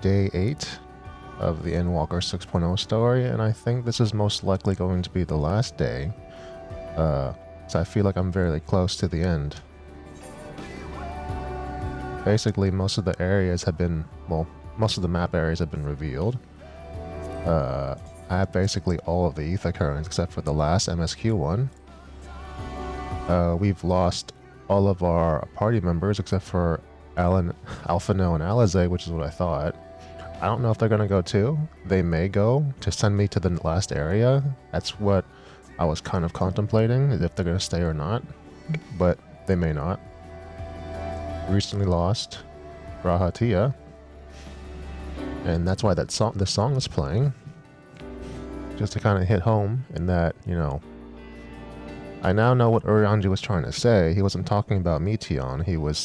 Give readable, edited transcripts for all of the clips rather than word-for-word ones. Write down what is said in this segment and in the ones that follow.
day 8 of the Endwalker 6.0 story, and I think this is most likely going to be the last day. So I feel like I'm very close to the end. Basically, most of the areas have been, well, most of the map areas have been revealed. I have basically all of the ether currents except for the last MSQ one. We've lost all of our party members except for Alan, Alphano, and Alize, which is what I thought. I don't know if they're going to go too. They may go to send me to the last area. That's what I was kind of contemplating, if they're going to stay or not. But they may not. Recently lost Rahatia. And that's why this song is playing. Just to kind of hit home in that, you know, I now know what Urianji was trying to say. He wasn't talking about Meteon. He was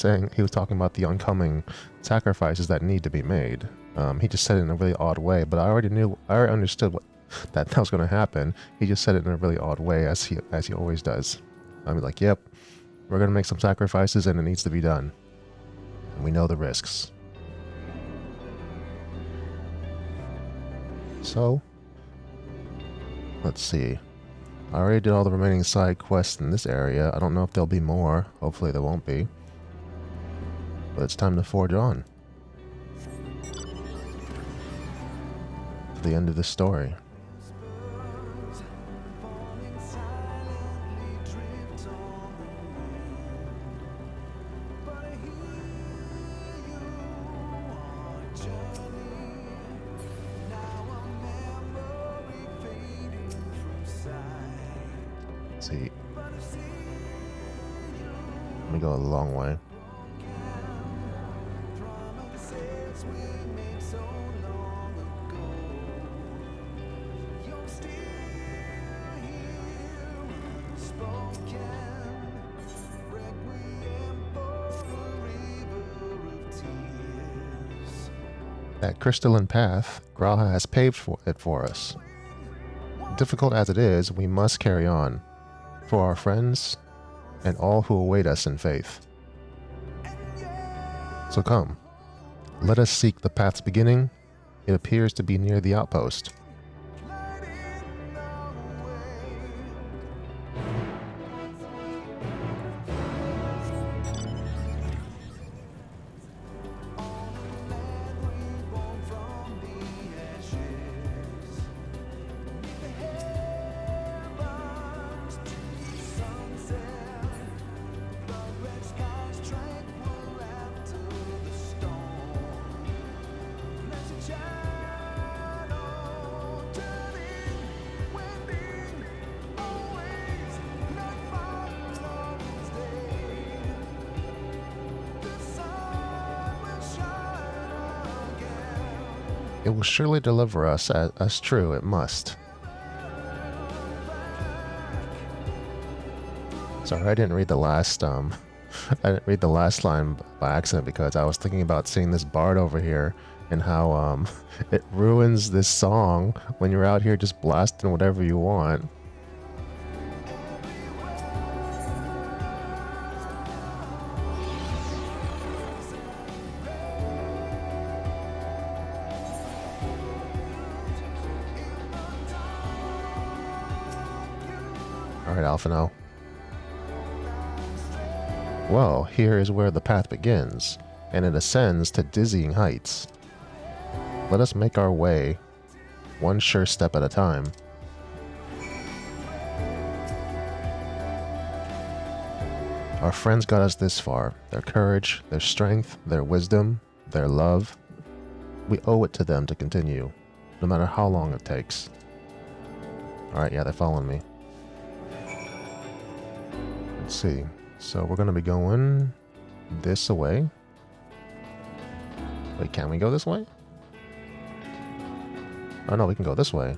talking about the oncoming sacrifices that need to be made. He just said it in a really odd way, but I already understood that was going to happen. He just said it in a really odd way, as he always does. I'm like, yep, we're going to make some sacrifices, and it needs to be done. And we know the risks. So, let's see. I already did all the remaining side quests in this area. I don't know if there'll be more. Hopefully there won't be. But it's time to forge on to the end of this story. See, let me go a long way. That crystalline path, Graha has paved it for us. Difficult as it is, we must carry on. For our friends, and all who await us in faith. So come, let us seek the path's beginning. It appears to be near the outpost. It will surely deliver us, as true it must. Sorry, I didn't read the last I didn't read the last line by accident because I was thinking about seeing this bard over here and how it ruins this song when you're out here just blasting whatever you want. Alright, Alphano. Well, here is where the path begins, and it ascends to dizzying heights. Let us make our way, one sure step at a time. Our friends got us this far. Their courage, their strength, their wisdom, their love. We owe it to them to continue, no matter how long it takes. Alright, yeah, they're following me. Let's see. So we're going to be going this way. Wait, can we go this way? Oh no, we can go this way.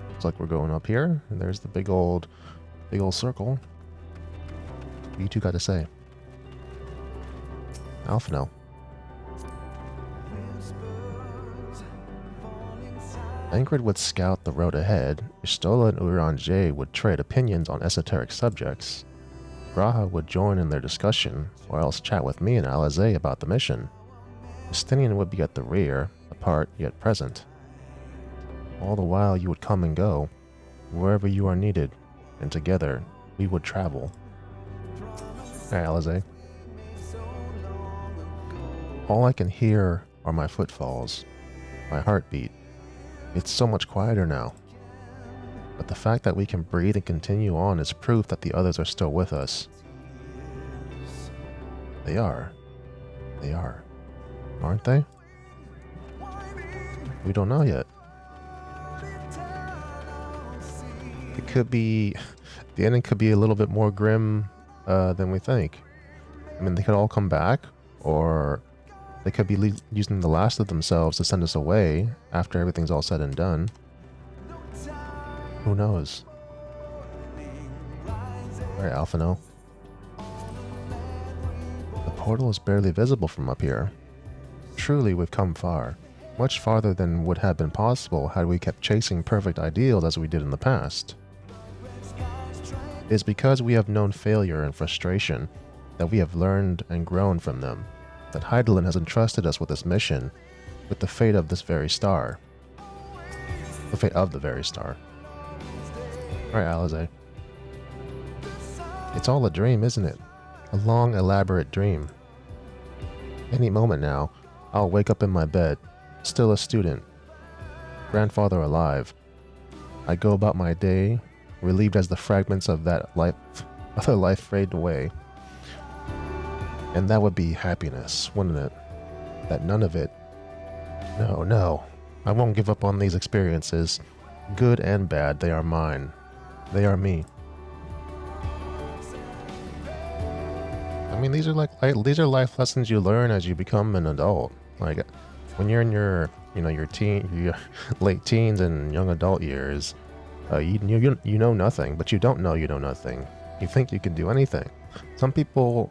Looks like we're going up here, and there's the big old circle. What you two got to say? Alphano. Ingrid would scout the road ahead, Istola and Uranger would trade opinions on esoteric subjects. Graha would join in their discussion, or else chat with me and Alizé about the mission. Justinian would be at the rear, apart yet present. All the while you would come and go, wherever you are needed, and together we would travel. Alright, Alizé. All I can hear are my footfalls, my heartbeat. It's so much quieter now. But the fact that we can breathe and continue on is proof that the others are still with us. They are. They are. Aren't they? We don't know yet. It could be... The ending could be a little bit more grim than we think. I mean, they could all come back, or they could be using the last of themselves to send us away after everything's all said and done. Who knows? Alright, Alphino. The portal is barely visible from up here. Truly, we've come far. Much farther than would have been possible had we kept chasing perfect ideals as we did in the past. It is because we have known failure and frustration that we have learned and grown from them, that Hydaelyn has entrusted us with this mission, with the fate of this very star. The fate of the very star. Alright, Alizé. It's all a dream, isn't it? A long, elaborate dream. Any moment now, I'll wake up in my bed, still a student, grandfather alive. I go about my day, relieved as the fragments of that other life fade away. And that would be happiness, wouldn't it? That none of it... No, I won't give up on these experiences. Good and bad, they are mine. They are me. I mean, these are life lessons you learn as you become an adult. Like, when you're in your late teens and young adult years, you know nothing, but you don't know you know nothing. You think you can do anything. Some people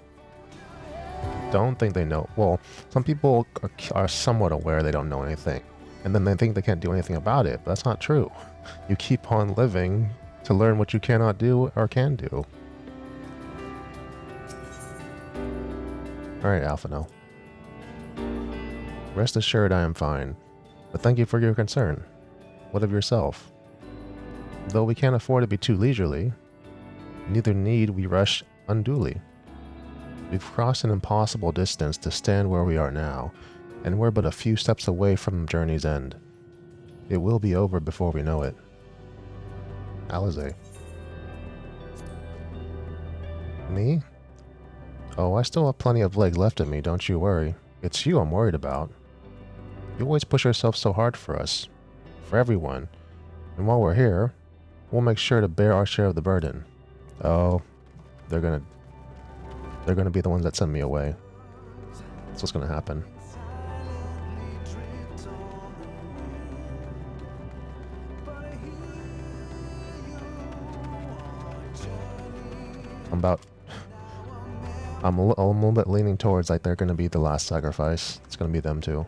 don't think they know. Well, some people are somewhat aware they don't know anything, and then they think they can't do anything about it, but that's not true. You keep on living to learn what you cannot do or can do. Alright, Alphino. Rest assured I am fine, but thank you for your concern. What of yourself? Though we can't afford to be too leisurely, neither need we rush unduly. We've crossed an impossible distance to stand where we are now, and we're but a few steps away from the journey's end. It will be over before we know it. Alizé. Me? Oh, I still have plenty of legs left in me, don't you worry. It's you I'm worried about. You always push yourself so hard for us. For everyone. And while we're here, we'll make sure to bear our share of the burden. Oh, they're gonna be the ones that send me away. That's what's gonna happen. I'm a little bit leaning towards like they're gonna be the last sacrifice. It's gonna be them too.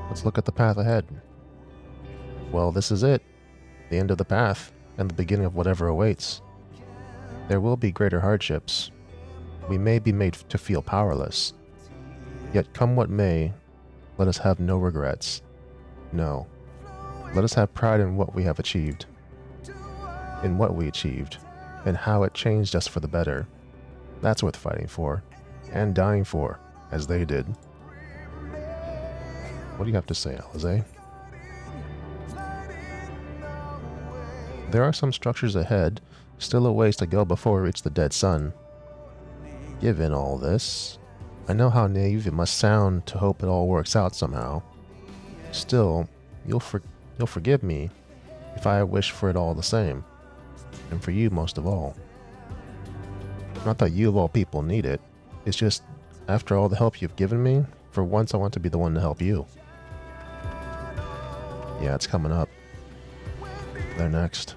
Let's look at the path ahead. Well, this is it. The end of the path, and the beginning of whatever awaits. There will be greater hardships. We may be made to feel powerless. Yet come what may, let us have no regrets. No. Let us have pride in what we have achieved. In what we achieved, and how it changed us for the better. That's worth fighting for, and dying for, as they did. What do you have to say, Alizé? There are some structures ahead, still a ways to go before we reach the dead sun. Given all this, I know how naive it must sound to hope it all works out somehow. Still, you'll forgive me if I wish for it all the same, and for you most of all. Not that you of all people need it, it's just, after all the help you've given me, for once I want to be the one to help you. Yeah, it's coming up. They're next.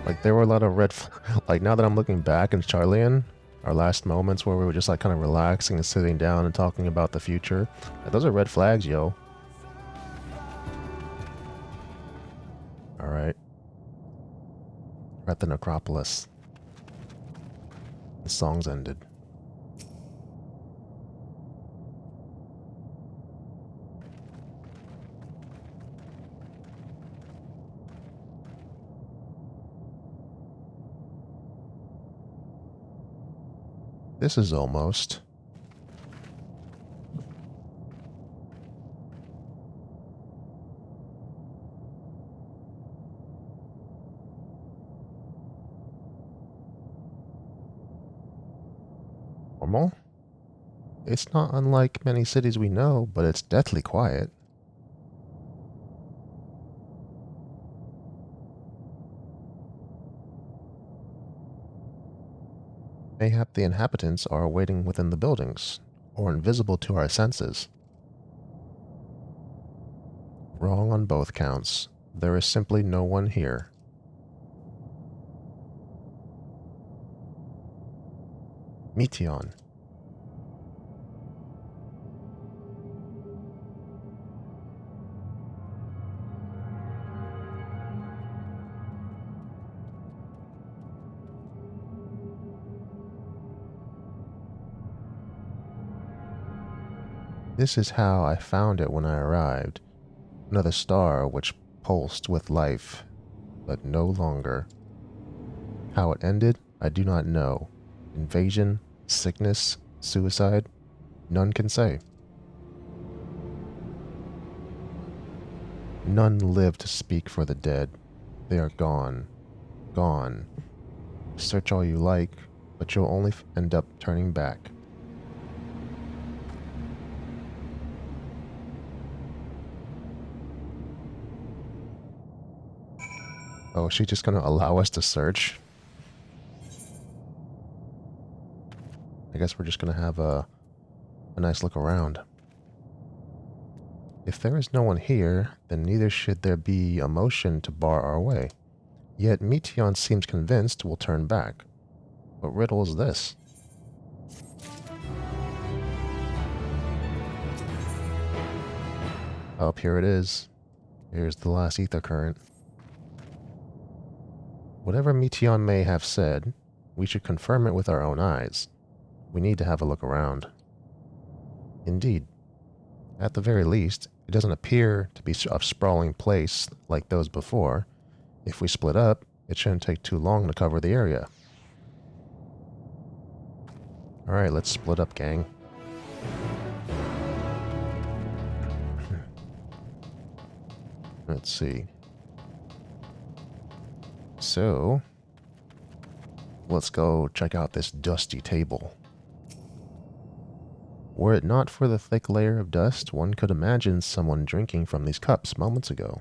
Like, there were a lot of like, now that I'm looking back in Charlian, our last moments where we were just, like, kind of relaxing and sitting down and talking about the future. Like, those are red flags, yo. Alright. We're at the necropolis. The song's ended. This is almost. Normal? It's not unlike many cities we know, but it's deathly quiet. Mayhap the inhabitants are waiting within the buildings, or invisible to our senses. Wrong on both counts. There is simply no one here. Meteon. This is how I found it when I arrived. Another star which pulsed with life, but no longer. How it ended, I do not know. Invasion, sickness, suicide, none can say. None live to speak for the dead. They are gone. Gone. Search all you like, but you'll only end up turning back. Oh, is she just gonna allow us to search? I guess we're just gonna have a nice look around. If there is no one here, then neither should there be a motion to bar our way. Yet Meteon seems convinced we'll turn back. What riddle is this? Up here it is. Here's the last ether current. Whatever Meteon may have said, we should confirm it with our own eyes. We need to have a look around. Indeed. At the very least, it doesn't appear to be a sprawling place like those before. If we split up, it shouldn't take too long to cover the area. Alright, let's split up, gang. Let's see. So, let's go check out this dusty table. Were it not for the thick layer of dust, one could imagine someone drinking from these cups moments ago.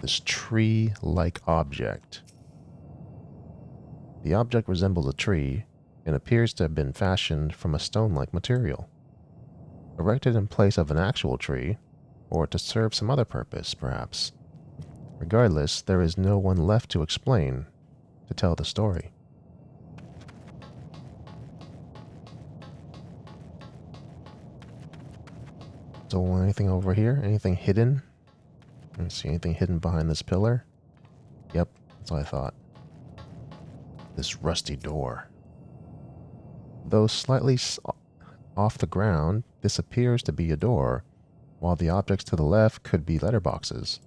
This tree-like object. The object resembles a tree and appears to have been fashioned from a stone-like material. Erected in place of an actual tree, or to serve some other purpose, perhaps. Regardless, there is no one left to explain, to tell the story. So anything over here? Anything hidden? I don't see anything hidden behind this pillar. Yep, that's what I thought. This rusty door. Though slightly off the ground, this appears to be a door, while the objects to the left could be letterboxes.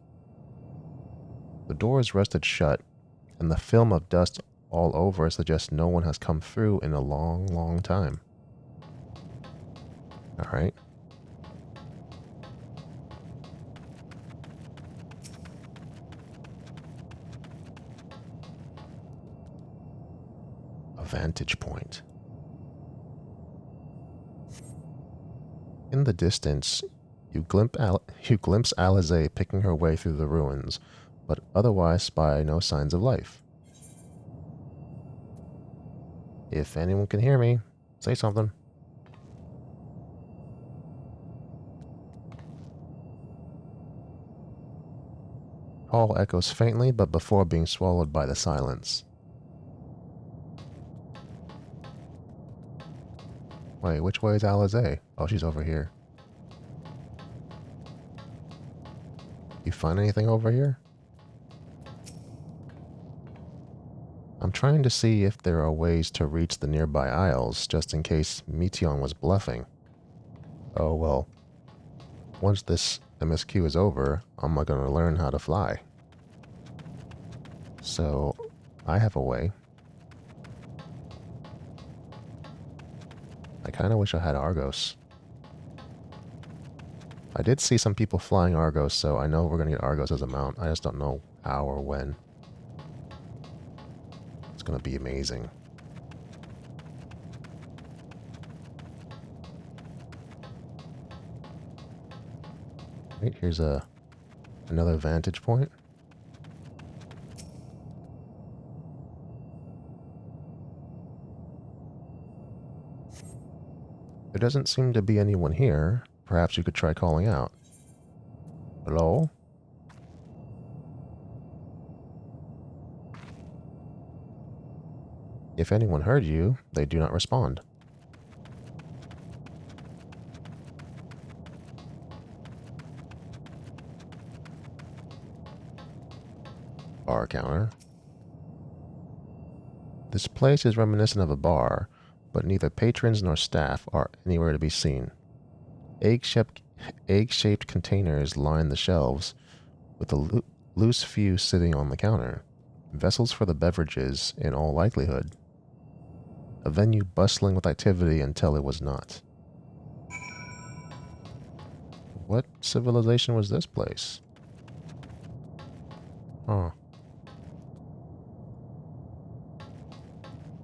The door is rusted shut, and the film of dust all over suggests no one has come through in a long, long time. Alright. A vantage point. In the distance, you glimpse Alizé picking her way through the ruins, but otherwise spy no signs of life. If anyone can hear me, say something. call echoes faintly, but before being swallowed by the silence. Wait, which way is Alizé? Oh, she's over here. You find anything over here? I'm trying to see if there are ways to reach the nearby isles, just in case Meteion was bluffing. Oh well. Once this MSQ is over, I'm not gonna learn how to fly. So, I have a way. I kinda wish I had Argos. I did see some people flying Argos, so I know we're gonna get Argos as a mount. I just don't know how or when. It's gonna be amazing. Right, here's another vantage point. There doesn't seem to be anyone here. Perhaps you could try calling out. Hello? If anyone heard you, they do not respond. Bar counter. This place is reminiscent of a bar, but neither patrons nor staff are anywhere to be seen. Egg-shaped containers line the shelves, with a loose few sitting on the counter. Vessels for the beverages, in all likelihood. A venue bustling with activity until it was not. What civilization was this place? Huh.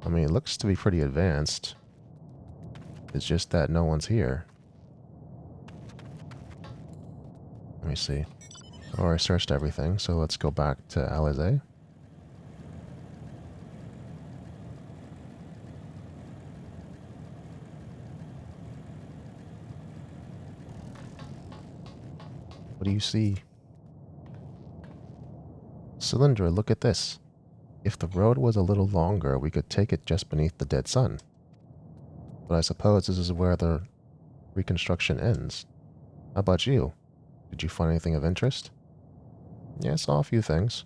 I mean, it looks to be pretty advanced. It's just that no one's here. Let me see. Oh, I searched everything, so let's go back to Alizé. What do you see? Cylindra, look at this. If the road was a little longer, we could take it just beneath the dead sun. But I suppose this is where the reconstruction ends. How about you? Did you find anything of interest? Yeah, I saw a few things.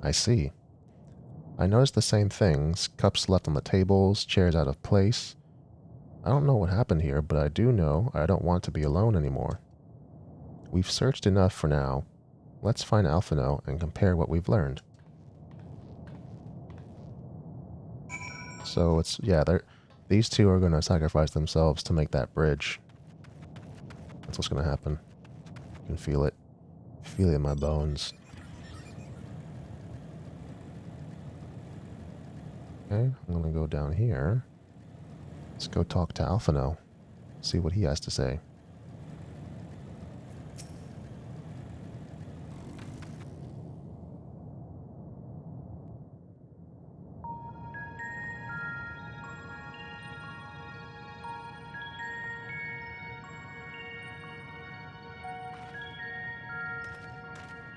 I see. I noticed the same things. Cups left on the tables, chairs out of place. I don't know what happened here, but I do know I don't want to be alone anymore. We've searched enough for now. Let's find Alphino and compare what we've learned. So it's, yeah, these two are going to sacrifice themselves to make that bridge. That's what's going to happen. I can feel it. Feel it in my bones. Okay, I'm going to go down here. Let's go talk to Alphino. See what he has to say.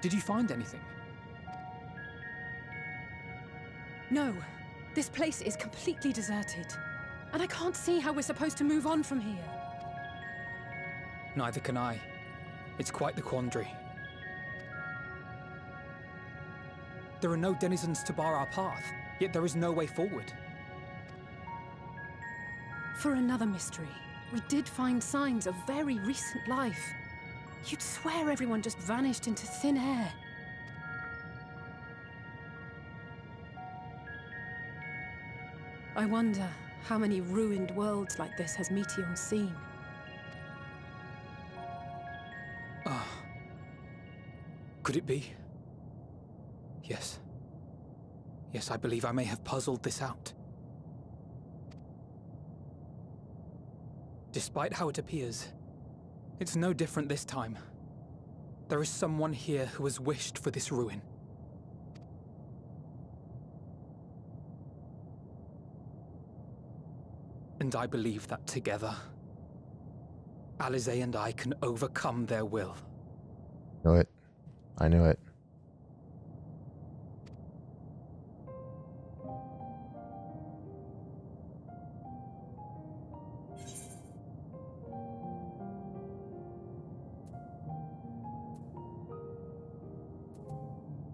Did you find anything? No. This place is completely deserted. And I can't see how we're supposed to move on from here. Neither can I. It's quite the quandary. There are no denizens to bar our path, yet there is no way forward. For another mystery, we did find signs of very recent life. You'd swear everyone just vanished into thin air. I wonder how many ruined worlds like this has Meteion seen. Could it be? Yes. Yes, I believe I may have puzzled this out. Despite how it appears, it's no different this time. There is someone here who has wished for this ruin. And I believe that together, Alize and I can overcome their will. Knew it. I knew it.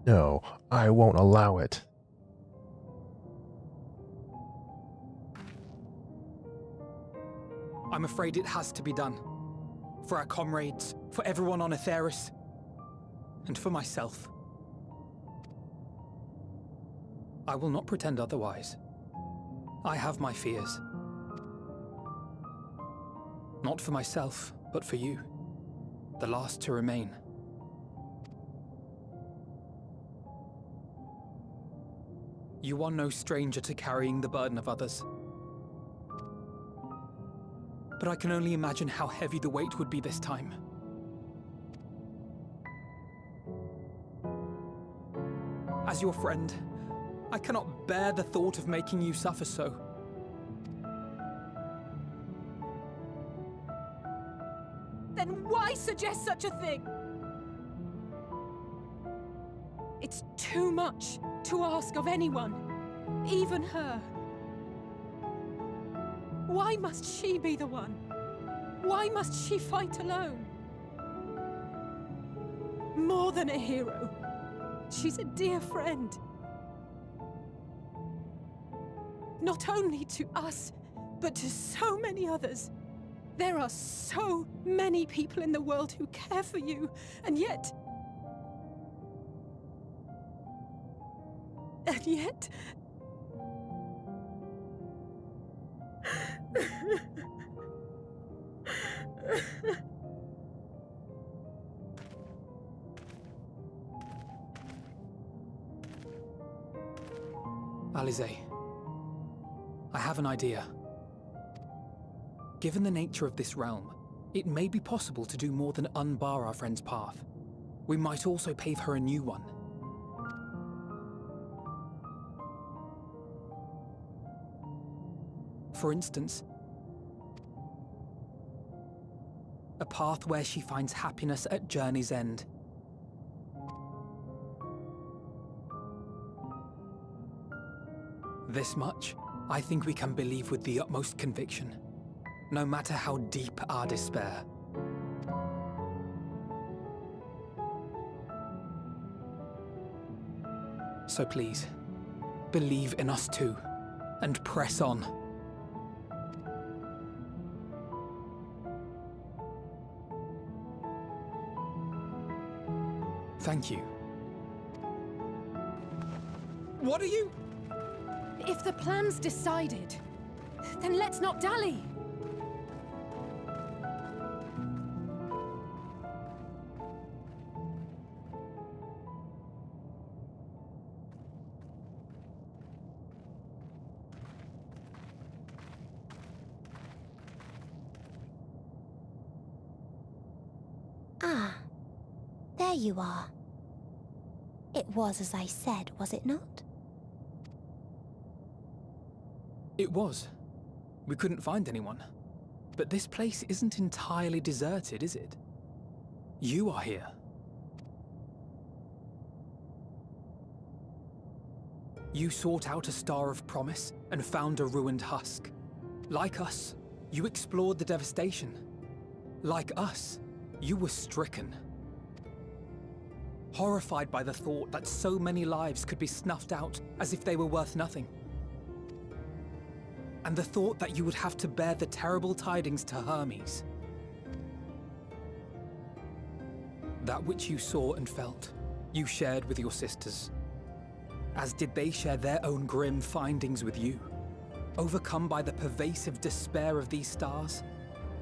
No, I won't allow it. I'm afraid it has to be done. For our comrades, for everyone on Aetheris, and for myself. I will not pretend otherwise. I have my fears. Not for myself, but for you, the last to remain. You are no stranger to carrying the burden of others. But I can only imagine how heavy the weight would be this time. As your friend, I cannot bear the thought of making you suffer so. Then why suggest such a thing? It's too much to ask of anyone, even her. Why must she be the one? Why must she fight alone? More than a hero, she's a dear friend. Not only to us, but to so many others. There are so many people in the world who care for you, and yet... And yet... Alize, I have an idea. Given the nature of this realm, it may be possible to do more than unbar our friend's path. We might also pave her a new one. For instance, a path where she finds happiness at journey's end. This much, I think we can believe with the utmost conviction, no matter how deep our despair. So please, believe in us too, and press on. Thank you. What are you? If the plan's decided, then let's not dally. Ah, there you are. It was as I said, was it not? It was. We couldn't find anyone. But this place isn't entirely deserted, is it? You are here. You sought out a star of promise and found a ruined husk. Like us, you explored the devastation. Like us, you were stricken. Horrified by the thought that so many lives could be snuffed out as if they were worth nothing. And the thought that you would have to bear the terrible tidings to Hermes. That which you saw and felt, you shared with your sisters. As did they share their own grim findings with you. Overcome by the pervasive despair of these stars,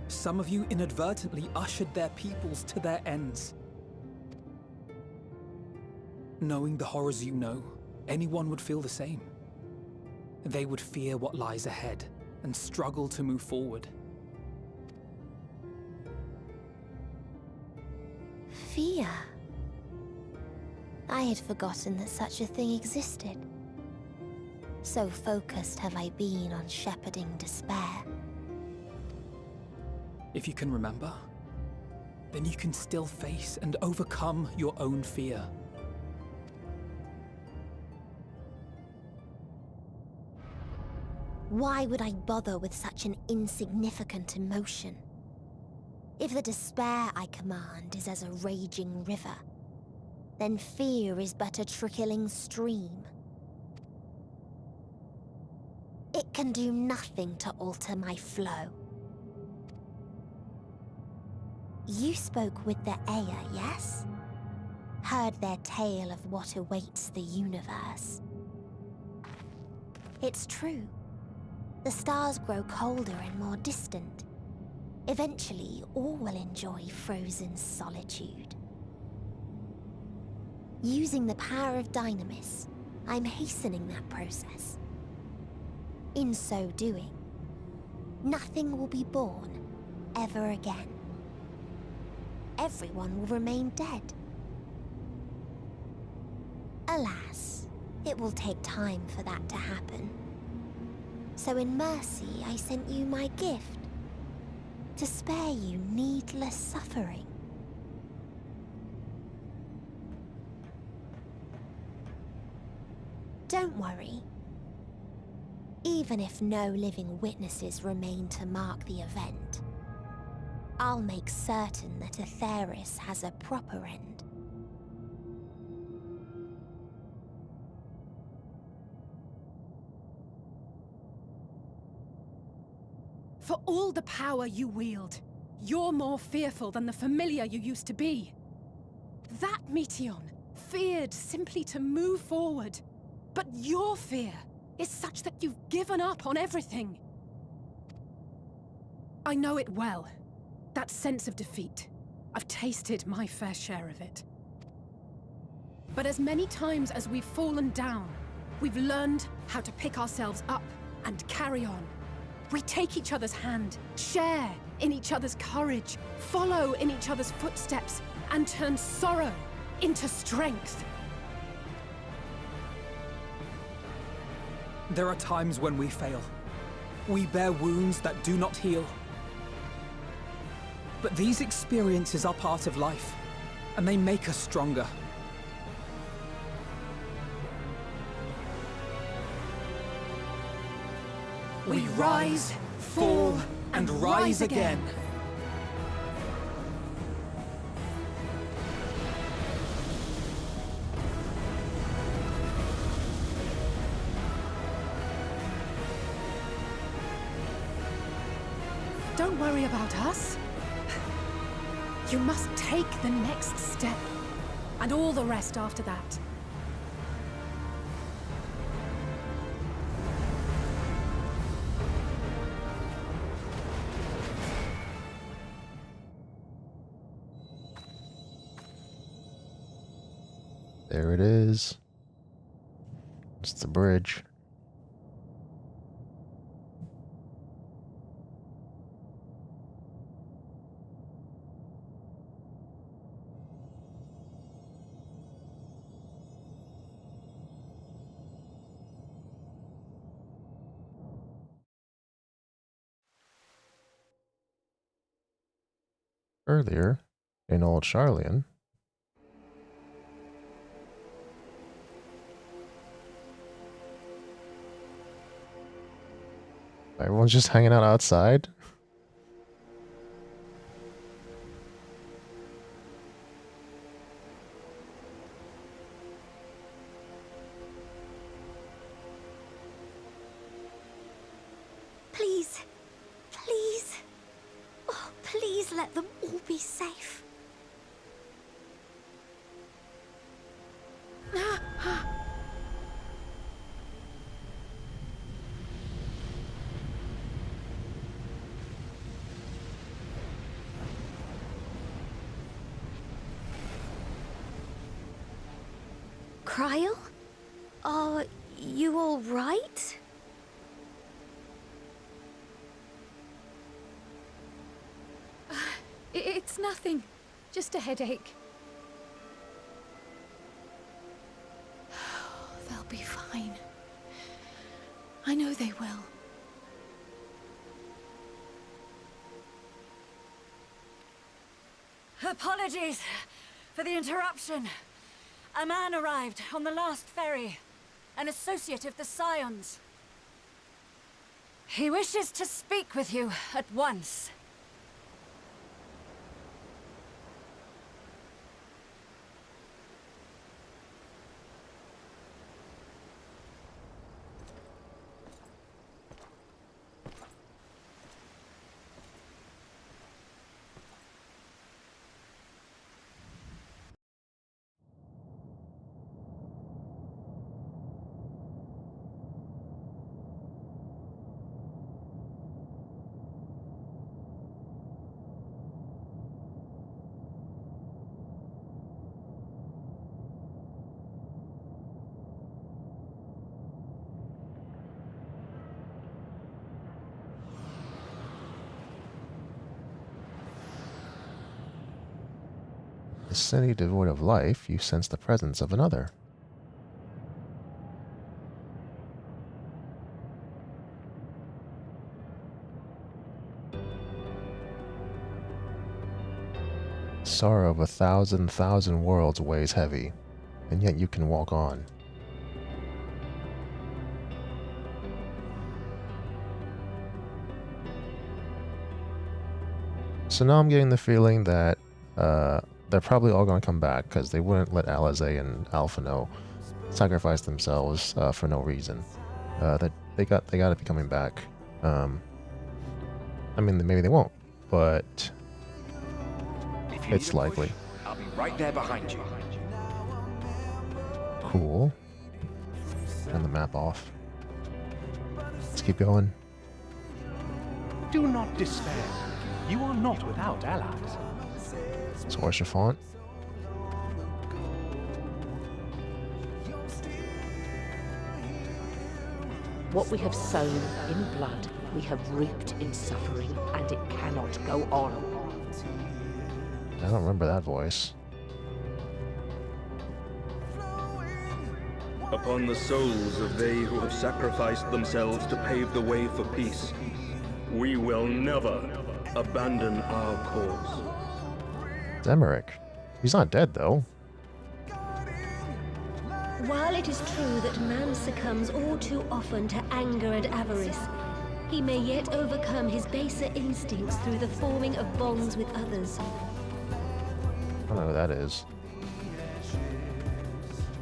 some of you inadvertently ushered their peoples to their ends. Knowing the horrors you know, anyone would feel the same. They would fear what lies ahead and struggle to move forward. Fear. I had forgotten that such a thing existed. So focused have I been on shepherding despair. If you can remember, then you can still face and overcome your own fear. Why would I bother with such an insignificant emotion? If the despair I command is as a raging river, then fear is but a trickling stream. It can do nothing to alter my flow. You spoke with the Aya, yes? Heard their tale of what awaits the universe. It's true. The stars grow colder and more distant. Eventually, all will enjoy frozen solitude. Using the power of Dynamis, I'm hastening that process. In so doing, nothing will be born ever again. Everyone will remain dead. Alas, it will take time for that to happen. So in mercy, I sent you my gift, to spare you needless suffering. Don't worry. Even if no living witnesses remain to mark the event, I'll make certain that Aetheris has a proper end. For all the power you wield, you're more fearful than the familiar you used to be. That Meteion feared simply to move forward. But your fear is such that you've given up on everything. I know it well. That sense of defeat. I've tasted my fair share of it. But as many times as we've fallen down, we've learned how to pick ourselves up and carry on. We take each other's hand, share in each other's courage, follow in each other's footsteps, and turn sorrow into strength. There are times when we fail. We bear wounds that do not heal. But these experiences are part of life, and they make us stronger. We rise, fall, and rise again. Don't worry about us. You must take the next step, and all the rest after that. There it is. It's the bridge. Earlier, in Old Charlian, everyone's just hanging out outside. Please, please, oh, please let them all be safe. Cryle? Are you all right? It's nothing. Just a headache. They'll be fine. I know they will. Apologies for the interruption. A man arrived on the last ferry, an associate of the Scions. He wishes to speak with you at once. A city devoid of life, you sense the presence of another. Sorrow of 1,000,000 worlds weighs heavy, and yet you can walk on. So now I'm getting the feeling that they're probably all going to come back, because they wouldn't let Alizé and Alphino sacrifice themselves for no reason. That they got to be coming back. I mean, maybe they won't, but it's likely. I'll be right there behind you. Cool. Turn the map off. Let's keep going. Do not despair. You are not without allies. Source font. What we have sown in blood, we have reaped in suffering, and it cannot go on. I don't remember that voice. Upon the souls of they who have sacrificed themselves to pave the way for peace, we will never abandon our cause. It's Emmerich. He's not dead, though. While it is true that man succumbs all too often to anger and avarice, he may yet overcome his baser instincts through the forming of bonds with others. I don't know who that is.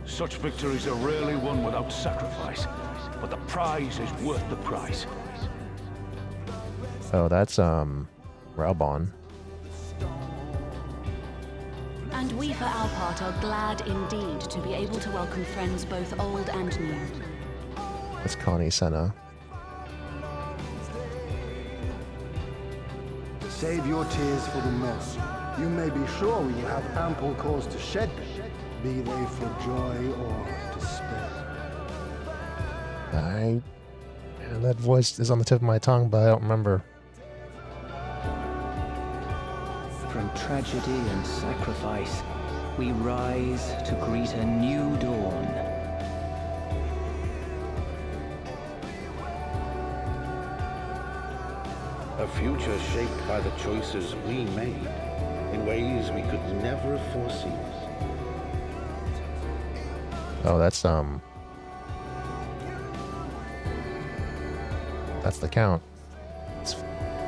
Such victories are rarely won without sacrifice, but the prize is worth the price. Oh, that's, Raubon. And we, for our part, are glad indeed to be able to welcome friends both old and new. That's Connie Senna. Save your tears for the most. You may be sure we will have ample cause to shed them, be they for joy or despair. Man, that voice is on the tip of my tongue, but I don't remember. From tragedy and sacrifice, we rise to greet a new dawn. A future shaped by the choices we made in ways we could never have foreseen. Oh, that's the Count.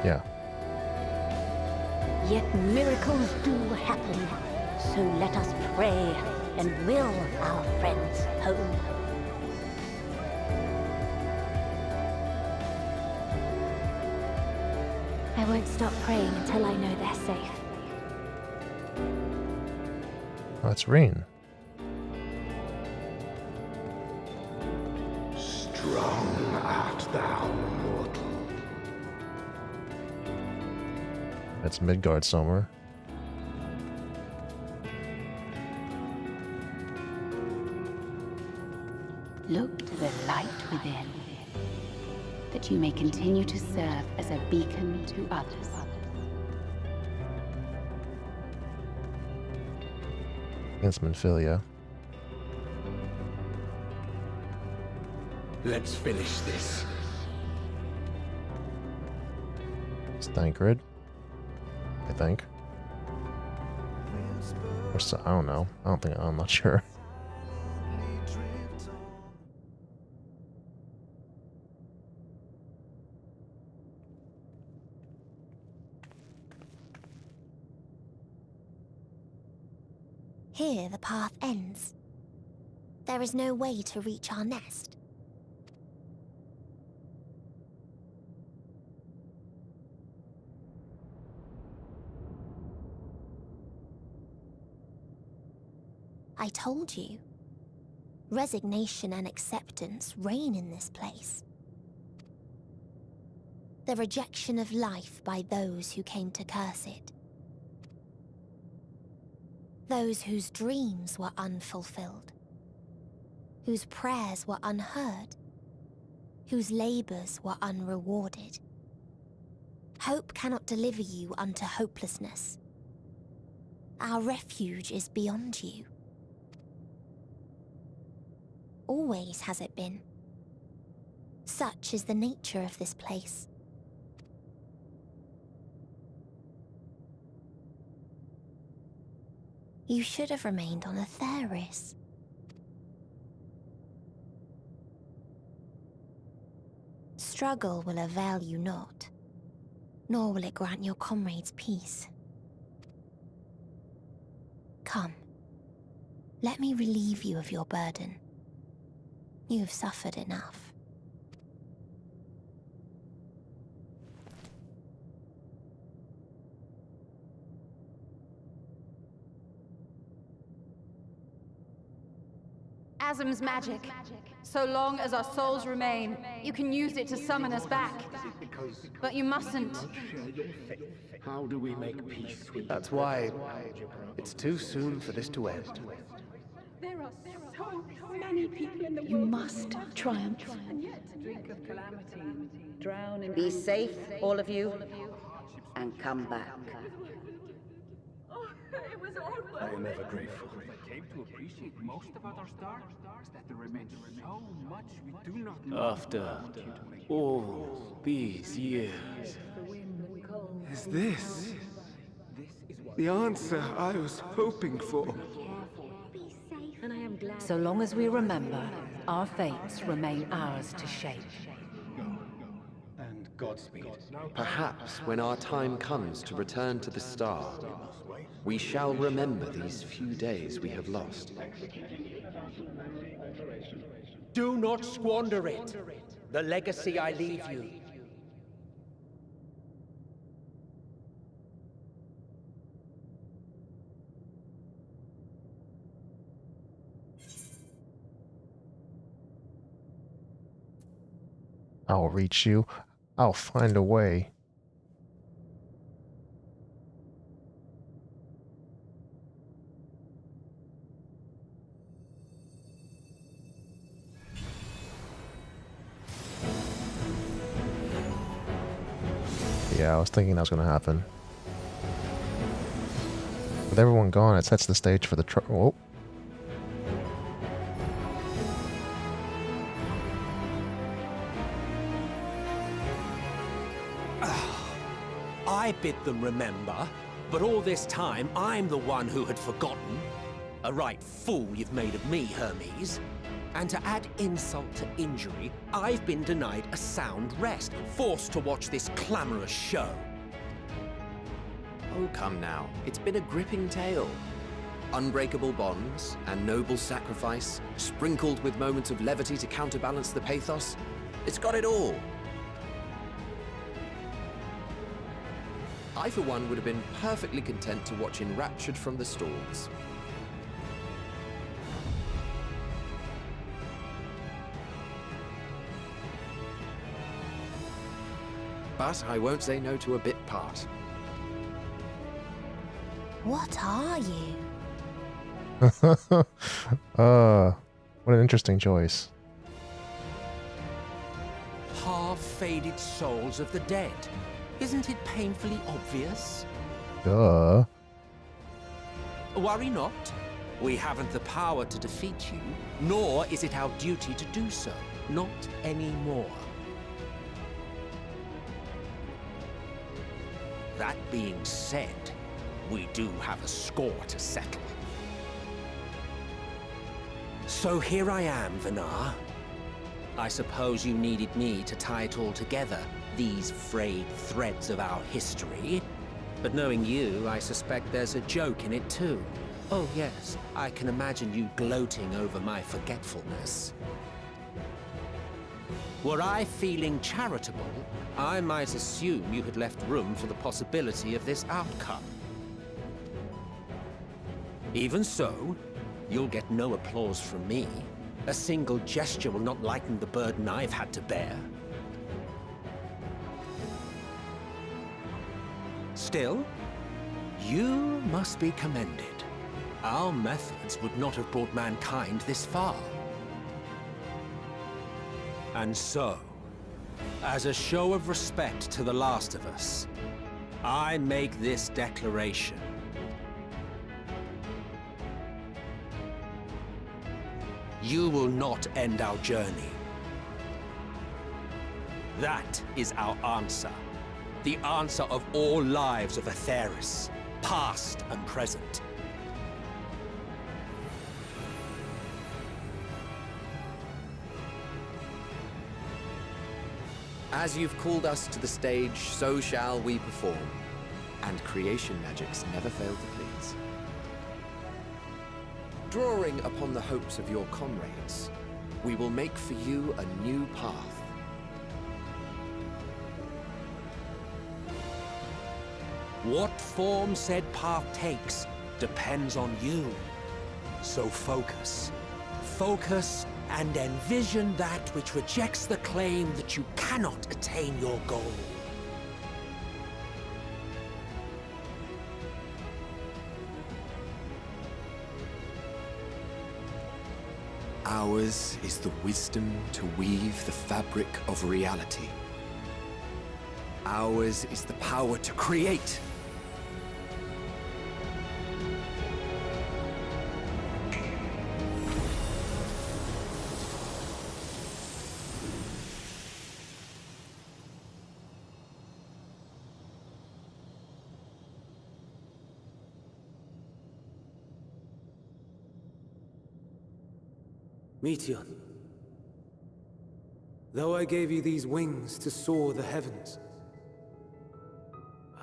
Yeah. Yet miracles do happen, so let us pray and will our friends home. I won't stop praying until I know they're safe. Oh, it's Reen. Strong art thou, mortal. That's Midgard somewhere. Look to the light within, that you may continue to serve as a beacon to others. Against Minfilia. Let's finish this. It's Thancred, I think. Or so, I don't know. I'm not sure. Here the path ends. There is no way to reach our nest. I told you. Resignation and acceptance reign in this place. The rejection of life by those who came to curse it. Those whose dreams were unfulfilled. Whose prayers were unheard. Whose labors were unrewarded. Hope cannot deliver you unto hopelessness. Our refuge is beyond you. Always has it been. Such is the nature of this place. You should have remained on Atheris. Struggle will avail you not, nor will it grant your comrades peace. Come, let me relieve you of your burden. You've suffered enough. Asm's magic. So long as our souls remain, you can use it to summon us back. But you mustn't. How do we make peace with That's why it's too soon for this to end. There are so many people in the world. You must triumph. Drink of calamity. Drown in. Be safe, all of you, and come back. Oh, it was all worth I am ever grateful. I came to appreciate most about our star is that there remains so much we do not know. After all these years, Is this the answer I was hoping for? So long as we remember, our fates remain ours to shape. And Godspeed. Perhaps when our time comes to return to the star, we shall remember these few days we have lost. Do not squander it. The legacy I leave you. I'll reach you. I'll find a way. Yeah, I was thinking that was going to happen. With everyone gone, it sets the stage for the whoa. I bid them remember, but all this time I'm the one who had forgotten. A right fool you've made of me, Hermes. And to add insult to injury, I've been denied a sound rest, forced to watch this clamorous show. Oh, come now. It's been a gripping tale. Unbreakable bonds and noble sacrifice, sprinkled with moments of levity to counterbalance the pathos. It's got it all. I, for one, would have been perfectly content to watch enraptured from the stalls. But I won't say no to a bit part. What are you? What an interesting choice. Half-faded souls of the dead. Isn't it painfully obvious? Duh. Worry not. We haven't the power to defeat you, nor is it our duty to do so. Not anymore. That being said, we do have a score to settle. So here I am, Vinar. I suppose you needed me to tie it all together, these frayed threads of our history. But knowing you, I suspect there's a joke in it too. Oh yes, I can imagine you gloating over my forgetfulness. Were I feeling charitable, I might assume you had left room for the possibility of this outcome. Even so, you'll get no applause from me. A single gesture will not lighten the burden I've had to bear. Still, you must be commended. Our methods would not have brought mankind this far. And so, as a show of respect to the last of us, I make this declaration. You will not end our journey. That is our answer. The answer of all lives of Aetheris, past and present. As you've called us to the stage, so shall we perform. And creation magics never fail to please. Drawing upon the hopes of your comrades, we will make for you a new path. What form said path takes depends on you. So focus. Focus and envision that which rejects the claim that you cannot attain your goal. Ours is the wisdom to weave the fabric of reality. Ours is the power to create. Meteon, though I gave you these wings to soar the heavens,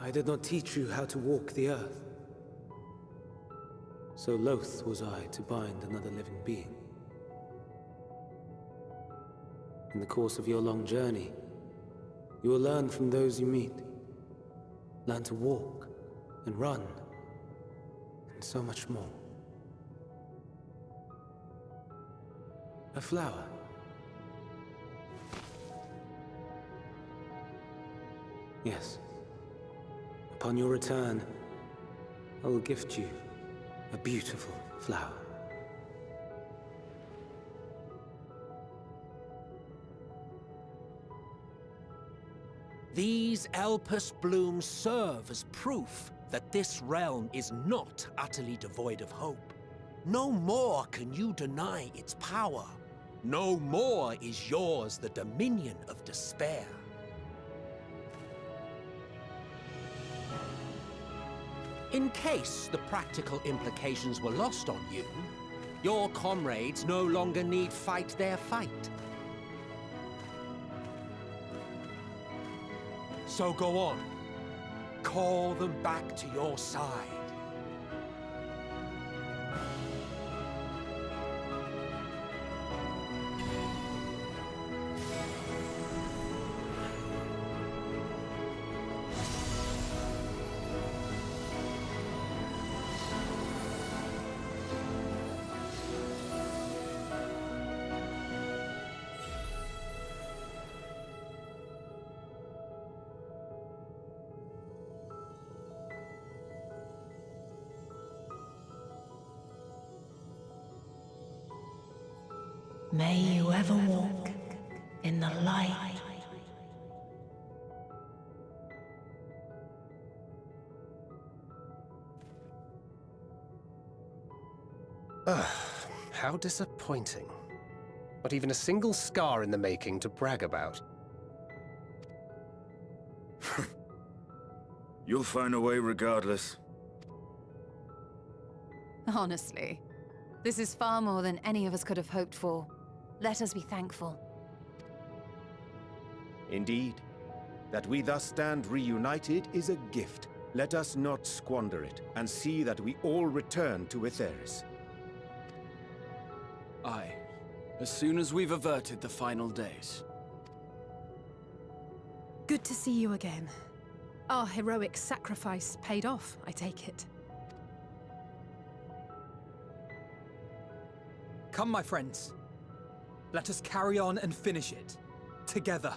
I did not teach you how to walk the earth. So loath was I to bind another living being. In the course of your long journey, you will learn from those you meet. Learn to walk and run, and so much more. A flower. Yes. Upon your return, I will gift you a beautiful flower. These Elpis blooms serve as proof that this realm is not utterly devoid of hope. No more can you deny its power. No more is yours the dominion of despair. In case the practical implications were lost on you, your comrades no longer need fight their fight. So go on. Call them back to your side. May you ever walk in the light. How disappointing. Not even a single scar in the making to brag about. You'll find a way regardless. Honestly, this is far more than any of us could have hoped for. Let us be thankful. Indeed. That we thus stand reunited is a gift. Let us not squander it, and see that we all return to Etheris. Aye. As soon as we've averted the final days. Good to see you again. Our heroic sacrifice paid off, I take it. Come, my friends. Let us carry on and finish it. Together.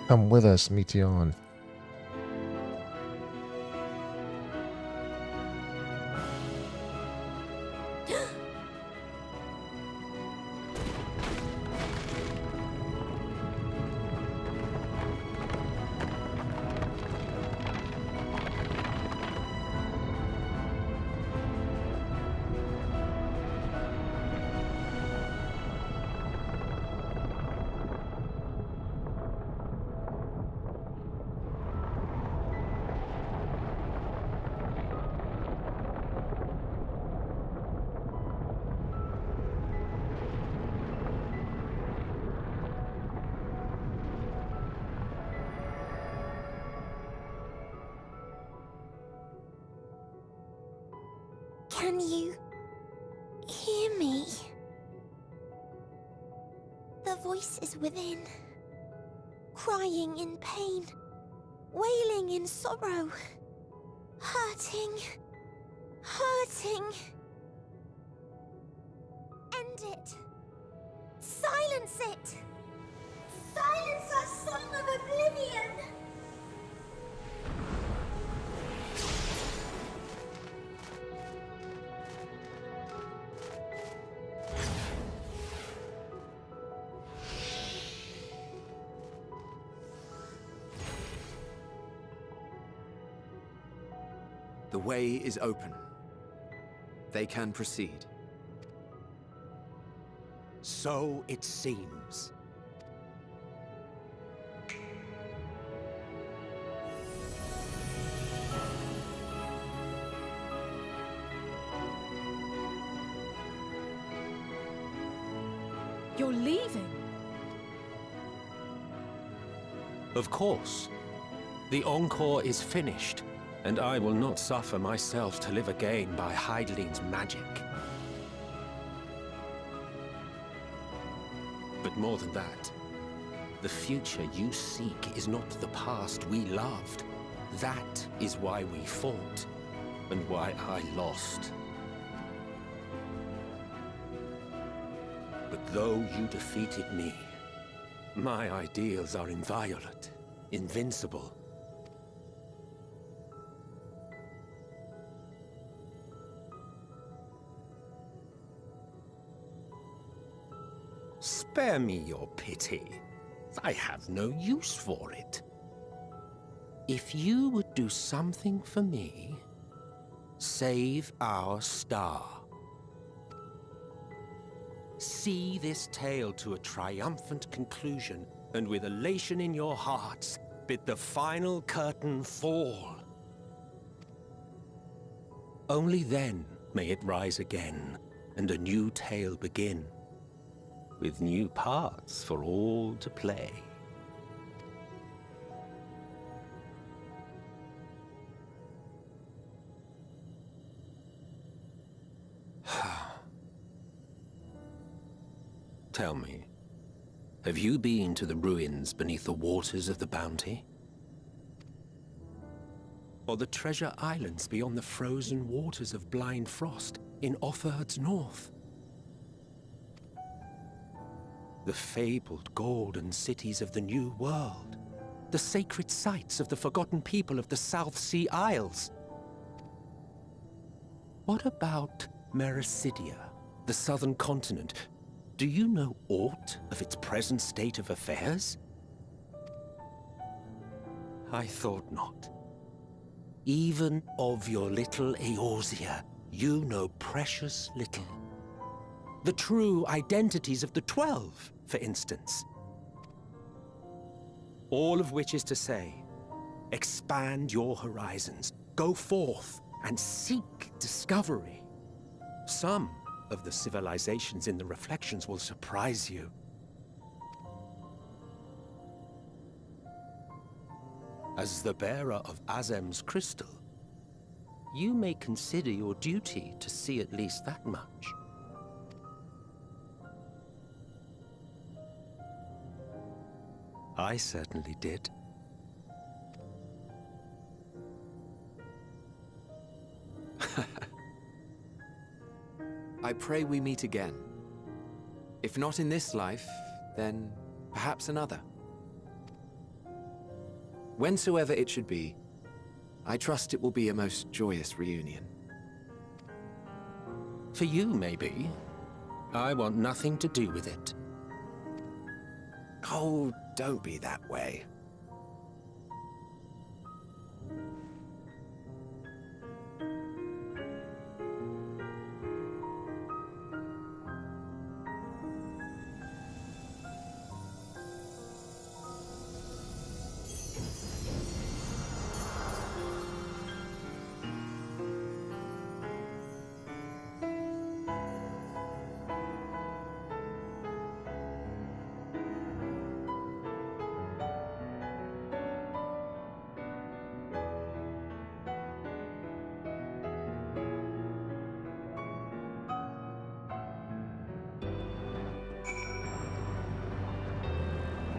Come with us, Meteon. Can you hear me? The voice is within, crying in pain, wailing in sorrow, hurting, hurting. End it. Silence it. Silence our song of oblivion. The way is open. They can proceed. So it seems. You're leaving? Of course. The encore is finished, and I will not suffer myself to live again by Heideling's magic. But more than that, the future you seek is not the past we loved. That is why we fought, and why I lost. But though you defeated me, my ideals are inviolate, invincible. Spare me your pity. I have no use for it. If you would do something for me, save our star. See this tale to a triumphant conclusion, and with elation in your hearts, bid the final curtain fall. Only then may it rise again, and a new tale begin, with new parts for all to play. Tell me, have you been to the ruins beneath the waters of the Bounty? Or the treasure islands beyond the frozen waters of Blind Frost in Offerd's north? The fabled golden cities of the New World, the sacred sites of the forgotten people of the South Sea Isles. What about Mericidia, the southern continent? Do you know aught of its present state of affairs? I thought not. Even of your little Eorzea, you know precious little. The true identities of the 12, for instance. All of which is to say, expand your horizons, go forth and seek discovery. Some of the civilizations in the reflections will surprise you. As the bearer of Azem's crystal, you may consider your duty to see at least that much. I certainly did. I pray we meet again. If not in this life, then perhaps another. Whensoever it should be, I trust it will be a most joyous reunion. For you, maybe. I want nothing to do with it. Oh, don't be that way.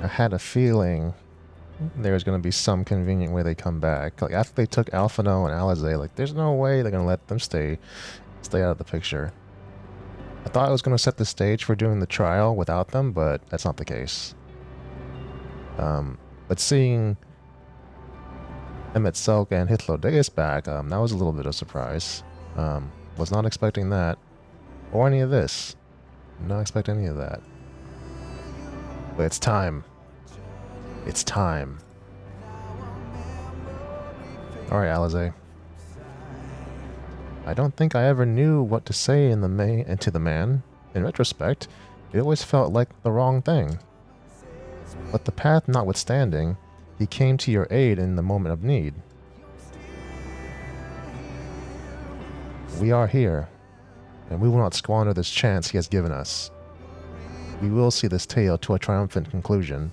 I had a feeling there was going to be some convenient way they come back. Like, after they took Alphino and Alizé, like, there's no way they're going to let them stay out of the picture. I thought I was going to set the stage for doing the trial without them, but that's not the case. But seeing Emet-Selch and Hythlodaeus back, that was a little bit of a surprise. Was not expecting that. Or any of this. Not expect any of that. But it's time. It's time. Alright, Alizé. I don't think I ever knew what to say to the man. In retrospect, it always felt like the wrong thing. But the path notwithstanding, he came to your aid in the moment of need. We are here, and we will not squander this chance he has given us. We will see this tale to a triumphant conclusion,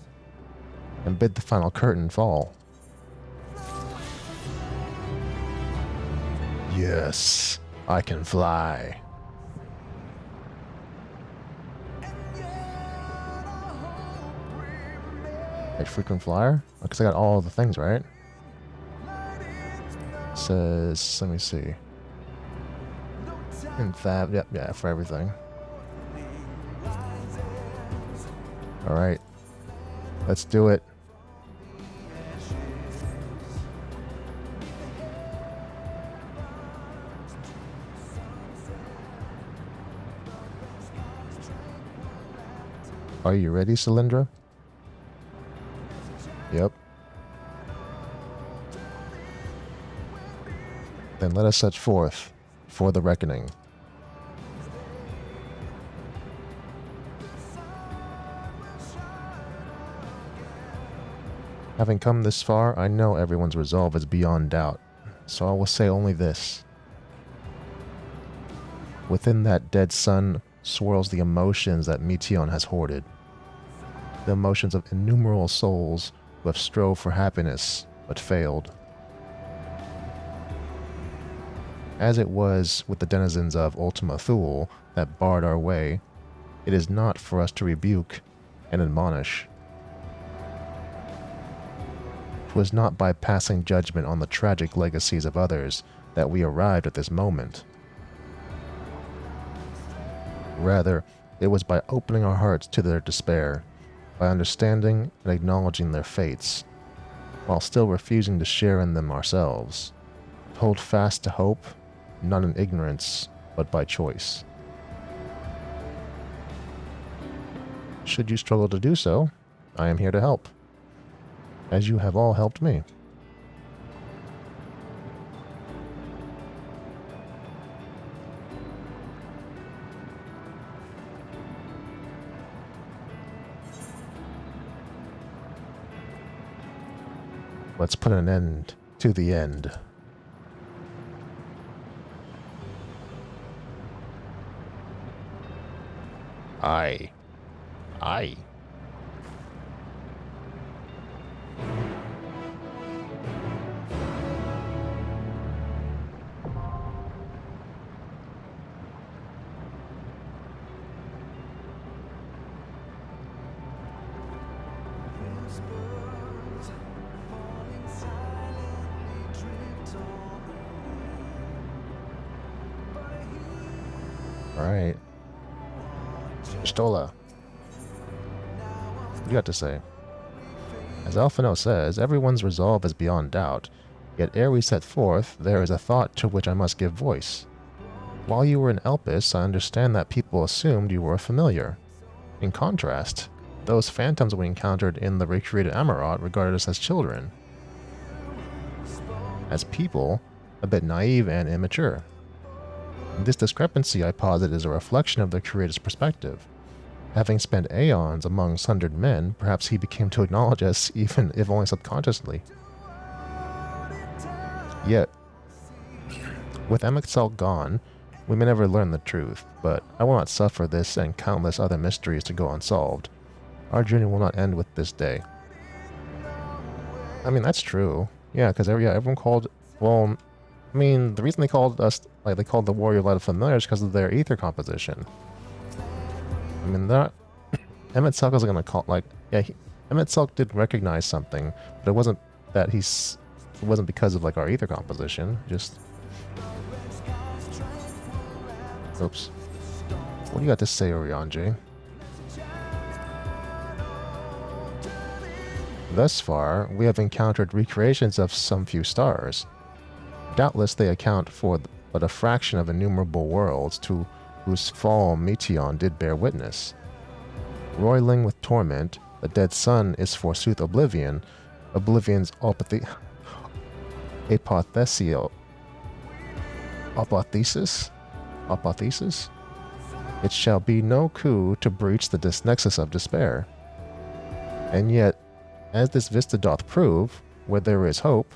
and bid the final curtain fall. Yes, I can fly. A frequent flyer? Because I got all the things, right? It says, let me see. In Fab, yep, yeah, for everything. Alright. Let's do it. Are you ready, Cylindra? Yep. Then let us set forth for the reckoning. Having come this far, I know everyone's resolve is beyond doubt, so I will say only this. Within that dead sun swirls the emotions that Meteion has hoarded. The emotions of innumerable souls who have strove for happiness, but failed. As it was with the denizens of Ultima Thule that barred our way, it is not for us to rebuke and admonish. 'Twas not by passing judgment on the tragic legacies of others that we arrived at this moment. Rather, it was by opening our hearts to their despair, by understanding and acknowledging their fates, while still refusing to share in them ourselves. Hold fast to hope, not in ignorance, but by choice. Should you struggle to do so, I am here to help, as you have all helped me. Let's put an end to the end. Aye. Aye. Alright. Stola. What do you got to say? As Alphino says, everyone's resolve is beyond doubt, yet ere we set forth, there is a thought to which I must give voice. While you were in Elpis, I understand that people assumed you were a familiar. In contrast, those phantoms we encountered in the recreated Amarot regarded us as children. As people, a bit naive and immature. This discrepancy, I posit, is a reflection of the creator's perspective. Having spent aeons among sundered men, perhaps he became to acknowledge us, even if only subconsciously. Yet, with Emet gone, we may never learn the truth, but I will not suffer this and countless other mysteries to go unsolved. Our journey will not end with this day. I mean, that's true. Yeah, because everyone called... Well, I mean, the reason they called us... Like, they called the Warrior Light of Familiars because of their ether composition. I mean, that... Emet Selk was gonna call... Like, yeah, Emet Selk did recognize something, but it wasn't that he's... It wasn't because of, like, our ether composition. Just... Oops. What do you got to say, Orianji? Thus far, we have encountered recreations of some few stars. Doubtless they account for but a fraction of innumerable worlds to whose fall Meteon did bear witness. Roiling with torment, the dead sun is forsooth oblivion, oblivion's apothesis? It shall be no coup to breach the nexus of despair. And yet, as this vista doth prove, where there is hope,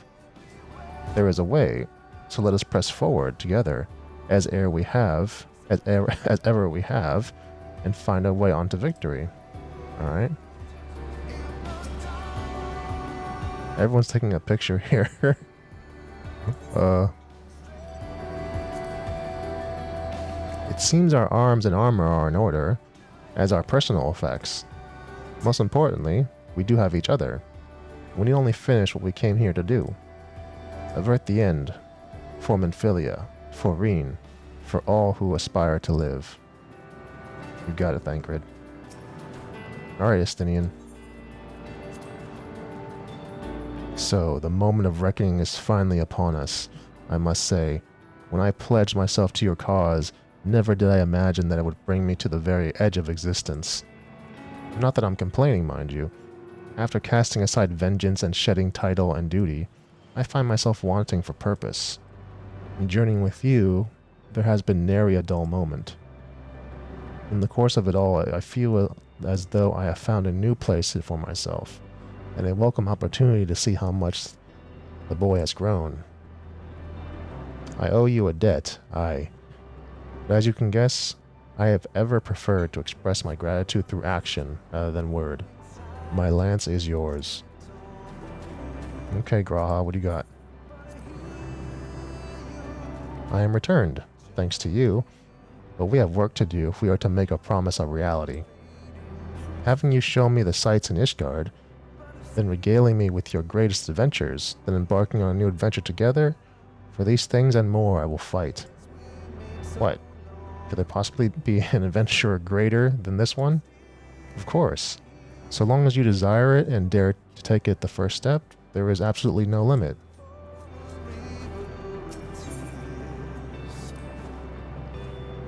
there is a way, so let us press forward together, as ever we have, and find our way onto victory. Alright? Everyone's taking a picture here. It seems our arms and armor are in order, as our personal effects. Most importantly, we do have each other. We need only finish what we came here to do. Avert the end, for Menphilia, for Reen, for all who aspire to live. You got it, Thancred. Alright, Estinian. So, the moment of reckoning is finally upon us. I must say, when I pledged myself to your cause, never did I imagine that it would bring me to the very edge of existence. Not that I'm complaining, mind you. After casting aside vengeance and shedding title and duty, I find myself wanting for purpose. In journeying with you, there has been nary a dull moment. In the course of it all, I feel as though I have found a new place for myself, and a welcome opportunity to see how much the boy has grown. I owe you a debt, aye. But as you can guess, I have ever preferred to express my gratitude through action rather than word. My lance is yours. Okay, Graha, what do you got? I am returned, thanks to you, but we have work to do if we are to make a promise a reality. Having you show me the sights in Ishgard, then regaling me with your greatest adventures, then embarking on a new adventure together, for these things and more I will fight. What? Could there possibly be an adventure greater than this one? Of course. So long as you desire it and dare to take it the first step, there is absolutely no limit.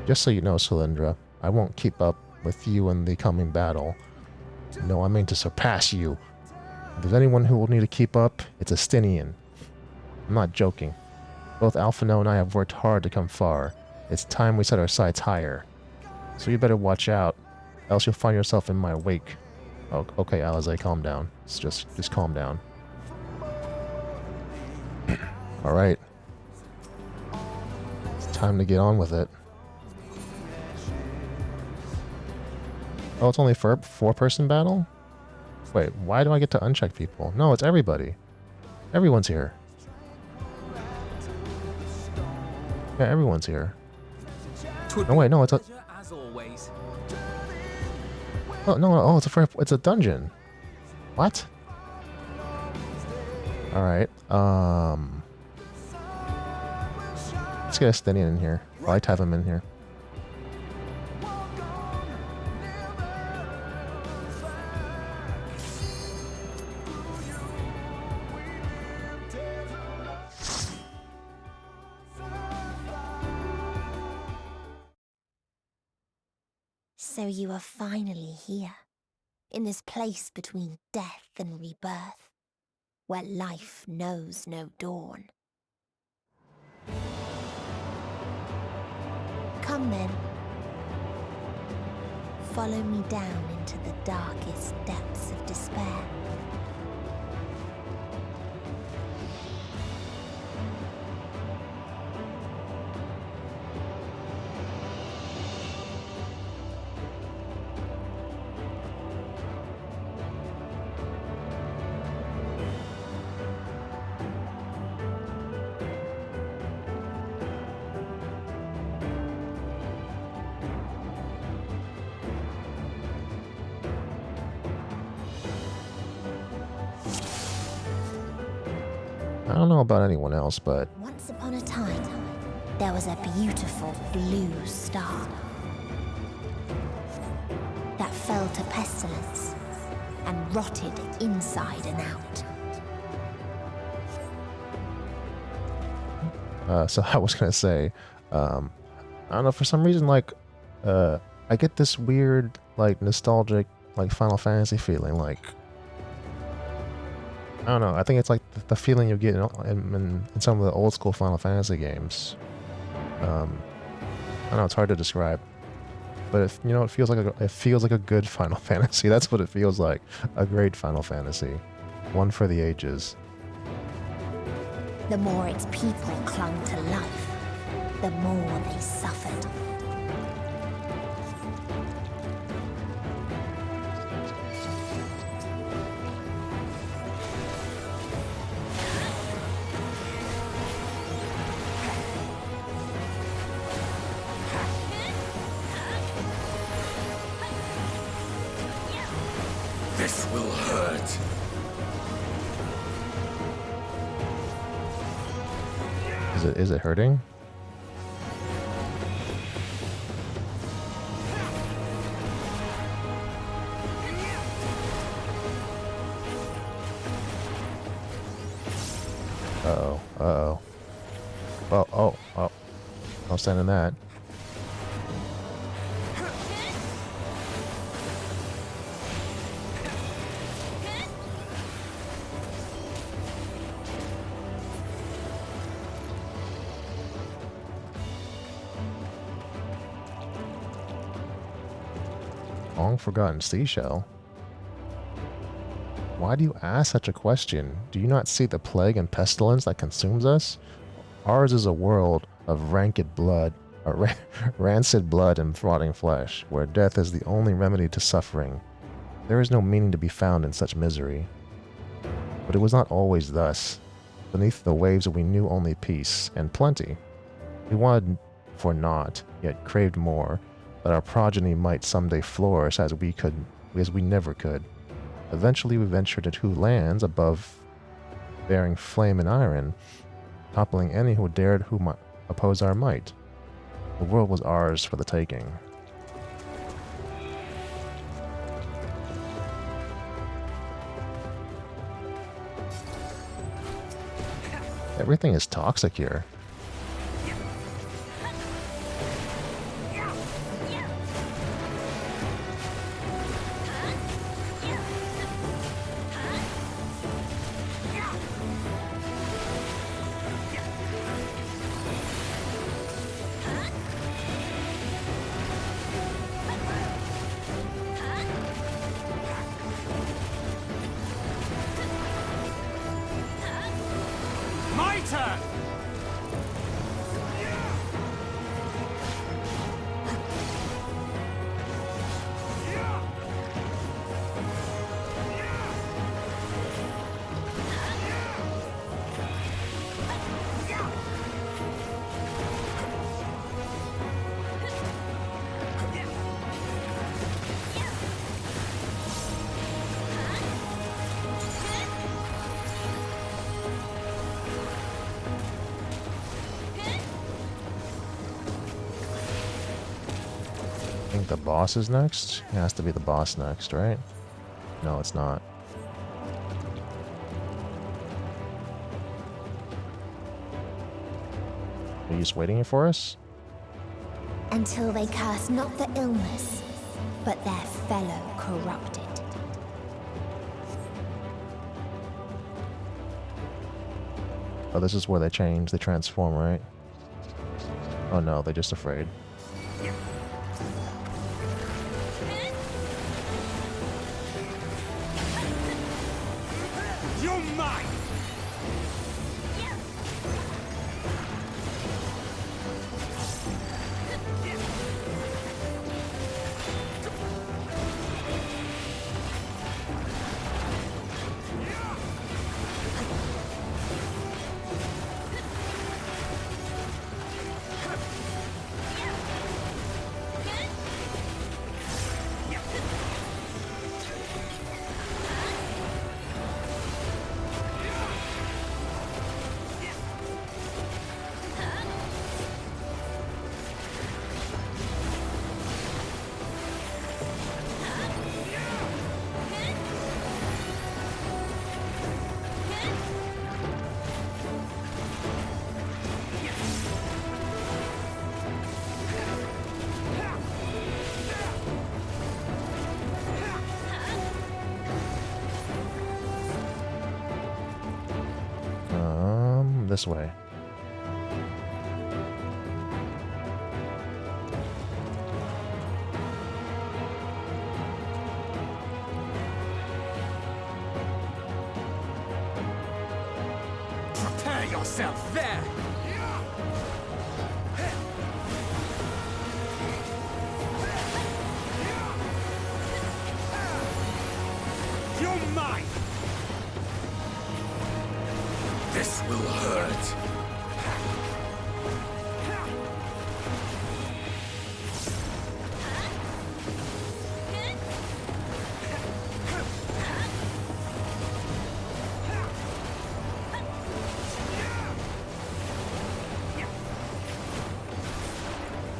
Just so you know, Cylindra, I won't keep up with you in the coming battle. No, I mean to surpass you. If there's anyone who will need to keep up, it's Estinian. I'm not joking. Both Alphino and I have worked hard to come far. It's time we set our sights higher. So you better watch out, else you'll find yourself in my wake. Oh, okay, Alize, calm down. Just calm down. Alright. It's time to get on with it. Oh, it's only for a 4-person battle? Wait, why do I get to uncheck people? No, it's everybody. Everyone's here. Yeah, everyone's here. No, wait, no, it's a... As always. Oh, no, it's a dungeon. What? Alright, let's get a Stenian in here. I like to have him in here. So you are finally here, in this place between death and rebirth, where life knows no dawn. Come then. Follow me down into the darkest depths of despair. I don't know about anyone else, but Once upon a time, there was a beautiful blue star that fell to pestilence and rotted inside and out. so I was gonna say, I don't know, for some reason, like, I get this weird, like, nostalgic, like, Final Fantasy feeling, like, I don't know, I think it's like the feeling you get in some of the old school Final Fantasy games. I don't know, it's hard to describe. But it feels like a good Final Fantasy. That's what it feels like. A great Final Fantasy. One for the ages. The more its people clung to life, the more they suffered. This will hurt. Is it hurting? Uh-oh. Uh-oh. Oh. I'll stand in that. Long-forgotten seashell? Why do you ask such a question? Do you not see the plague and pestilence that consumes us? Ours is a world of rancid blood and rotting flesh, where death is the only remedy to suffering. There is no meaning to be found in such misery. But it was not always thus. Beneath the waves we knew only peace, and plenty. We wanted for naught, yet craved more, that our progeny might someday flourish as we never could. Eventually we ventured into lands above bearing flame and iron, toppling any who dared oppose our might. The world was ours for the taking. Everything is toxic here. My turn! think the boss is next? It has to be the boss next, right? No, it's not. Are you just waiting here for us? Until they curse not the illness, but their fellow corrupted. Oh, this is where they change, they transform, right? Oh no, they're just afraid. You're mine! This way. Prepare yourself there! You're mine! This will hurt.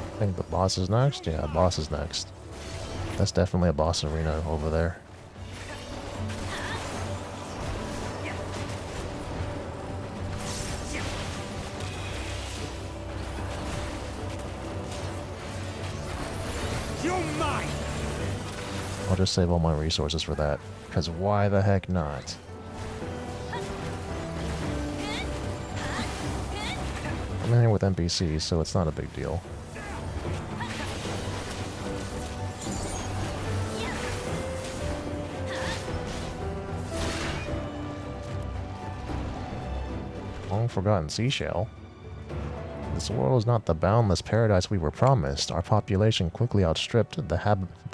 I think the boss is next? Yeah, boss is next. That's definitely a boss arena over there. I'll just save all my resources for that, because why the heck not? I'm in here with NPCs, so it's not a big deal. Long forgotten seashell. This world is not the boundless paradise we were promised. Our population quickly outstripped the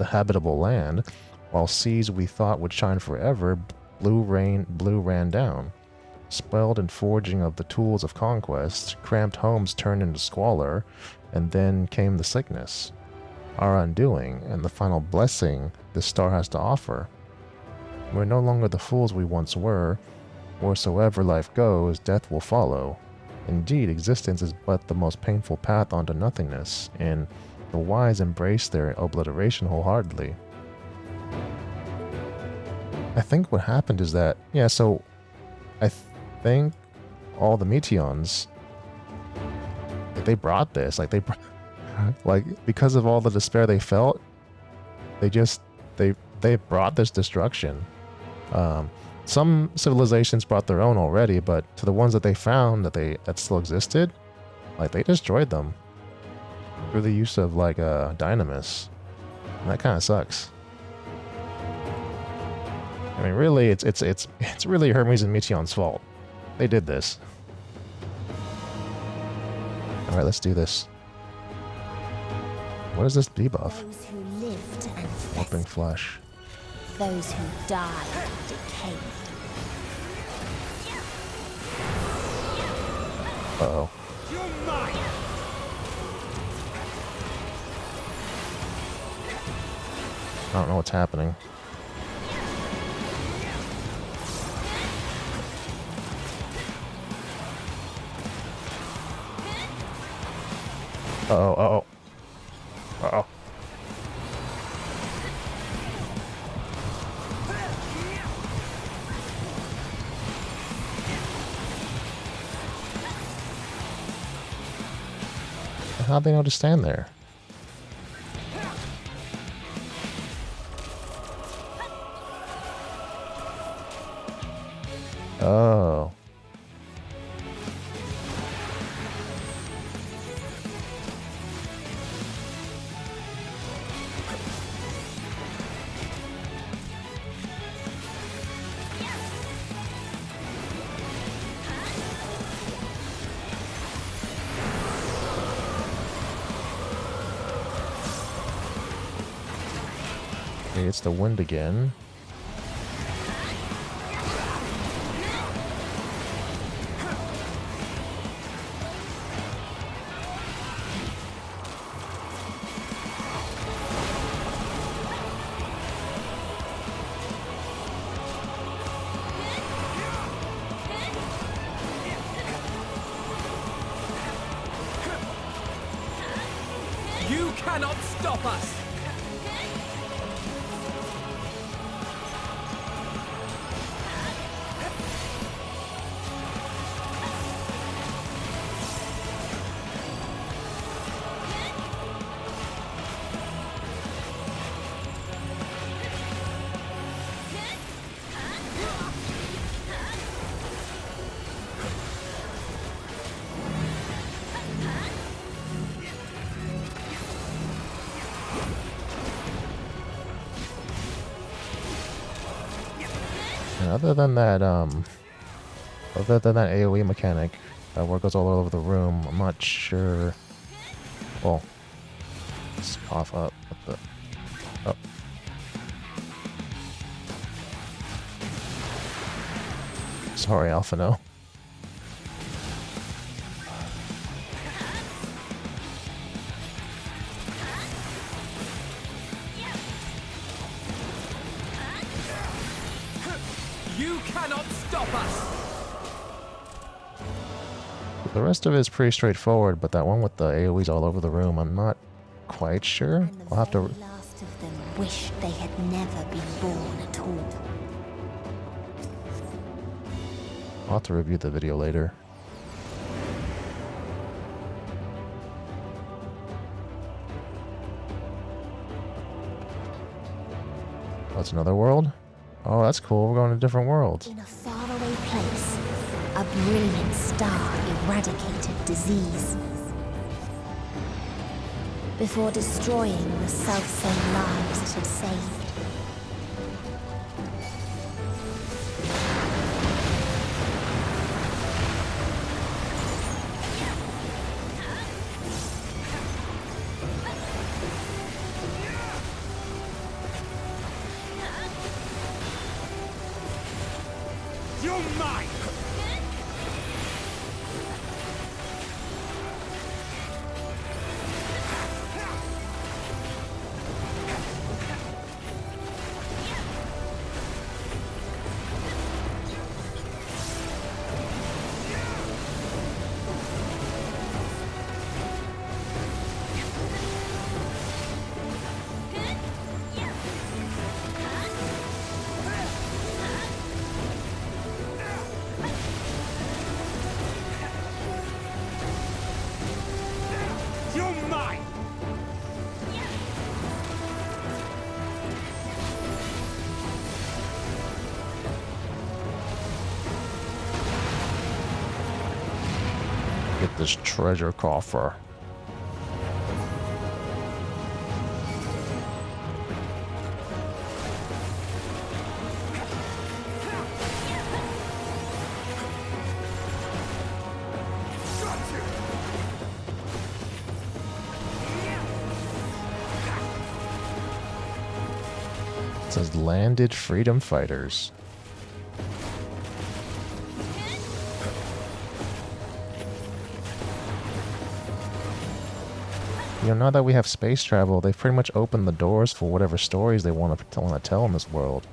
habitable land, while seas we thought would shine forever blue ran down. Spoiled and forging of the tools of conquest, cramped homes turned into squalor, and then came the sickness. Our undoing, and the final blessing this star has to offer. We're no longer the fools we once were. Wheresoever life goes, death will follow. Indeed, existence is but the most painful path onto nothingness, and the wise embrace their obliteration wholeheartedly. I think what happened is that, yeah, so I think all the Meteons, they brought this, like because of all the despair they felt, they brought this destruction. Some civilizations brought their own already, but to the ones that they found that still existed, like they destroyed them through the use of like dynamis. And that kind of sucks. I mean, really, it's really Hermes and Meteon's fault. They did this. All right, let's do this. What is this debuff? Those who lived and Warping flesh. those who died and decayed. Uh-oh. I don't know what's happening. Uh-oh, uh-oh. Uh-oh. how'd they know to stand there? Oh. Okay, it's the wind again. You cannot stop us! And other than that AoE mechanic where it goes all over the room, I'm not sure. Well, let's cough up with the. Oh. Sorry, Alphino. You cannot stop us! The rest of it is pretty straightforward, but that one with the AoEs all over the room, I'm not quite sure. I'll have to. Last of them wished they had never been born at all. I'll have to review the video later. Oh, it's another world? Oh, that's cool. We're going to different worlds. In a faraway place, a brilliant star eradicated disease before destroying the selfsame lives it had saved. You're mine! You're mine! Get this treasure coffer. It says landed freedom fighters. You know, now that we have space travel, they've pretty much opened the doors for whatever stories they want to tell in this world.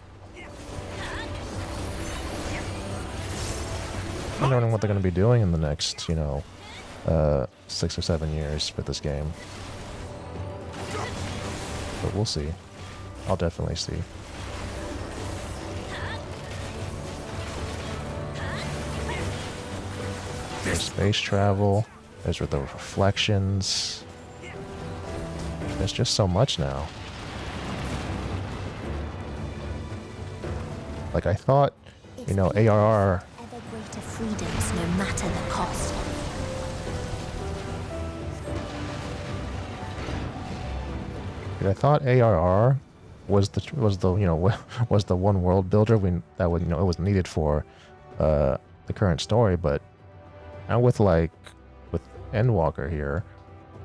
I'm wondering what they're going to be doing in the next, 6 or 7 years with this game. But we'll see. I'll definitely see. There's space travel. There's the reflections. There's just so much now. Like, I thought, you know, ARR... Ever greater freedoms, no matter the cost. I thought ARR was the you know was the one world builder that would, you know, it was needed for the current story, but now with Endwalker here,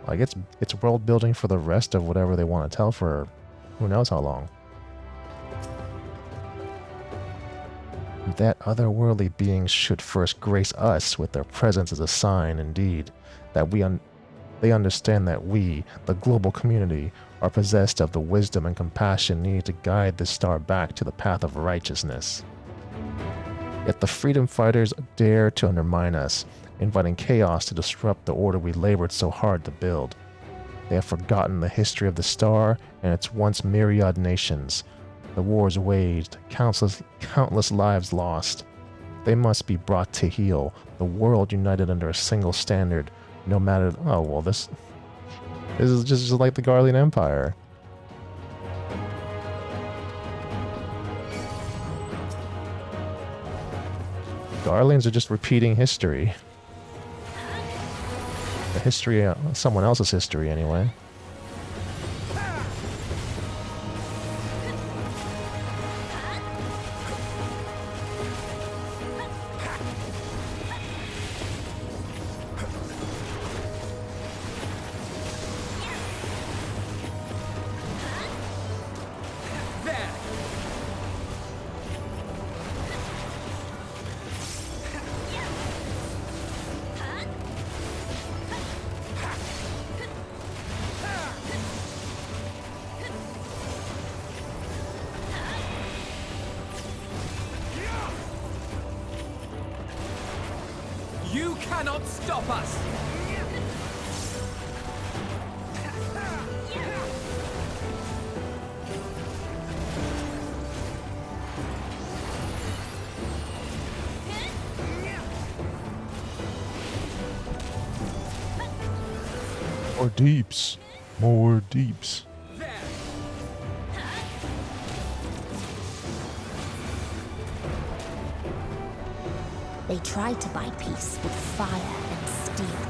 like it's world building for the rest of whatever they want to tell for who knows how long. That otherworldly beings should first grace us with their presence as a sign, indeed, that they understand that we, the global community, are possessed of the wisdom and compassion needed to guide this star back to the path of righteousness. Yet the freedom fighters dare to undermine us, inviting chaos to disrupt the order we labored so hard to build. They have forgotten the history of the star and its once myriad nations, the wars waged, countless lives lost. They must be brought to heel, the world united under a single standard, no matter... Oh, well, this is just like the Garlean Empire. Garleans are just repeating history. The history, someone else's history anyway. You cannot stop us! More deeps. More deeps. They tried to buy peace with fire and steel.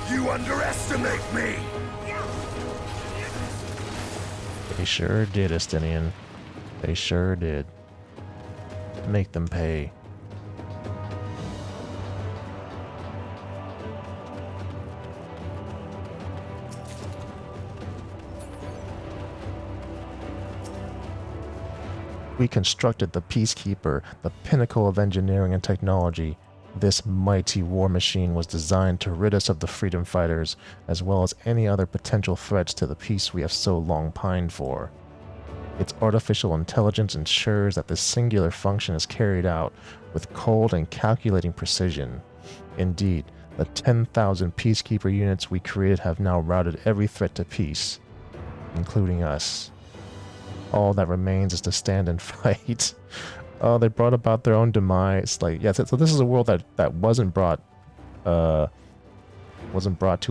You underestimate me! They sure did, Estinian. They sure did. Make them pay. We constructed the Peacekeeper, the pinnacle of engineering and technology. This mighty war machine was designed to rid us of the freedom fighters, as well as any other potential threats to the peace we have so long pined for. Its artificial intelligence ensures that this singular function is carried out with cold and calculating precision. Indeed, the 10,000 Peacekeeper units we created have now routed every threat to peace, including us. All that remains is to stand and fight. Oh, they brought about their own demise. Like, yeah, so this is a world that wasn't brought to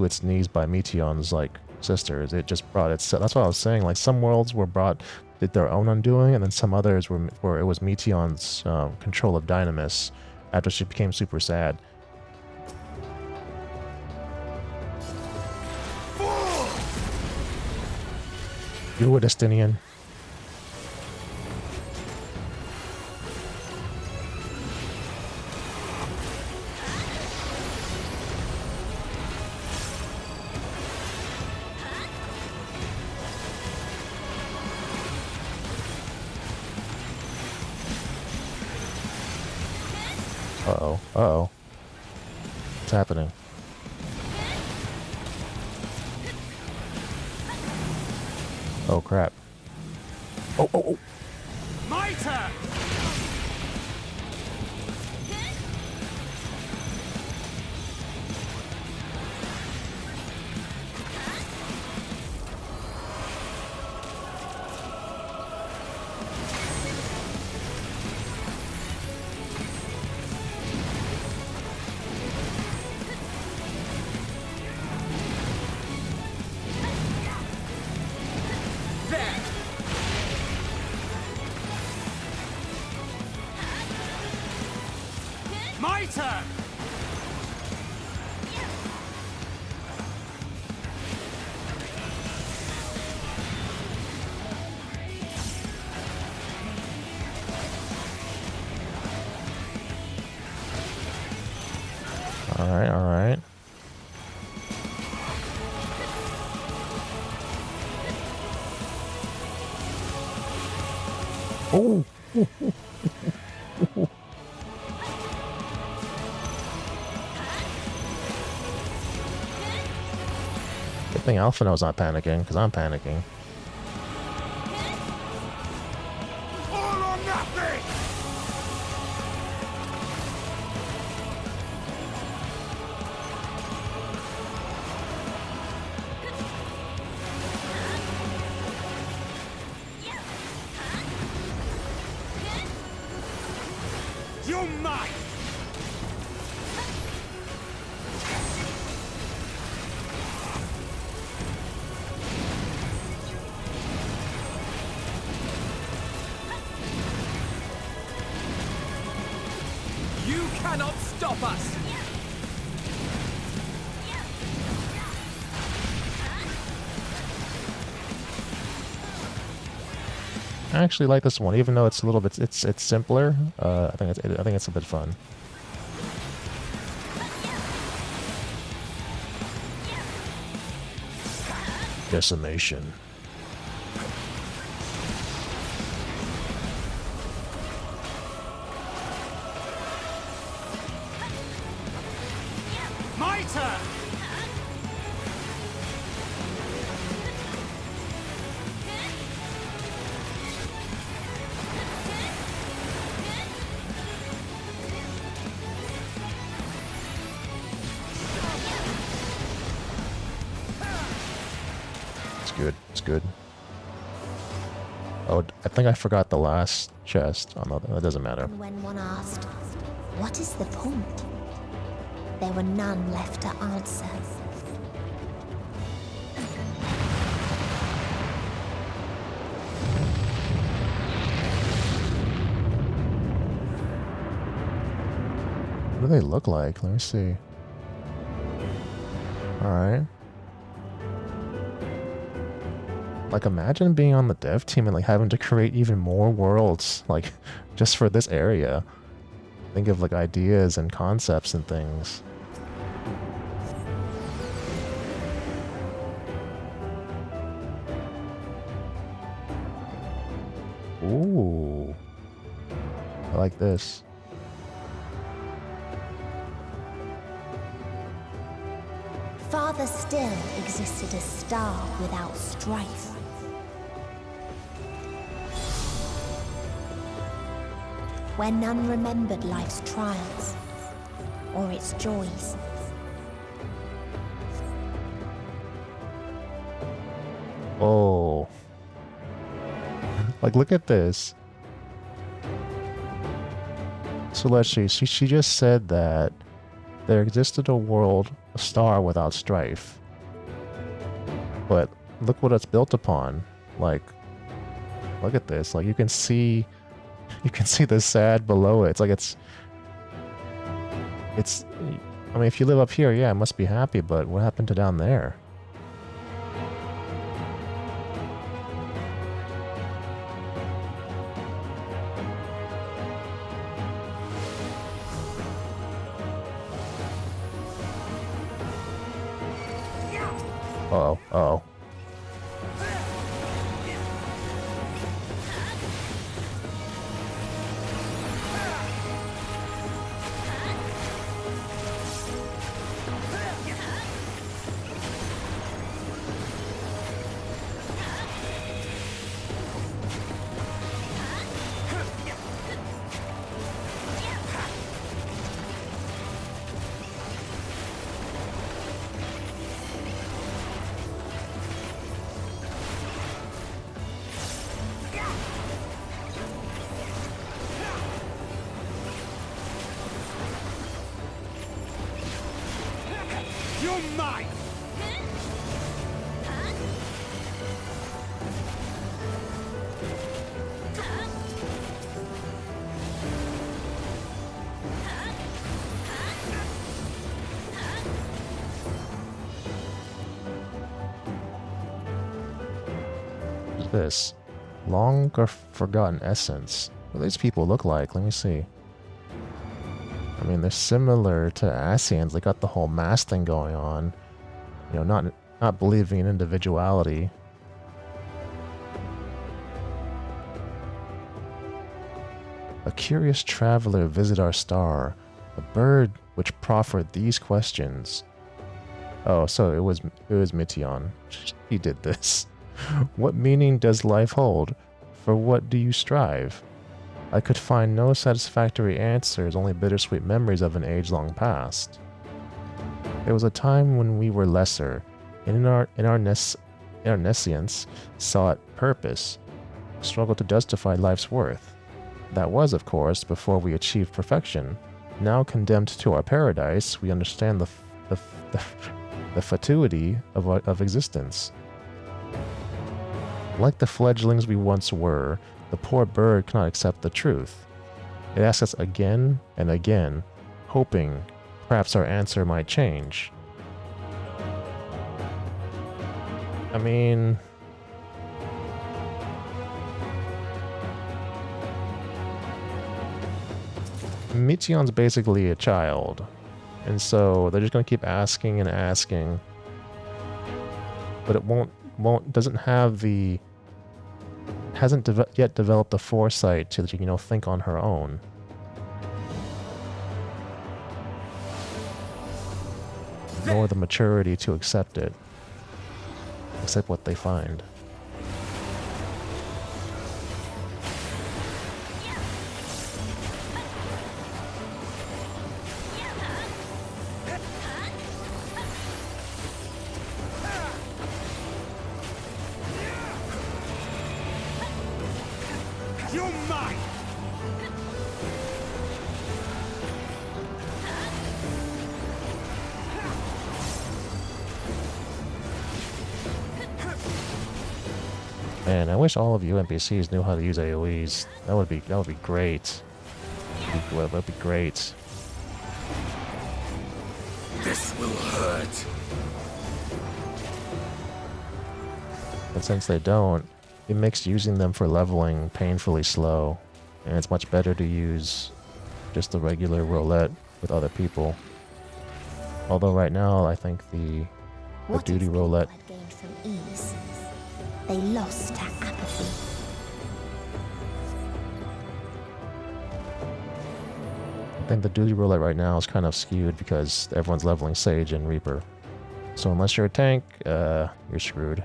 its knees by Meteon's like sisters. It just brought itself. That's what I was saying. Like, some worlds were brought did their own undoing, and then some others where it was Meteon's control of Dynamis after she became super sad. Do it, Estinian. Uh-oh. Uh-oh. What's happening? Oh, crap. Oh, oh, oh! My turn! My turn! Alright, alright. Oh! Good thing Alphinaud's not panicking, because I'm panicking. All or nothing! You're mine! You cannot stop us! I actually like this one, even though it's a little bit it's simpler. I think it's a bit fun. Decimation. My turn! It's good. It's good. Oh, I think I forgot the last chest. Oh no, that doesn't matter. When one asked, what is the point? There were none left to answer. What do they look like? Let me see. Alright. Like, imagine being on the dev team and like having to create even more worlds, like, just for this area. Think of like ideas and concepts and things. Ooh. I like this. Farther still existed a star without strife. Where none remembered life's trials or its joys. Oh. Like, look at this. Celeste, she just said that there existed a world, a star without strife. But look what it's built upon. Like, Look at this. Like, you can see the sad below it. It's like it's. I mean, if you live up here, yeah, it must be happy. But what happened to down there? Uh-oh, uh-oh. You're mine! What's this? Long or forgotten essence. What do these people look like? Let me see. I mean, they're similar to Asians. They got the whole mass thing going on. You know, not believing in individuality. A curious traveler visit our star. A bird which proffered these questions. Oh, so it was Mityon. He did this. What meaning does life hold? For what do you strive? I could find no satisfactory answers, only bittersweet memories of an age-long past. There was a time when we were lesser, and in our nescience sought purpose, struggled to justify life's worth. That was, of course, before we achieved perfection. Now condemned to our paradise, we understand the fatuity of existence. Like the fledglings we once were, the poor bird cannot accept the truth. It asks us again and again, hoping perhaps our answer might change. I mean... Mityon's basically a child, and so they're just gonna keep asking and asking, but it hasn't yet developed the foresight to, you know, think on her own. Nor the maturity to accept what they find. You're mine! Man, I wish all of you NPCs knew how to use AoEs. That would be great. That'd be great. This will hurt. But since they don't, it makes using them for leveling painfully slow, and it's much better to use just the regular roulette with other people. Although right now, I think the duty roulette... Had gained from ease. They lost to apathy. I think the duty roulette right now is kind of skewed because everyone's leveling Sage and Reaper. So unless you're a tank, you're screwed.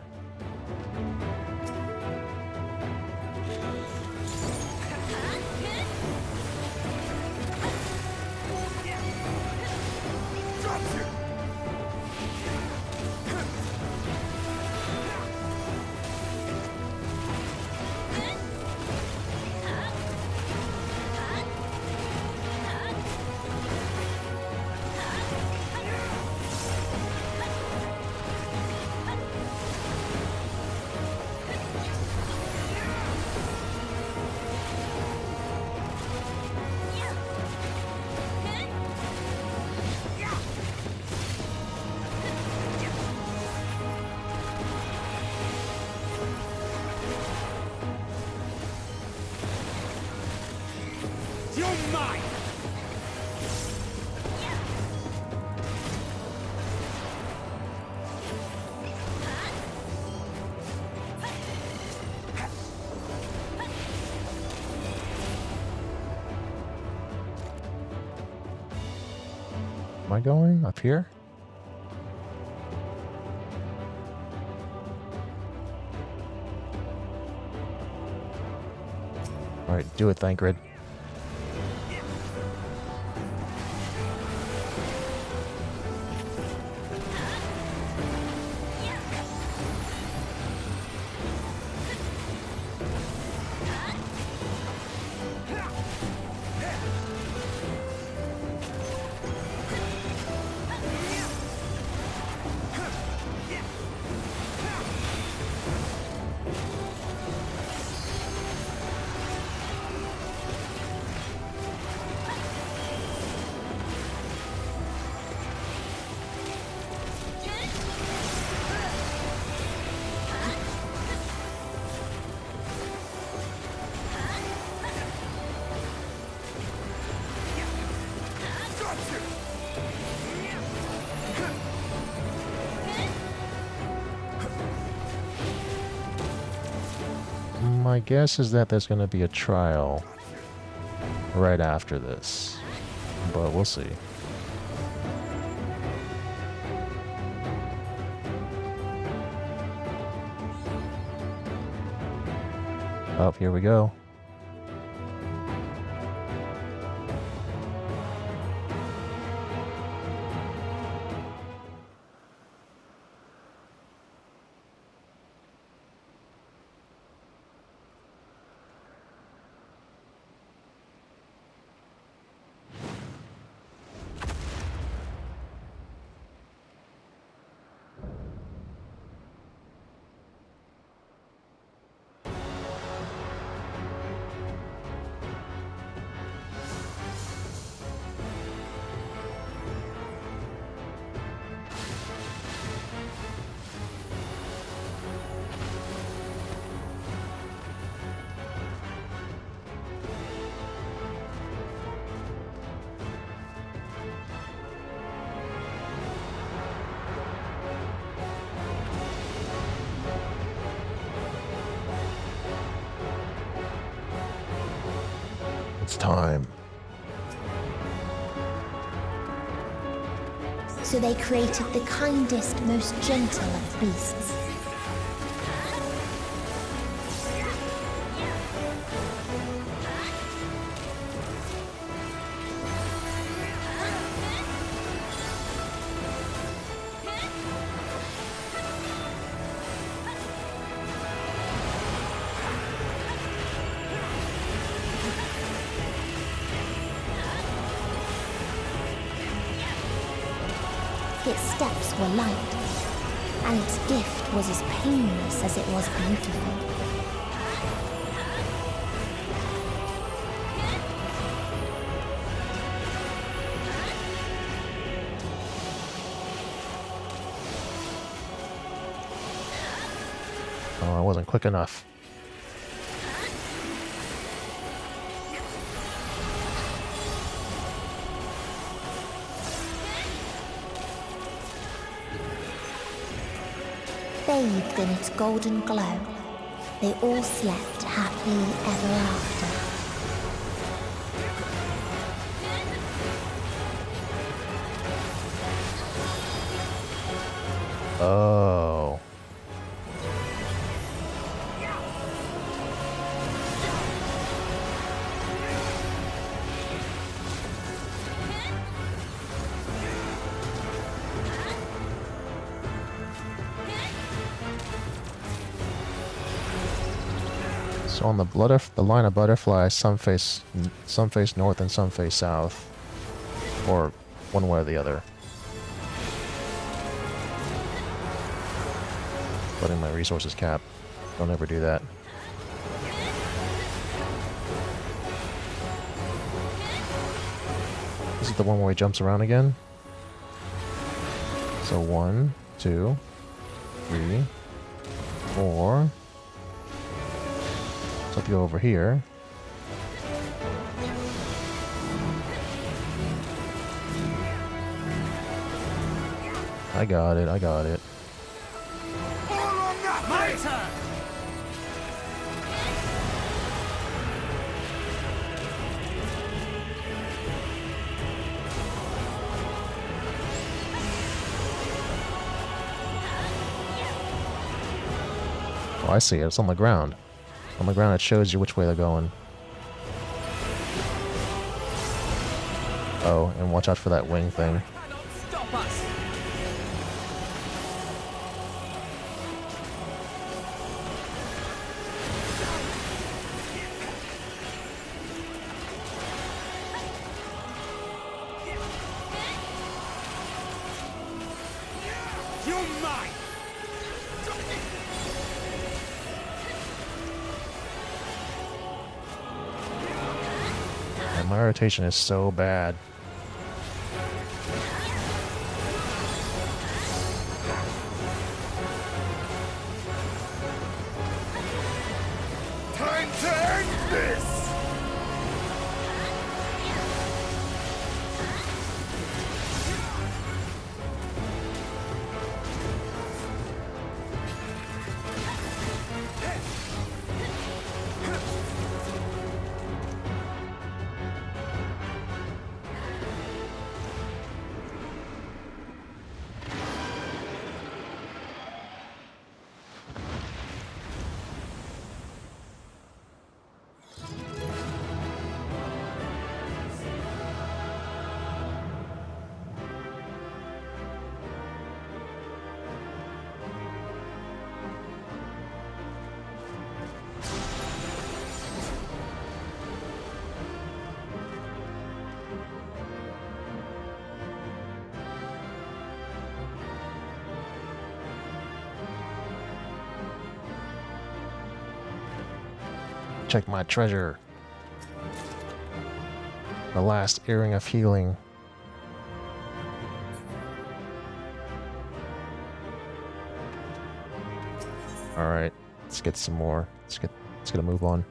Am I going up here? Alright, do it, Thancred. My guess is that there's going to be a trial right after this, but we'll see. Oh, here we go. It's time. So they created the kindest, most gentle of beasts. Its steps were light, and its gift was as painless as it was beautiful. Oh, I wasn't quick enough. Bathed in its golden glow, they all slept happily ever after. Oh. So on the line of butterflies, some face north and some face south, or one way or the other. Letting my resources cap. Don't ever do that. This is the one where he jumps around again. So 1, 2, 3, 4. So if you go over here. I got it, I got it. My turn! I see it. It's on the ground. On the ground, it shows you which way they're going. Oh, and watch out for that wing thing. Stop us! You're mine! And my rotation is so bad. Time to end this! Check my treasure. The last earring of healing. Alright, let's get some more. Let's get a move on.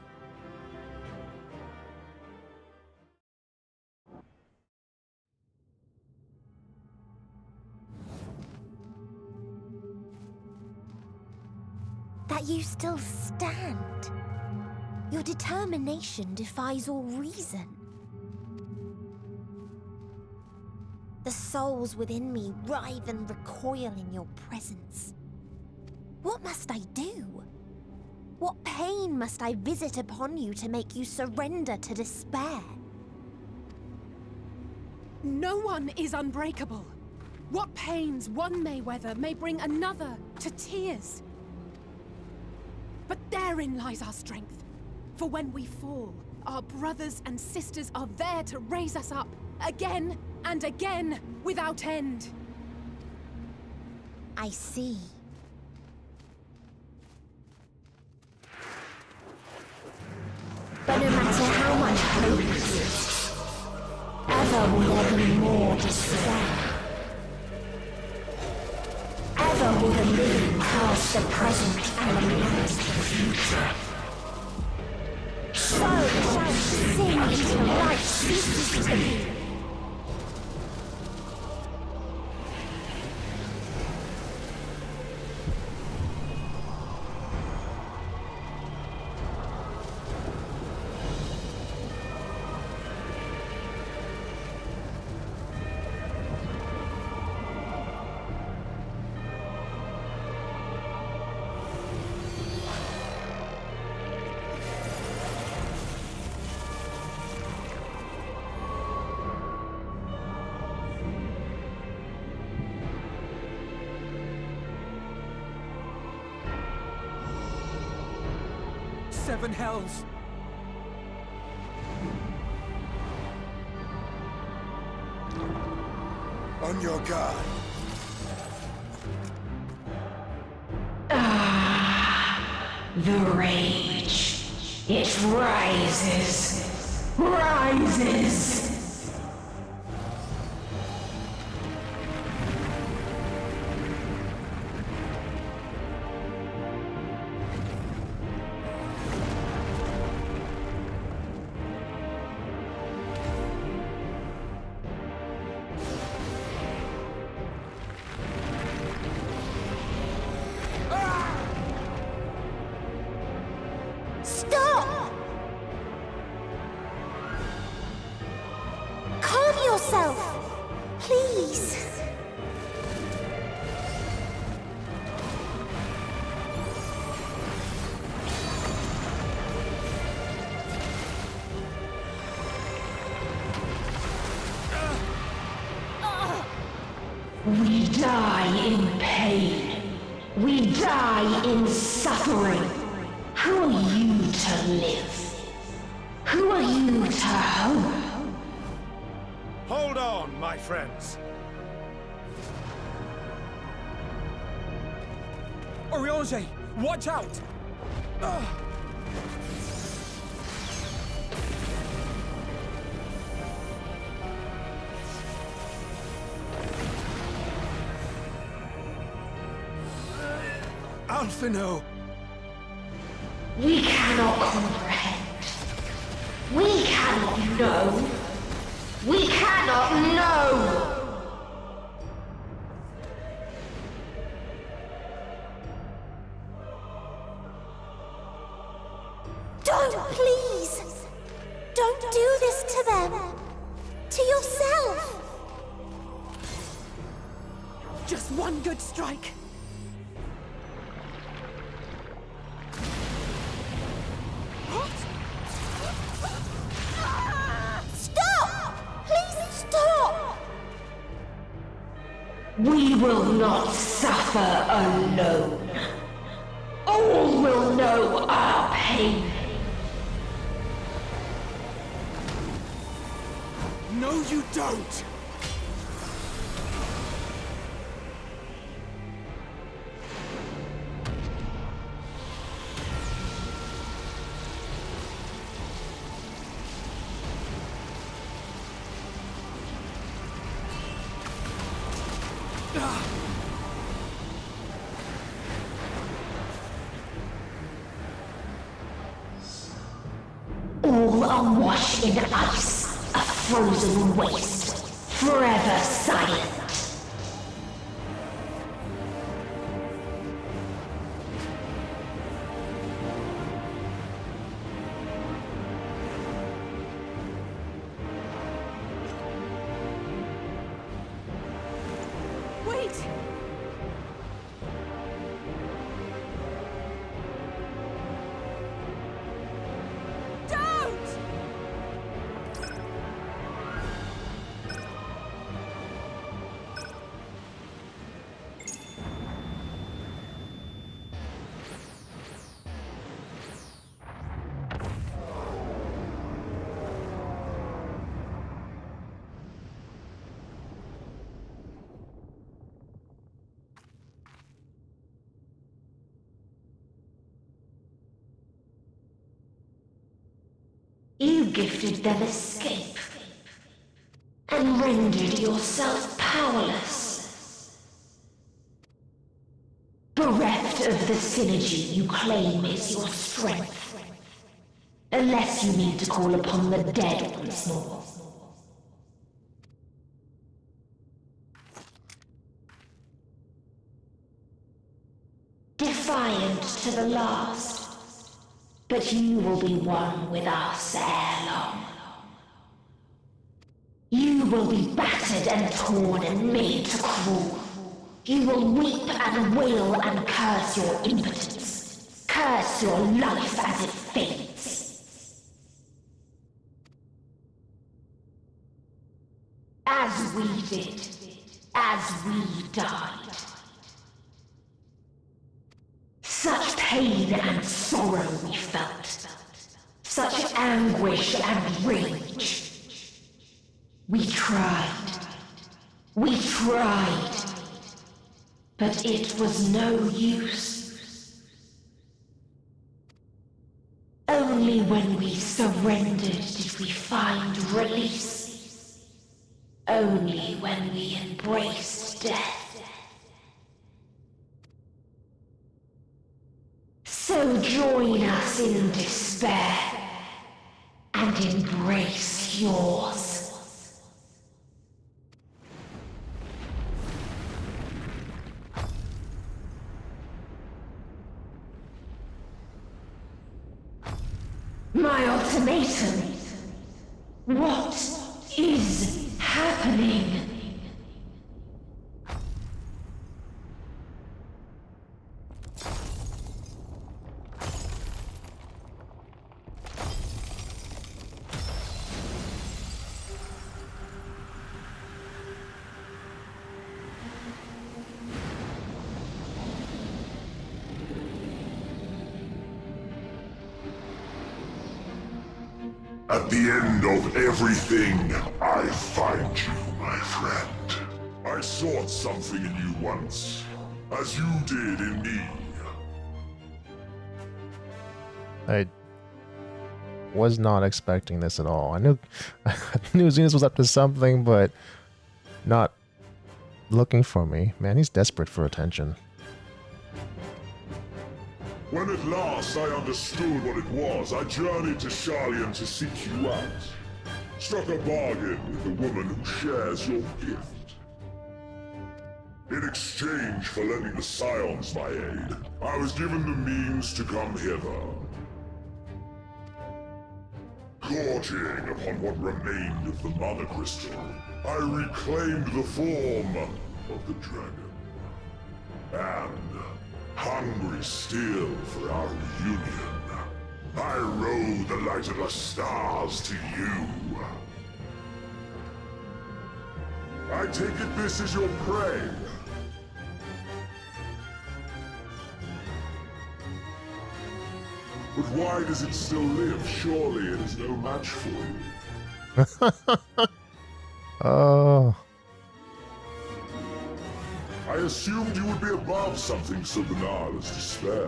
That you still stand. Your determination defies all reason. The souls within me writhe and recoil in your presence. What must I do? What pain must I visit upon you to make you surrender to despair? No one is unbreakable. What pains one may weather may bring another to tears. But therein lies our strength. For when we fall, our brothers and sisters are there to raise us up, again and again, without end. I see. But no matter how much hope exists, ever will there be more despair. Ever will the living cast the present and announce the future. So shall we sing until life ceases to be. Seven hells! On your guard. The rage. It rises. Rises. die in pain. We die in suffering. Who are you to live? Who are you to hope? Hold on, my friends. Oriange, watch out! Alphino! We cannot comprehend. We cannot know. We cannot know! Don't, please! Don't do this to them! To yourself! Just one good strike. Stop! Please stop! We will not suffer alone. All will know our pain. No, you don't! All awash in ice, a frozen waste, forever silent. Wait! Don't! You gifted them escape, and rendered yourself powerless. Bereft of the synergy you claim is your strength, unless you mean to call upon the dead once more. Defiant to the last, but you will be one with us ere long. You will be battered and torn and made to crawl. You will weep and wail and curse your impotence. Curse your life as it fades. As we did, as we died. Such pain and sorrow we felt. Such anguish and rage. We tried. We tried. But it was no use. Only when we surrendered did we find release. Only when we embraced death. So join us in despair and embrace yours. My ultimatum. What is happening? At the end of everything, I find you, my friend. I sought something in you once, as you did in me. I was not expecting this at all. I knew Xenos was up to something, but not looking for me. Man, he's desperate for attention. When at last I understood what it was, I journeyed to Sharlayan to seek you out. Struck a bargain with the woman who shares your gift. In exchange for lending the Scions my aid, I was given the means to come hither. Gorging upon what remained of the Mother Crystal, I reclaimed the form of the dragon. And, hungry still for our reunion, I rode the light of the stars to you. I take it this is your prey. But why does it still live? Surely it is no match for you. Oh. I assumed you would be above something so banal as despair.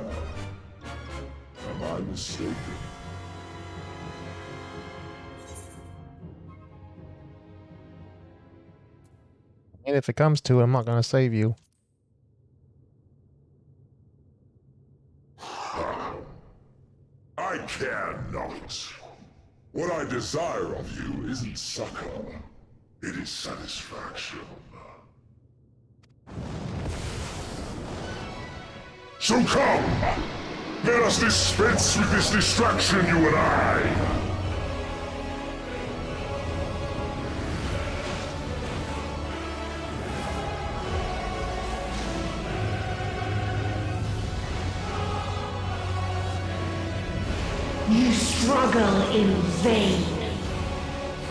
Am I mistaken? And if it comes to it, I'm not gonna save you. I care not. What I desire of you isn't succor. It is satisfaction. So come! Let us dispense with this distraction, you and I! You struggle in vain.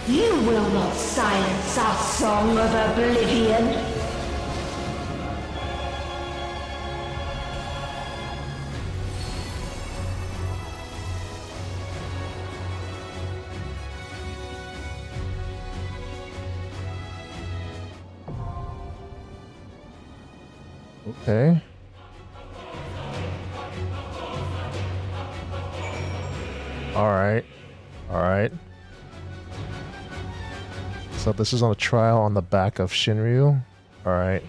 You will not silence our song of oblivion. Okay. Alright. Alright. So this is on a trial on the back of Shinryu. Alright.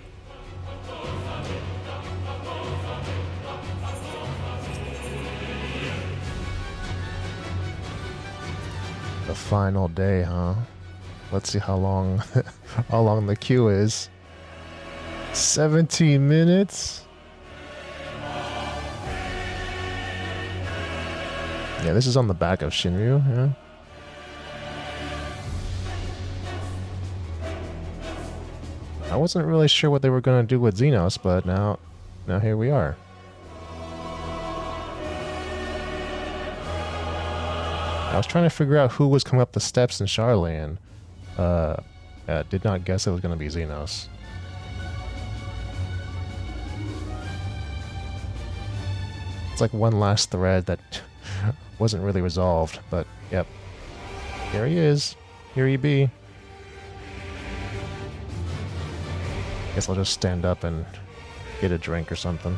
The final day, huh? Let's see how long how long the queue is. 17 minutes? Yeah, this is on the back of Shinryu, yeah. I wasn't really sure what they were going to do with Xenos, but now here we are. I was trying to figure out who was coming up the steps in Sharlayan. Did not guess it was going to be Xenos. It's like one last thread that wasn't really resolved, but yep. Here he is. Here he be. Guess I'll just stand up and get a drink or something.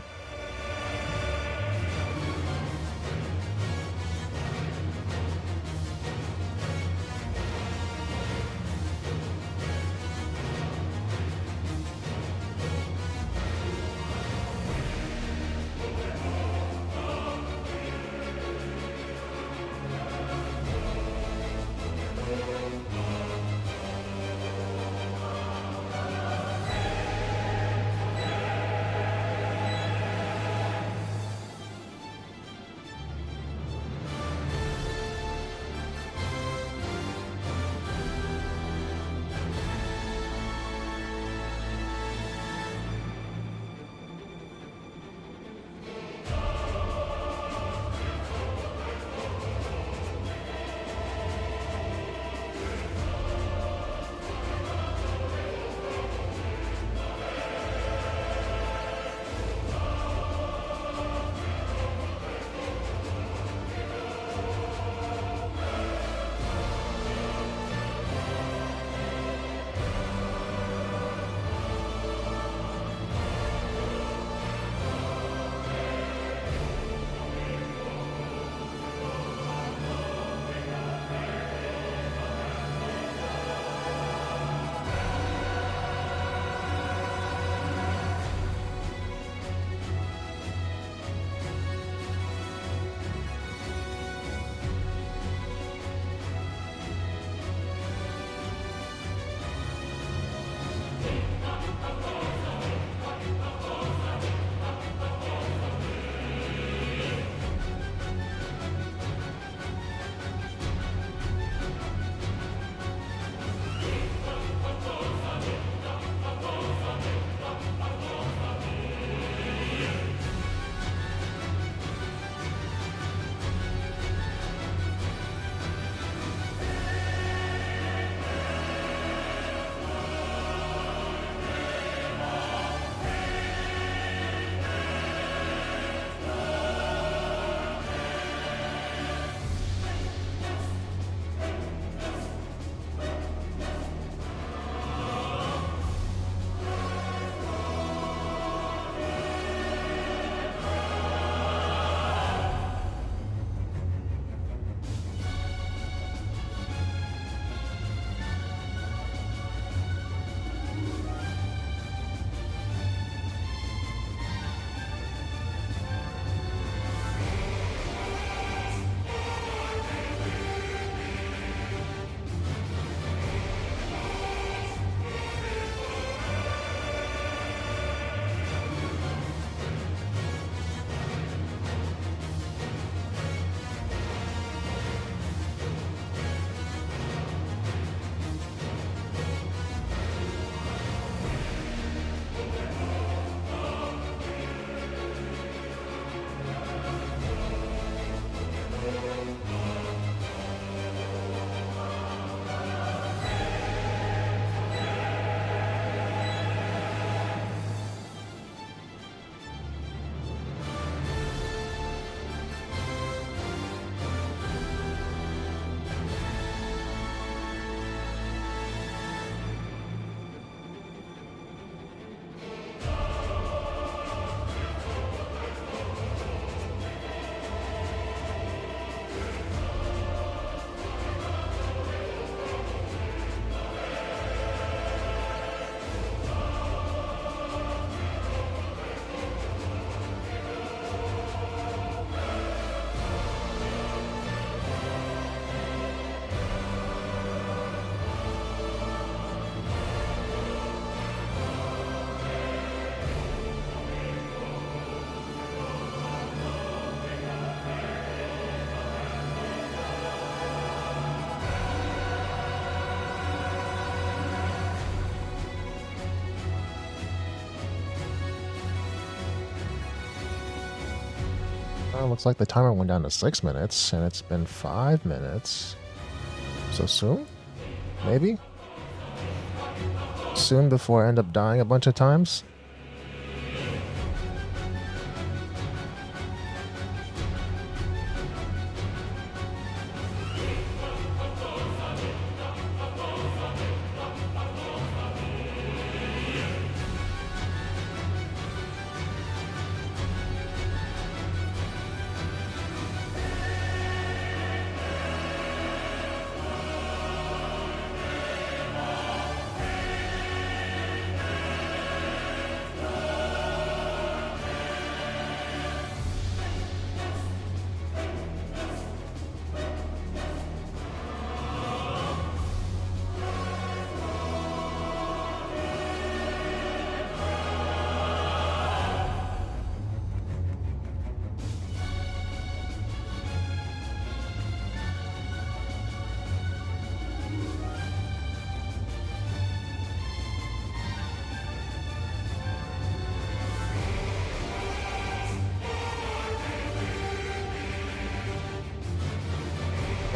Looks like the timer went down to 6 minutes, and it's been 5 minutes. So soon? Maybe? Soon before I end up dying a bunch of times?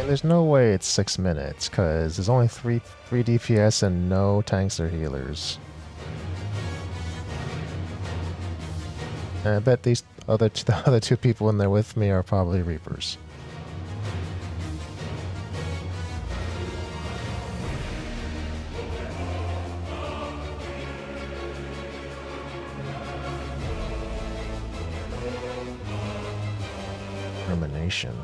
There's no way it's 6 minutes, because there's only 3 DPS and no tanks or healers. And I bet the other 2 people in there with me are probably Reapers. Termination.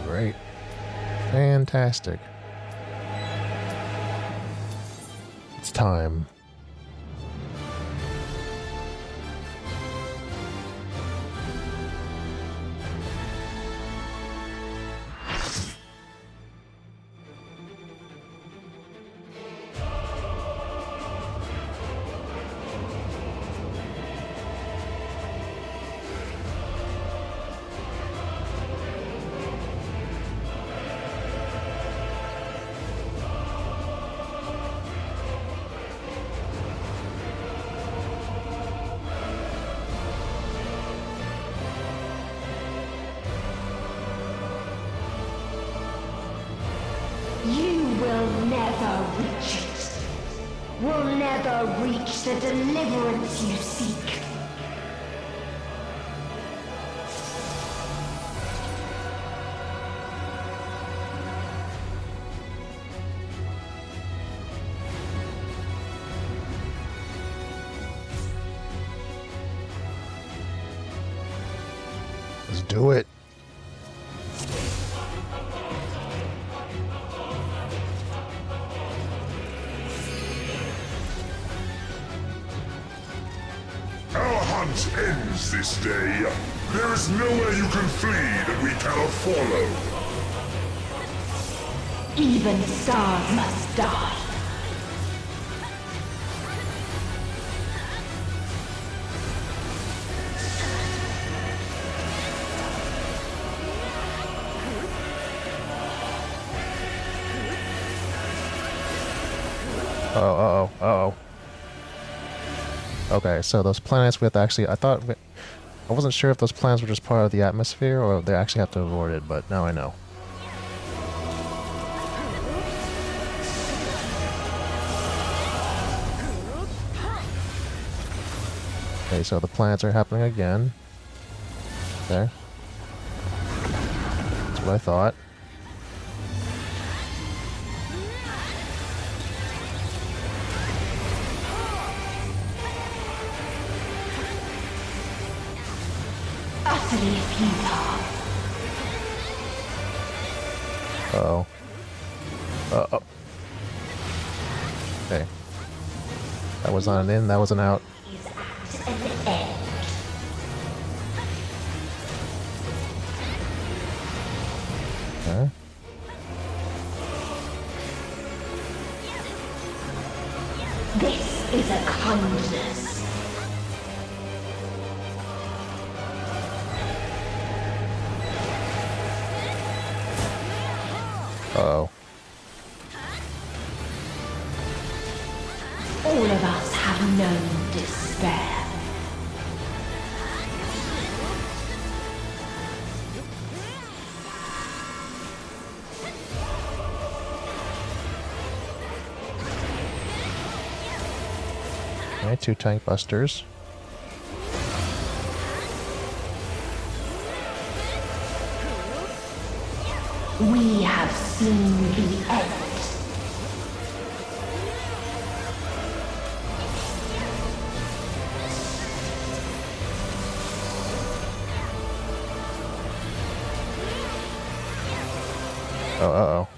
Great. Fantastic. It's time. You will never reach it. Will never reach the deliverance you seek. Let's do it. Our hunt ends this day. There is nowhere you can flee that we cannot follow. Even stars must die. Uh-oh. Okay, so those planets we have to actually... I wasn't sure if those planets were just part of the atmosphere or if they actually have to avoid it, but now I know. Okay, so the planets are happening again. There. That's what I thought. Utterly futile. Uh-oh. Uh-oh. Okay. That was not an in, that was an out. Okay. This is a kindness. Uh-oh. All of us have known despair. Okay, 2 tank busters. We have seen the end. Oh, uh-oh.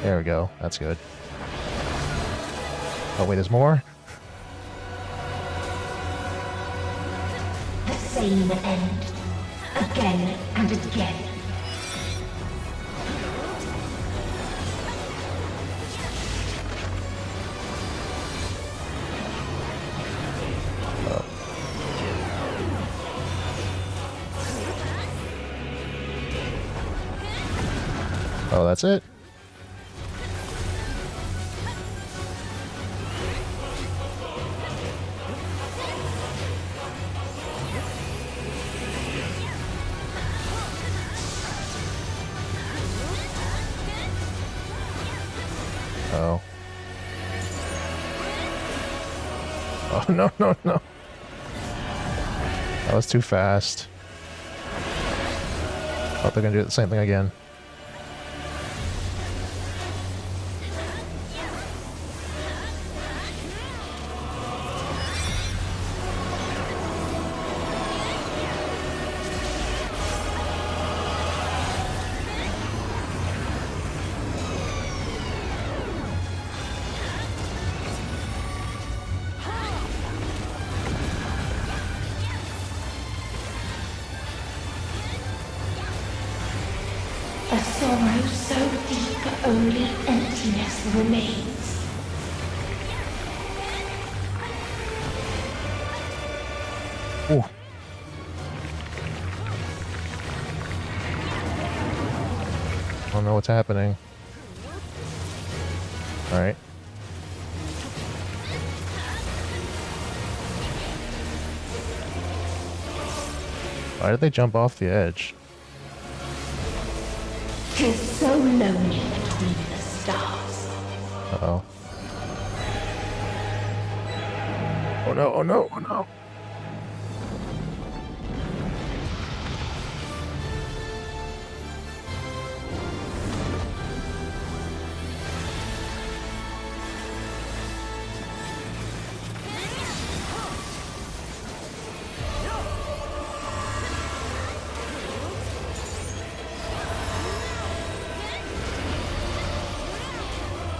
There we go. That's good. Oh, wait, there's more? The same end. Again and again. Oh, that's it? Oh. Oh, no, no, no. That was too fast. Oh, they're gonna do the same thing again. A sorrow so deep only emptiness remains. Ooh. I don't know what's happening. Alright. Why did they jump off the edge? 'Tis so lonely between the stars. Uh-oh. Oh no, oh no, oh no.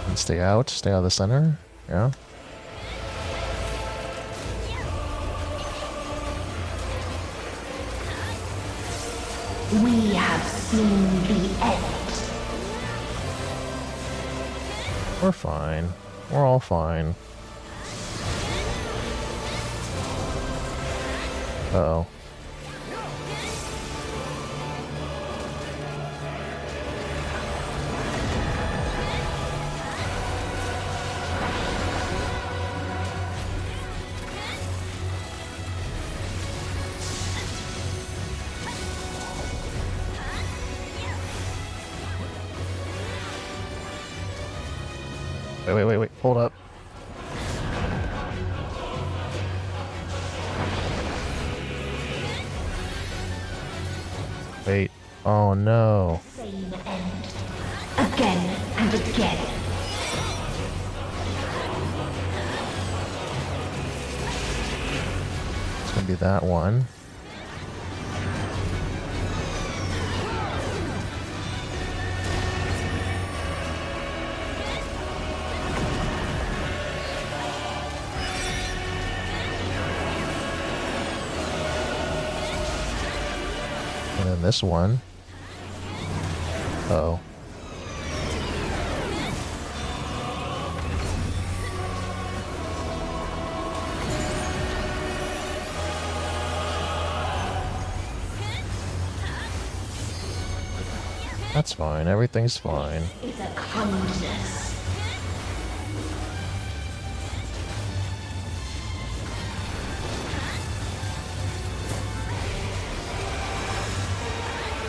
And stay out of the center. Yeah. We have seen the end. We're fine. We're all fine. Uh-oh. Wait, hold up. Wait, oh no. Same end. Again and again. It's gonna be that one. And then this one. Uh-oh. That's fine. Everything's fine. It's a kindness.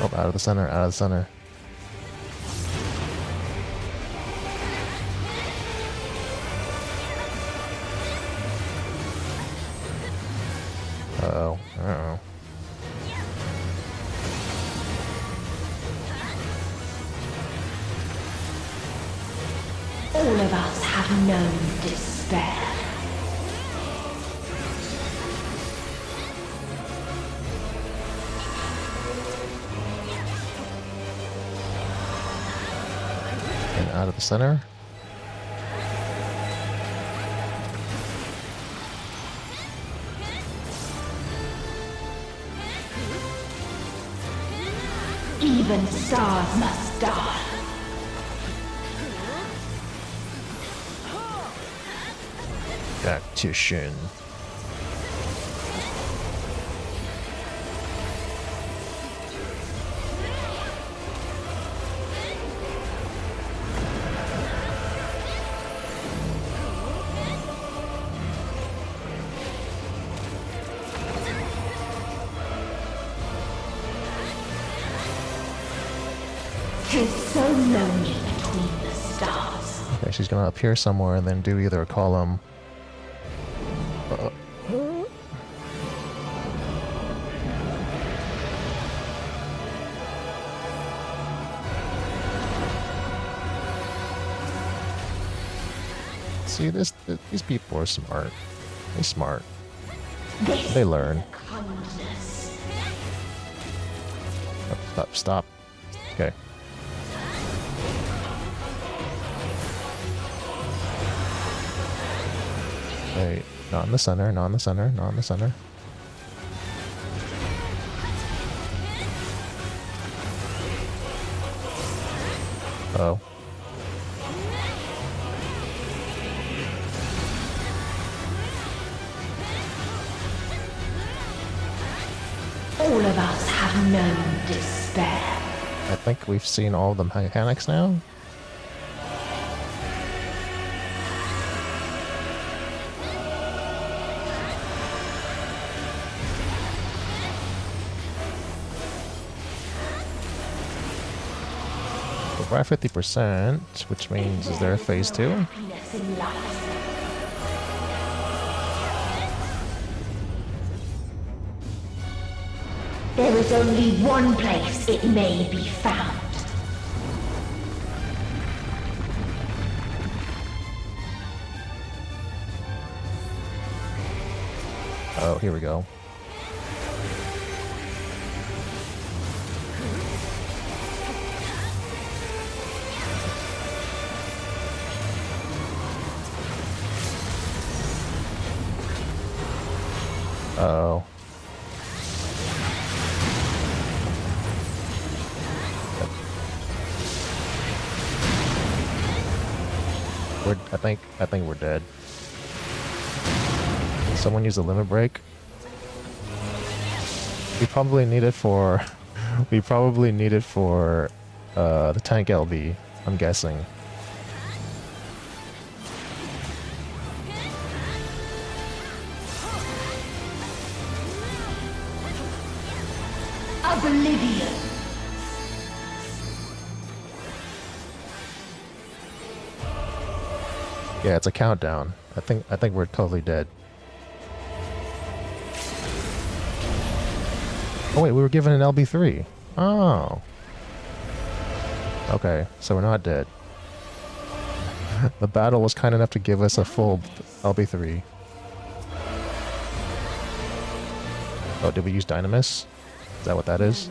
Oh, out of the center, out of the center. Uh-oh, uh-oh. All of us have known despair. And out of the center. Even stars must die. Tactician. Tis so lonely between the stars. Okay, she's gonna appear somewhere and then do either a column. See, these people are smart. They're smart. They learn. Kindness. Oh, stop. Okay. Wait, not in the center, not in the center, not in the center. Oh. All of us have known despair. I think we've seen all the mechanics now. We're at 50%, which means is there a phase 2? There is only one place it may be found. Oh, here we go. Uh-oh. I think we're dead. Someone use a limit break. We probably need it for the tank LB, I'm guessing. Oblivion. Yeah, it's a countdown. I think we're totally dead. Oh wait, we were given an LB3. Oh. Okay, so we're not dead. The battle was kind enough to give us a full LB3. Oh, did we use Dynamis? Is that what that is?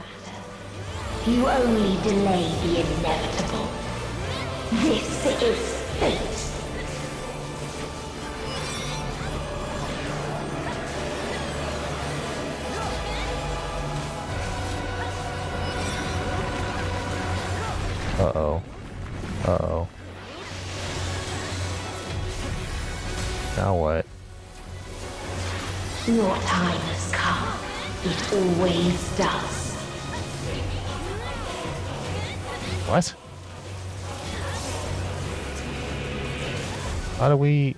You only delay the inevitable. This is fate. Uh-oh. Uh-oh. Now what? Your time has come. It always does. What? How do we...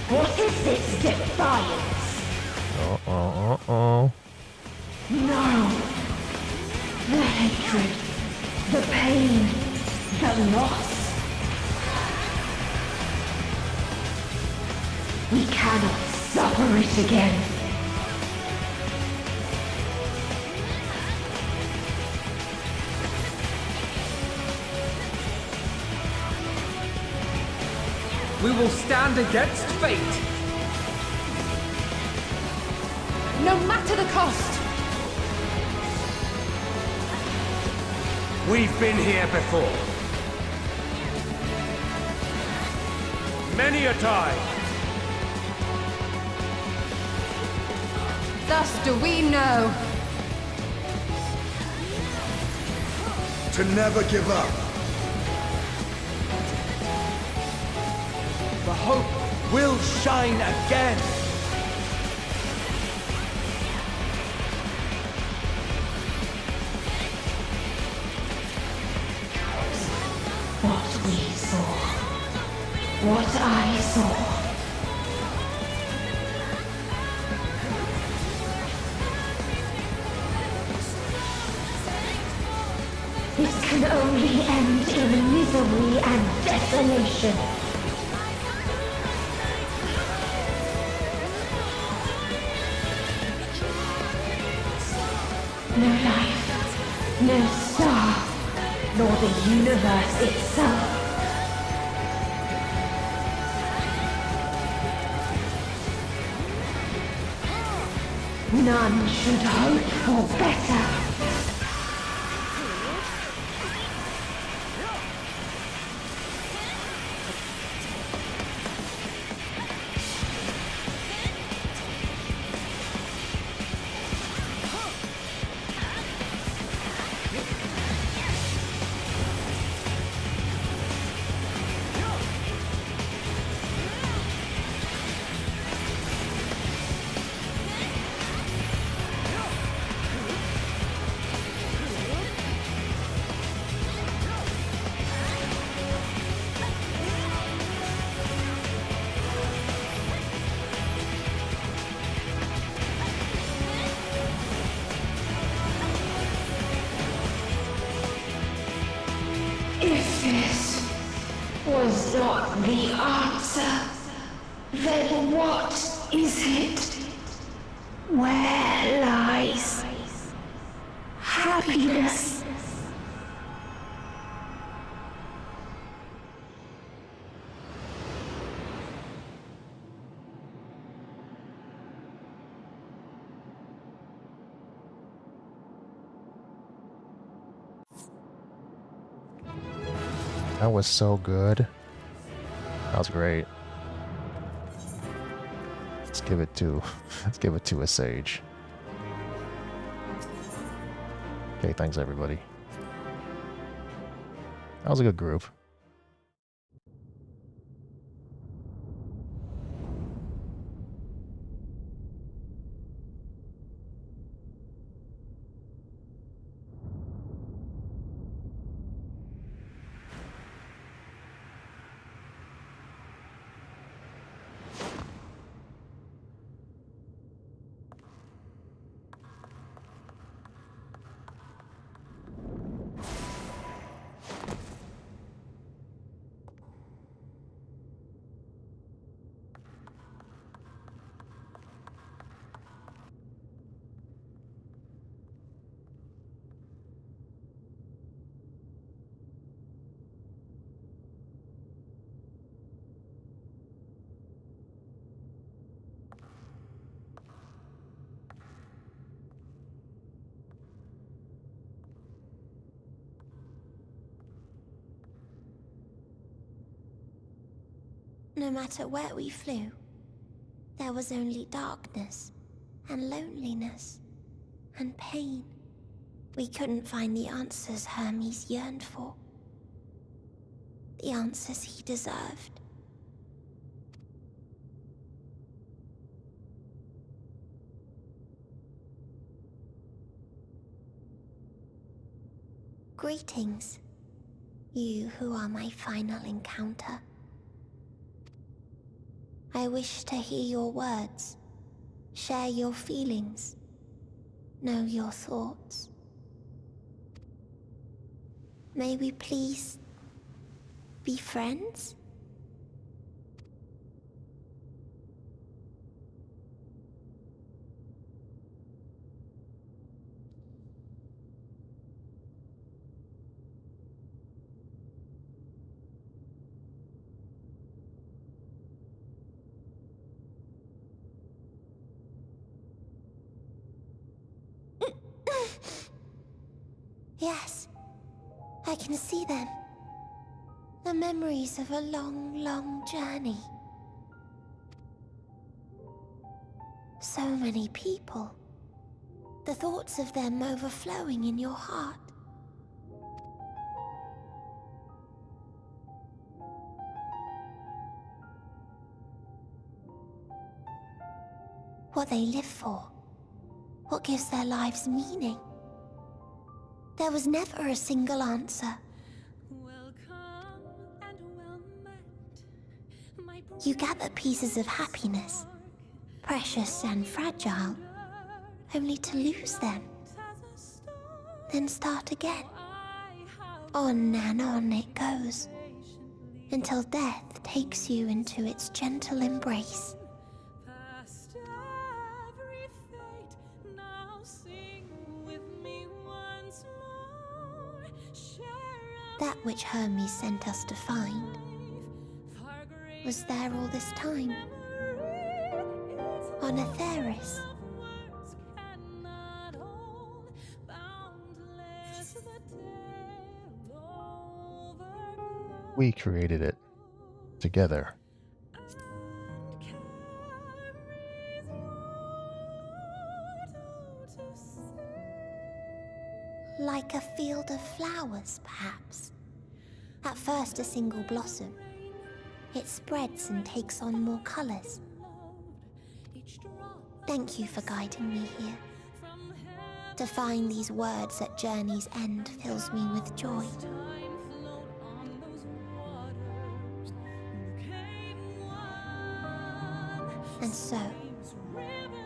What is this defiance? Uh-oh. No. The hatred, the pain, the loss. We cannot suffer it again. We will stand against fate. No matter the cost. We've been here before. Many a time. Thus do we know. To never give up. The hope will shine again. What we saw. What I saw. This can only end in misery and desolation. No life, no star, nor the universe itself. None should hope for better. is not the answer, then what is it? Where lies happiness? That was so good. That was great. Let's give it to a sage. Okay, thanks everybody. That was a good group. No matter where we flew, there was only darkness and loneliness and pain. We couldn't find the answers Hermes yearned for. The answers he deserved. Greetings, you who are my final encounter. I wish to hear your words, share your feelings, know your thoughts. May we please be friends? Yes, I can see them. The memories of a long, long journey. So many people. The thoughts of them overflowing in your heart. What they live for. What gives their lives meaning. There was never a single answer. You gather pieces of happiness, precious and fragile, only to lose them. Then start again. On and on it goes, until death takes you into its gentle embrace. That which Hermes sent us to find was there all this time, on Atheris. We created it together. Like a field of flowers, perhaps. At first a single blossom. It spreads and takes on more colors. Thank you for guiding me here. To find these words at journey's end fills me with joy. And so,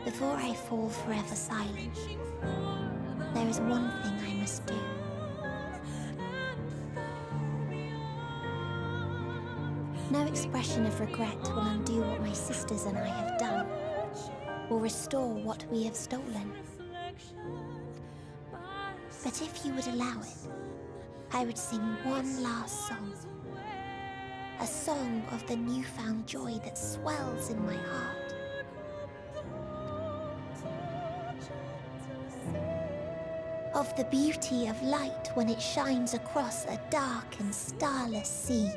before I fall forever silent, there is one thing I must do. No expression of regret will undo what my sisters and I have done, or restore what we have stolen. But if you would allow it, I would sing one last song. A song of the newfound joy that swells in my heart. Of the beauty of light when it shines across a dark and starless sea.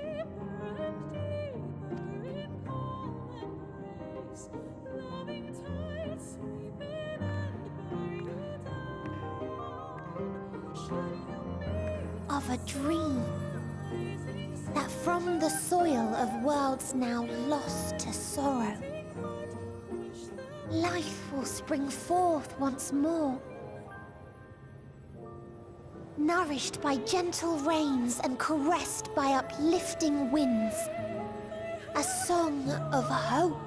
Of a dream that from the soil of worlds now lost to sorrow, life will spring forth once more, nourished by gentle rains and caressed by uplifting winds. A song of hope.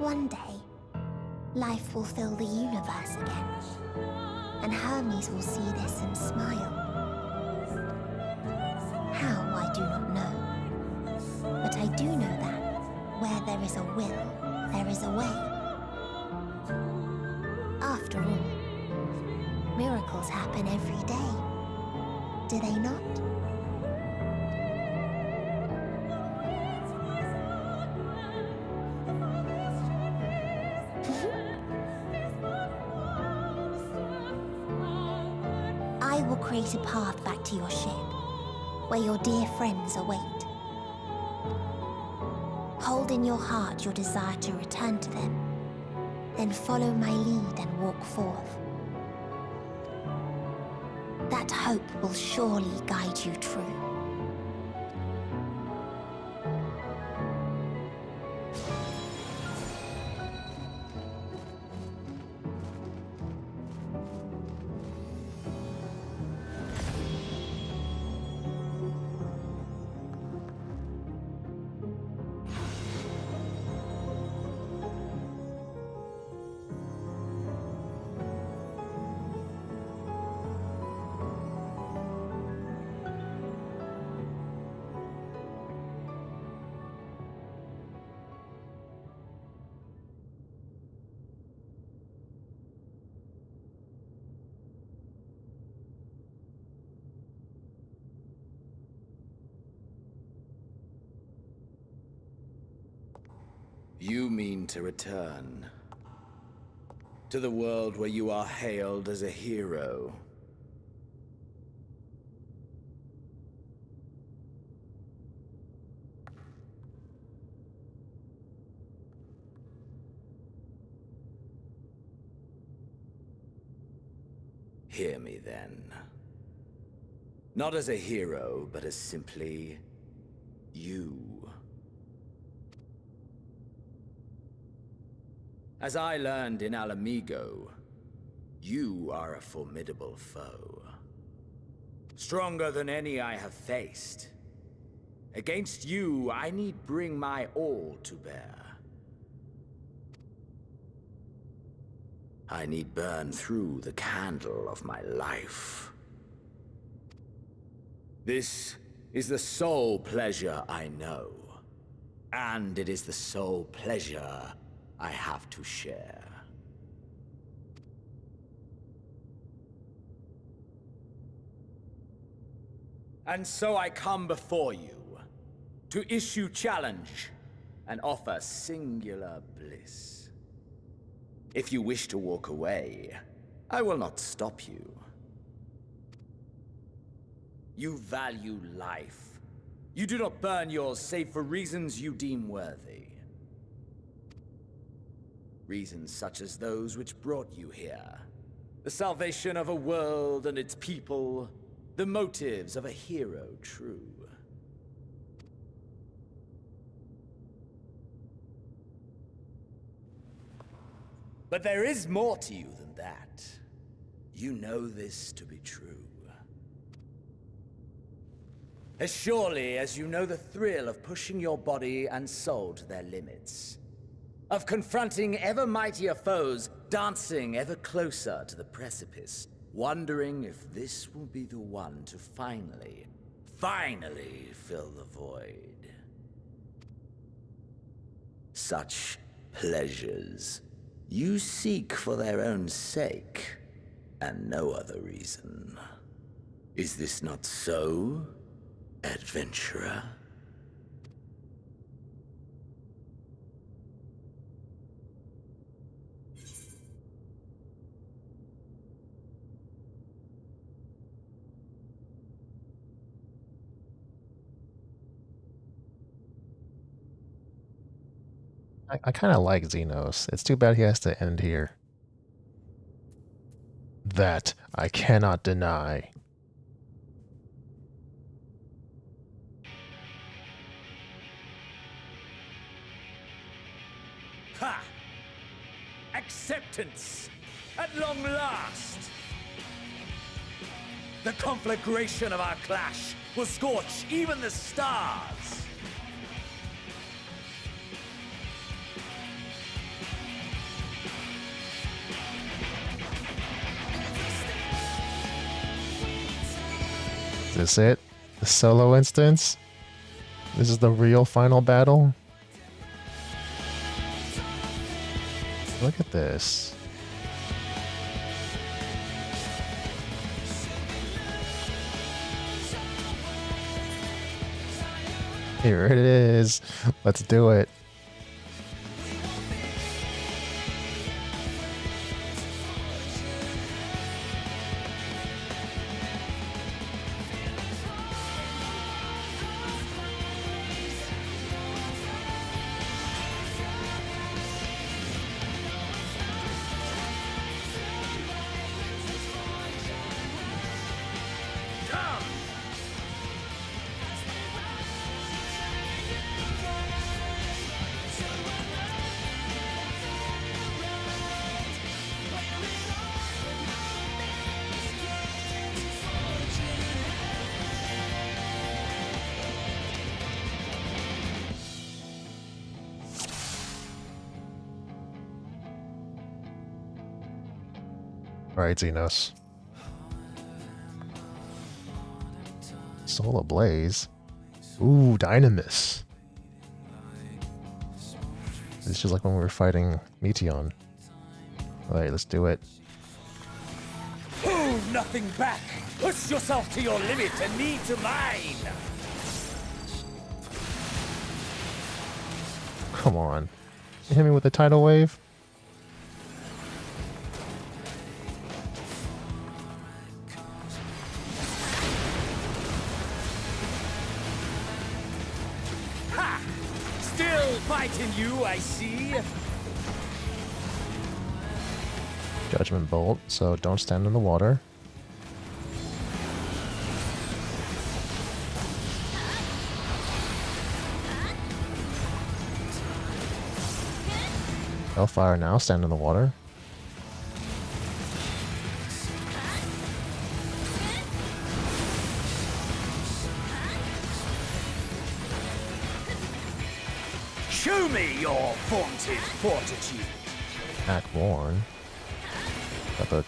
One day, life will fill the universe again, and Hermes will see this and smile. How, I do not know, but I do know that where there is a will, there is a way. After all, miracles happen every day, do they not? I will create a path back to your ship, where your dear friends await. Hold in your heart your desire to return to them, then follow my lead and walk forth. That hope will surely guide you true. You mean to return to the world where you are hailed as a hero. Hear me then. Not as a hero, but as simply you. As I learned in Alamigo, you are a formidable foe. Stronger than any I have faced. Against you, I need bring my all to bear. I need burn through the candle of my life. This is the sole pleasure I know, and it is the sole pleasure I have to share. And so I come before you to issue challenge and offer singular bliss. If you wish to walk away, I will not stop you. You value life, You do not burn yours save for reasons you deem worthy. Reasons such as those which brought you here. The salvation of a world and its people. The motives of a hero true. But there is more to you than that. You know this to be true. As surely as you know the thrill of pushing your body and soul to their limits. Of confronting ever mightier foes, dancing ever closer to the precipice, wondering if this will be the one to finally fill the void. Such pleasures you seek for their own sake, and no other reason. Is this not so, adventurer? I kind of like Xenos. It's too bad he has to end here. That I cannot deny. Ha! Acceptance! At long last! The conflagration of our clash will scorch even the stars! Is this it? The solo instance? This is the real final battle? Look at this. Here it is. Let's do it. Alright, Xenos. Soul Ablaze. Ooh, Dynamis. It's just like when we were fighting Meteon. Alright, let's do it. Hold nothing back! Push yourself to your limit and me to mine! Come on. You hit me with a tidal wave? Ha! Still fighting you, I see. Judgment Bolt, so don't stand in the water. Hellfire now, stand in the water. Show me your vaunted fortitude. Act Warn. Got the...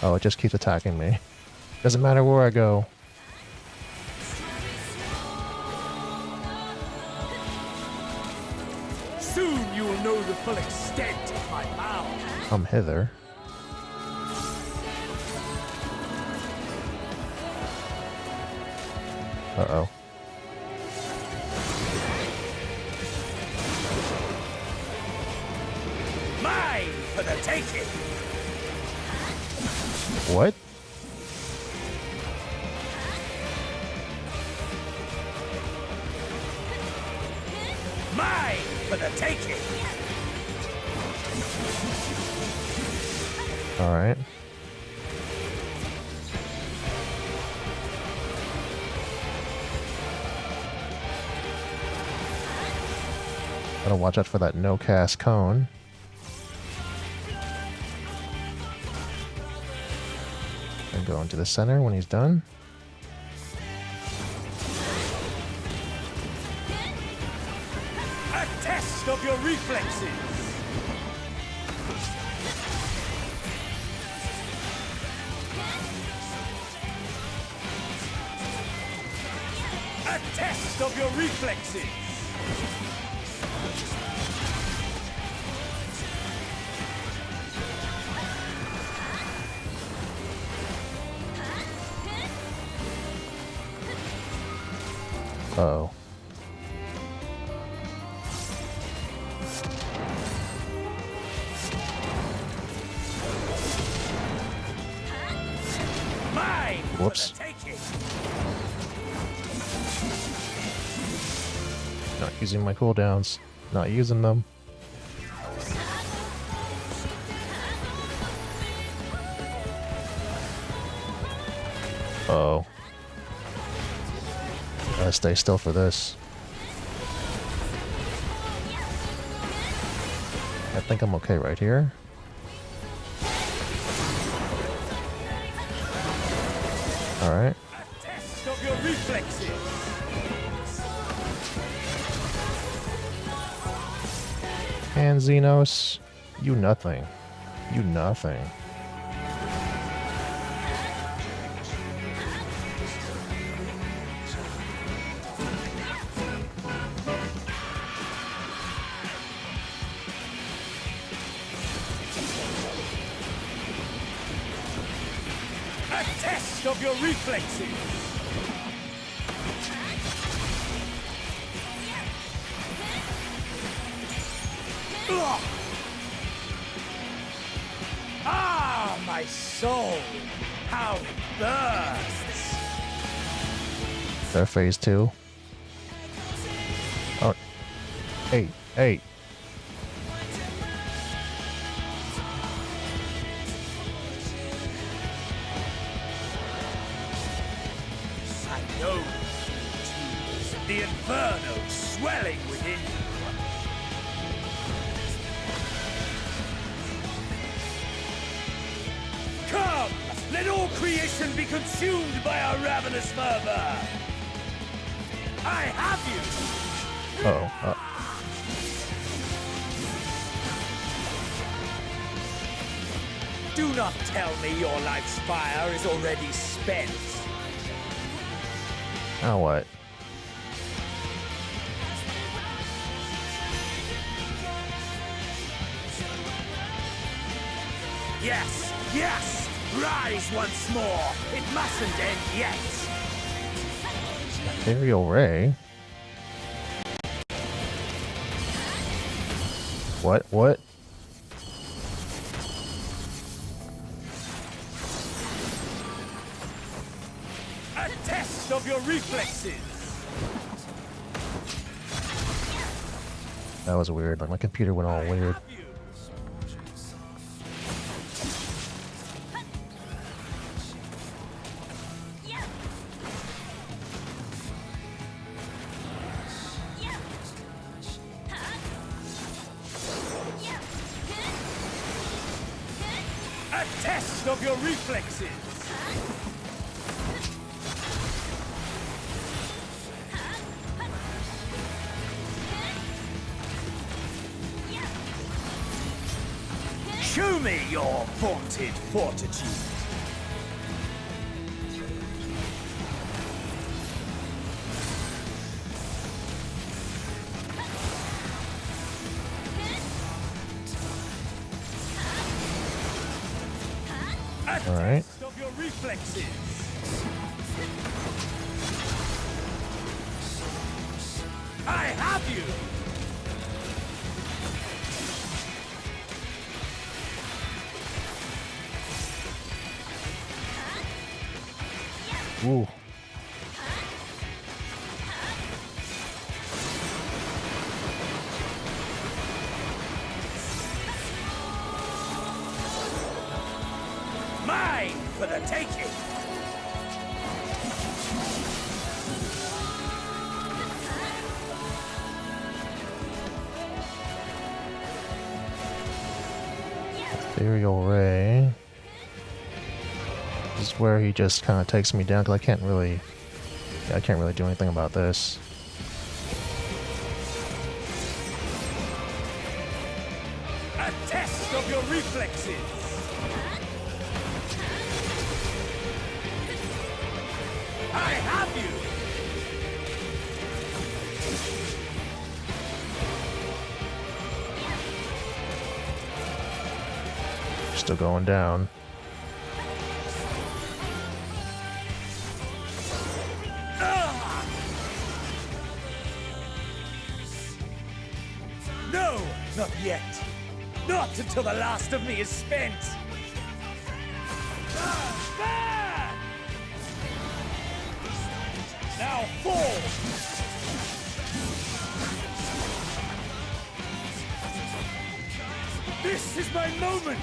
Oh, it just keeps attacking me. Doesn't matter where I go. Soon you will know the full extent of my power. Come hither. Uh-oh. Mine for the taking. What? the taking! Alright. Gotta watch out for that no-cast cone. And go into the center when he's done. A test of your reflexes! A test of your reflexes! Uh-oh. Mine! Whoops. Not using my cooldowns. Not using them. Uh-oh. Gotta stay still for this. I think I'm okay right here. Alright. Test of your reflexes! And Xenos, you nothing. You nothing. A test of your reflexes! Ugh. Ah, my soul! How it burns! They're phase 2. Oh. Hey, hey. I know the inferno swelling within you. Come, let all creation be consumed by our ravenous fervor. I have you. Uh-oh. Do not tell me your life's fire is already spent. Now what? Yes, yes! Rise once more! It mustn't end yet! Ethereal Ray? What? What? A test of your reflexes! That was weird. Like, my computer went all weird. A test of your reflexes! Show me your vaunted fortitude! All right. Test of your reflexes! I have you! Ooh. for the taking! Ethereal Ray. This is where he just kind of takes me down because I can't really do anything about this. A test of your reflexes! I have you! Still going down. No, not yet. Not until the last of me is spent. Burn! Now fall! This is my moment!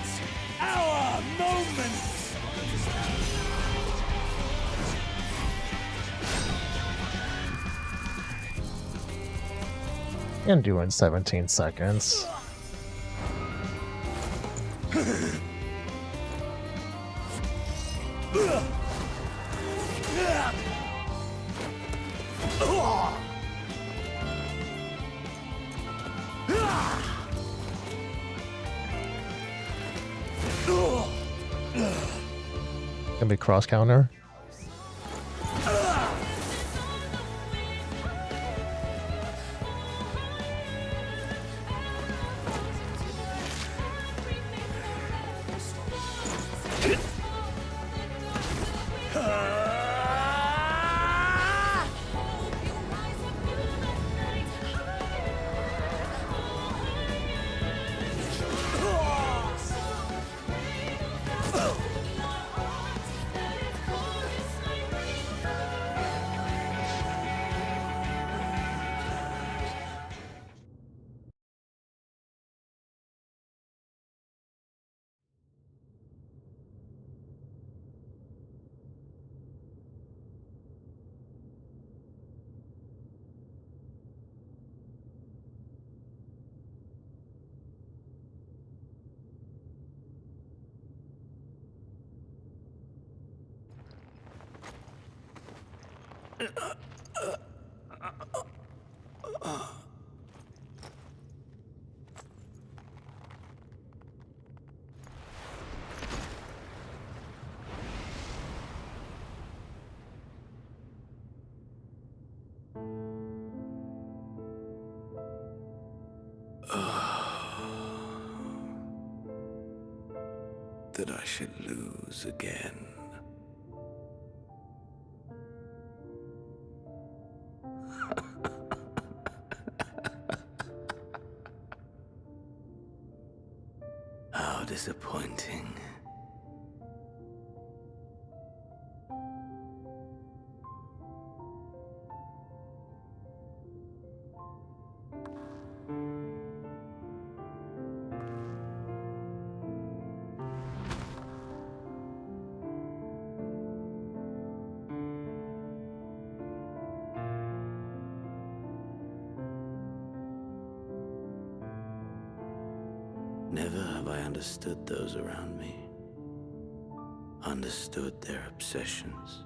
Our moment! And do in 17 seconds. Gonna be cross counter. That I should lose again. How disappointing. Never have I understood those around me, understood their obsessions.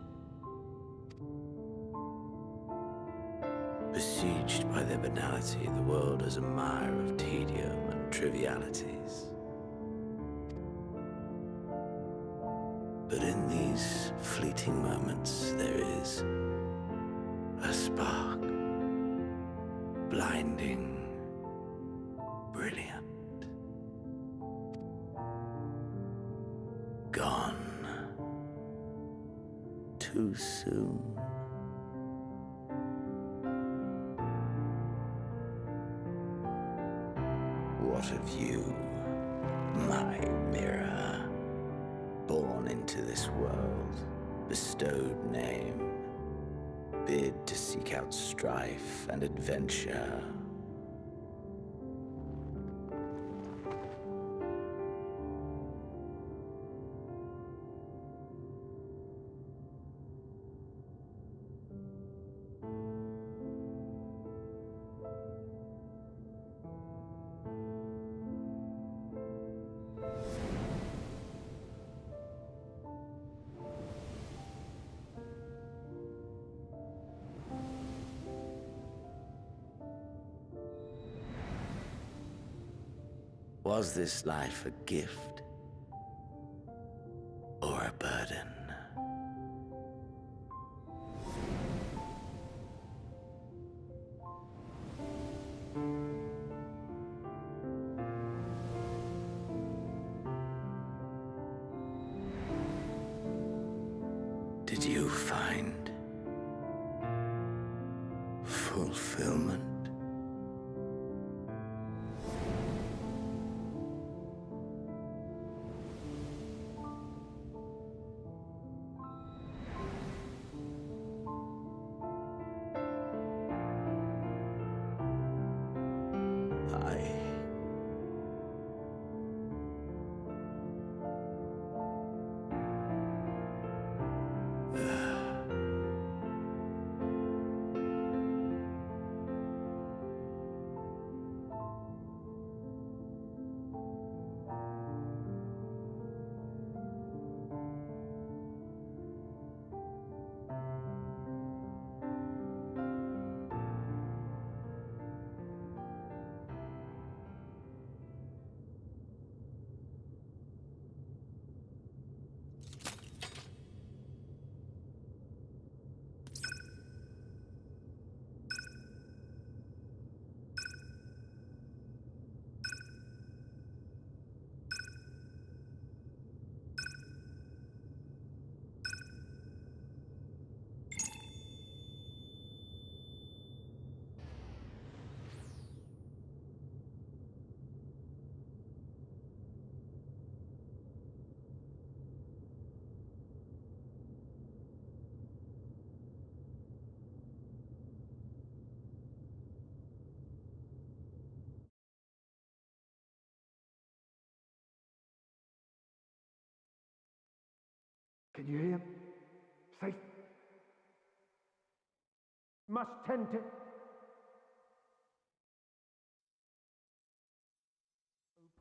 Besieged by their banality, the world is a mire of tedium and trivialities. But in these fleeting moments, there is a spark, blinding, brilliant. Gone too soon. What of you, my mirror? Born into this world, bestowed name, bid to seek out strife and adventure. Was this life a gift? Or a burden? Did you find fulfillment? Can you hear? Safe. Must tend to.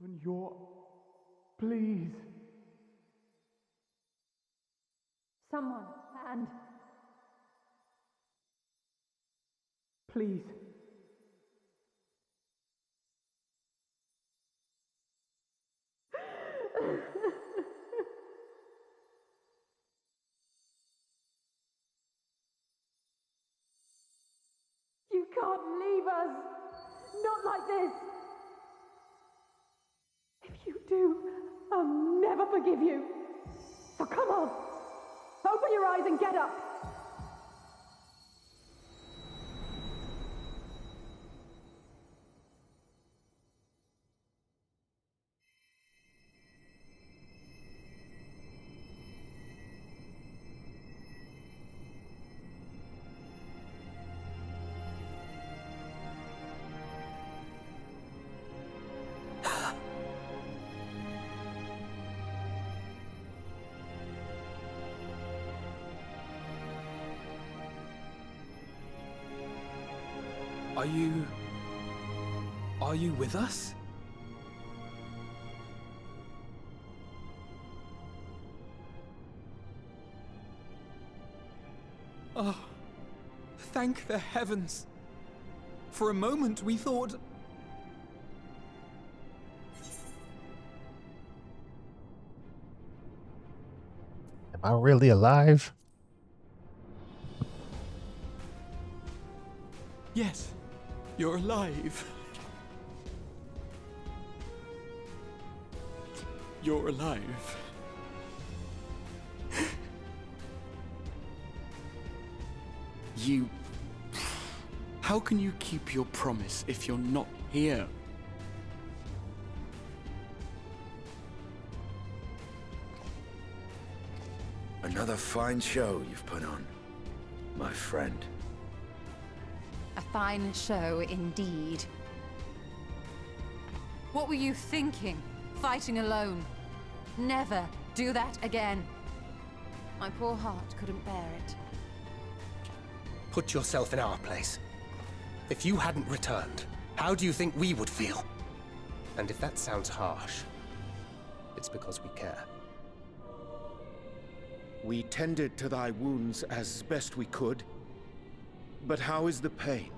Open your. Please. Someone, and Please. you can't leave us. Not like this. If you do, I'll never forgive you. So come on. Open your eyes and get up. Are you with us? Oh, thank the heavens. For a moment we thought... Am I really alive? Yes, you're alive. You're alive. You... How can you keep your promise if you're not here? Another fine show you've put on, my friend. A fine show indeed. What were you thinking? Fighting alone? Never do that again. My poor heart couldn't bear it. Put yourself in our place. If you hadn't returned, how do you think we would feel? And if that sounds harsh, it's because we care. We tended to thy wounds as best we could. But how is the pain?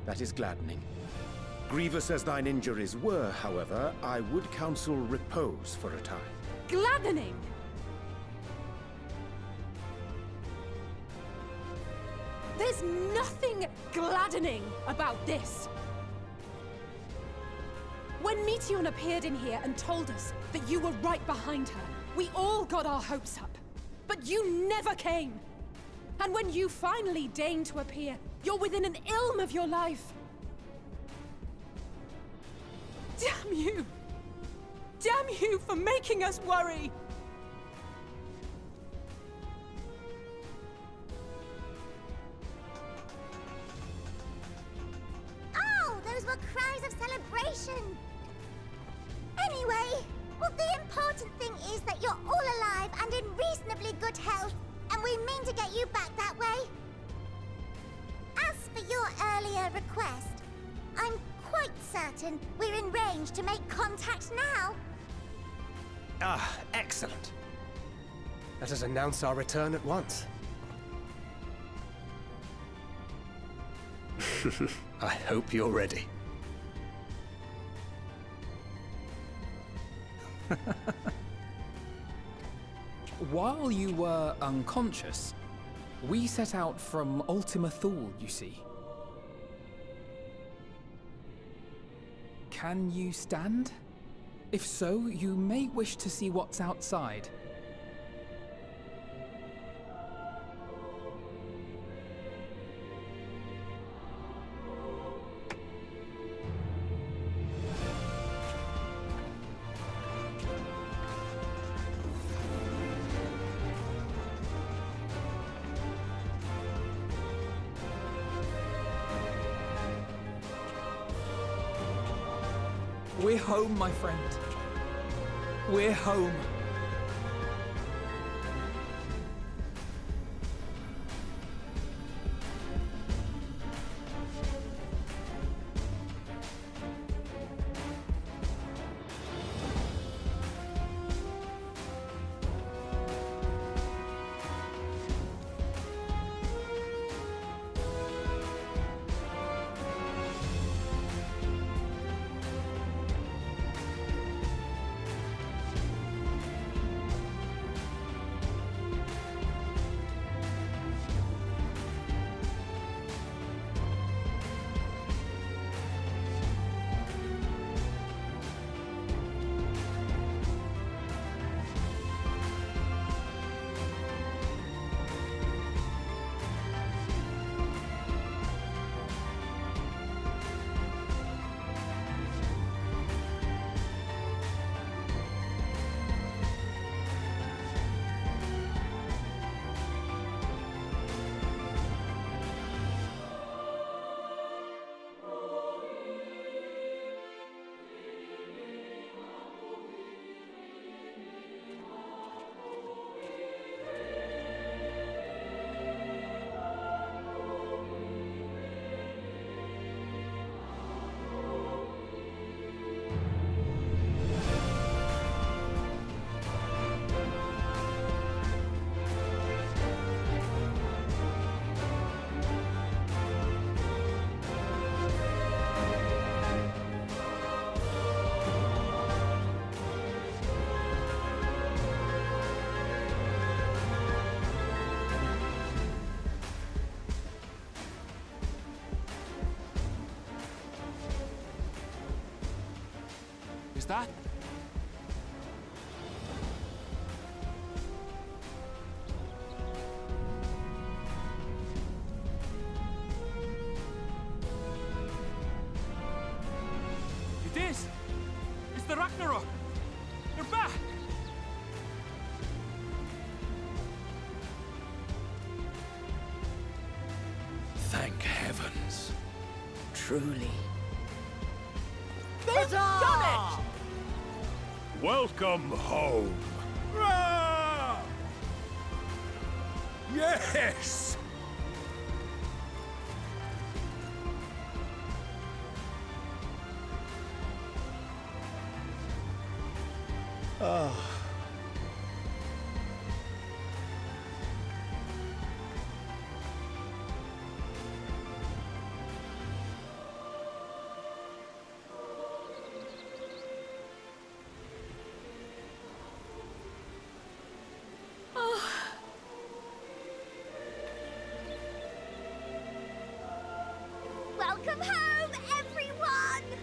That is gladdening. Grievous as thine injuries were, however, I would counsel repose for a time. Gladdening! There's nothing gladdening about this! When Meteion appeared in here and told us that you were right behind her, we all got our hopes up. But you never came! And when you finally deign to appear, you're within an ilm of your life. Damn you! Damn you for making us worry! Oh, those were cries of celebration! Anyway, well, the important thing is that you're all alive and in reasonably good health, and we mean to get you back that way. As for your earlier request, I'm quite certain we're in range to make contact now. Ah, excellent. Let us announce our return at once. I hope you're ready. While you were unconscious, we set out from Ultima Thule, you see. Can you stand? If so, you may wish to see what's outside. We're home, my friend. We're home. Is that? It is! It's the Ragnarok! They're back! Thank heavens. Truly. They've done it! Welcome home. Hurrah! Yes! home, everyone!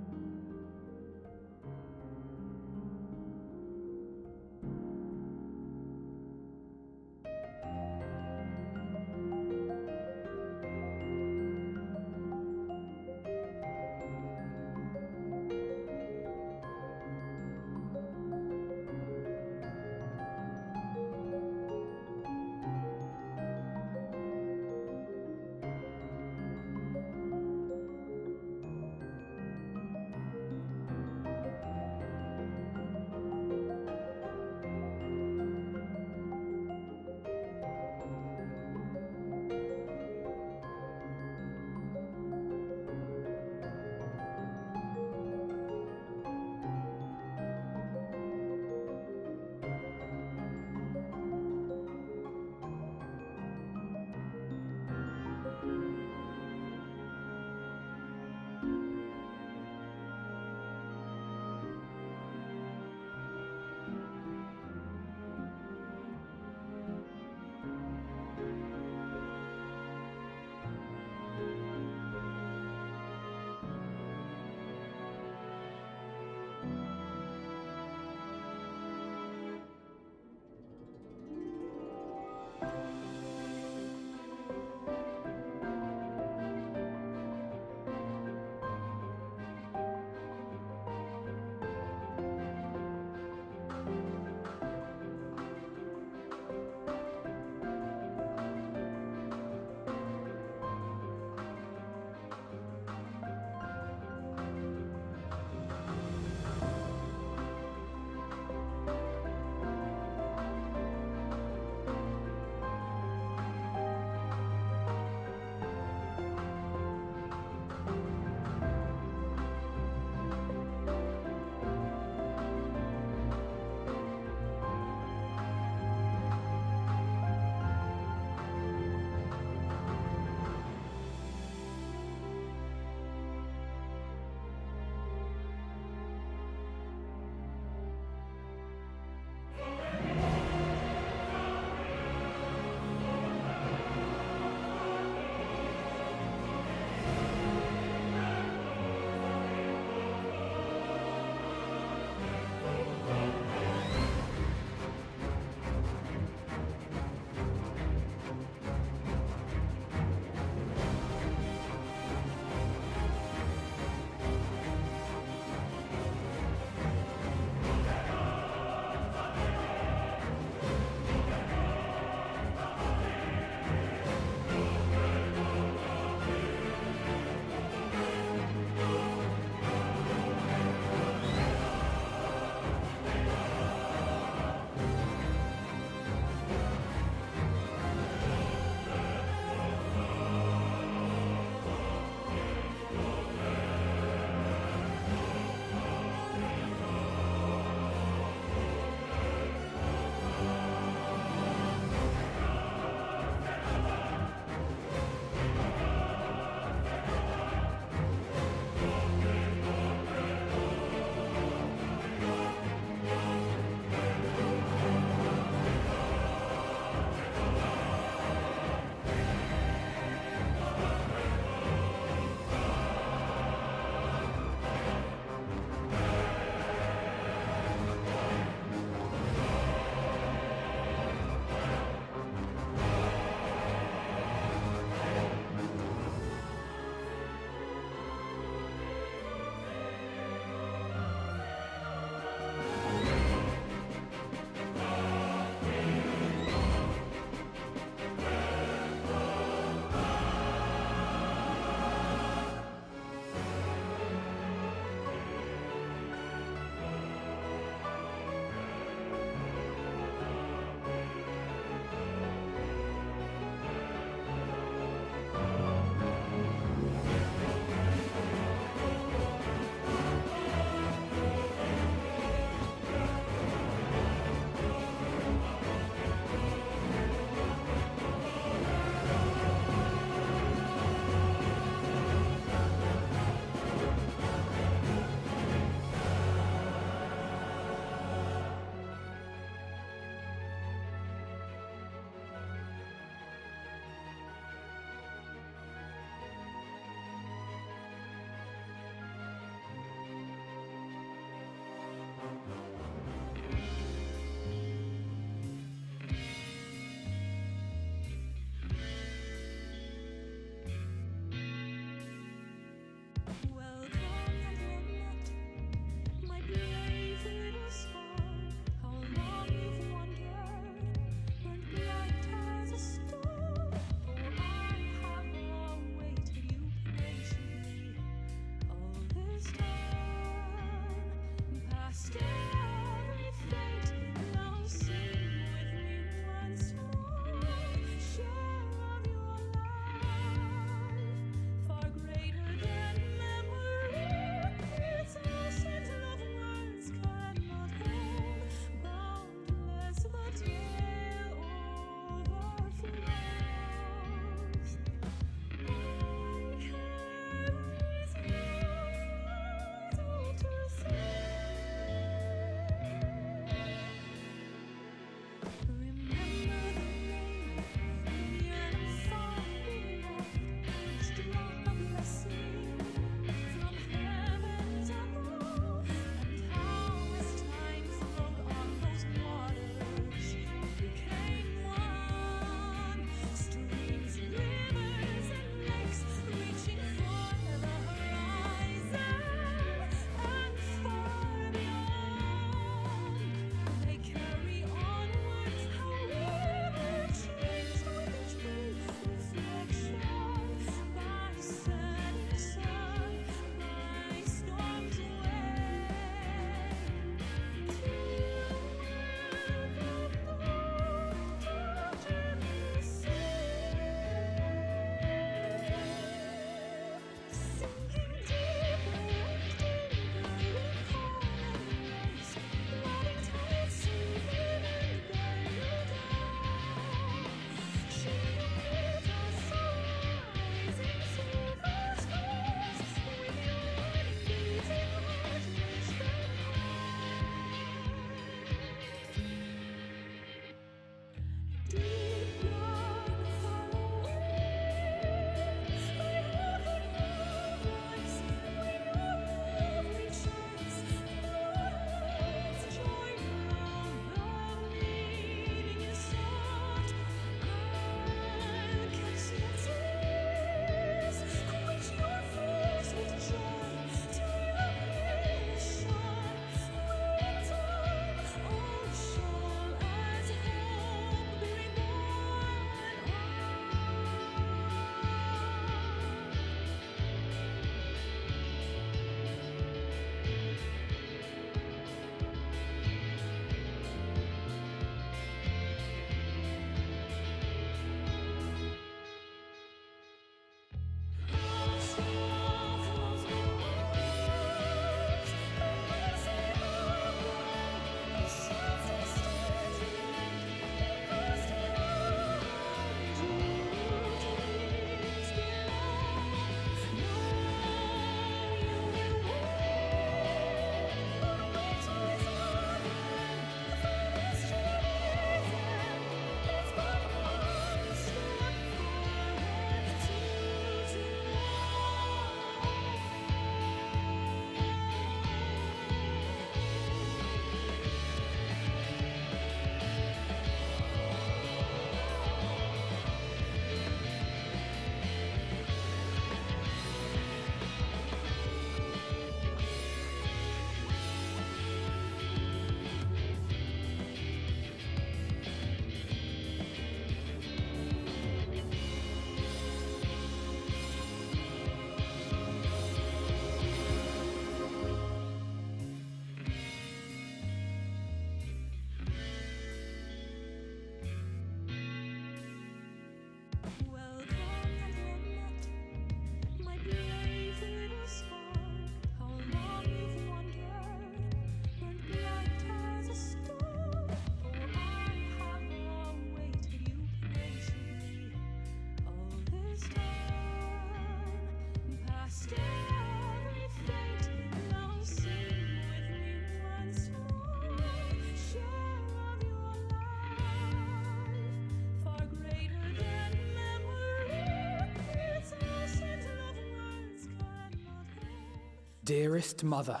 Dearest Mother,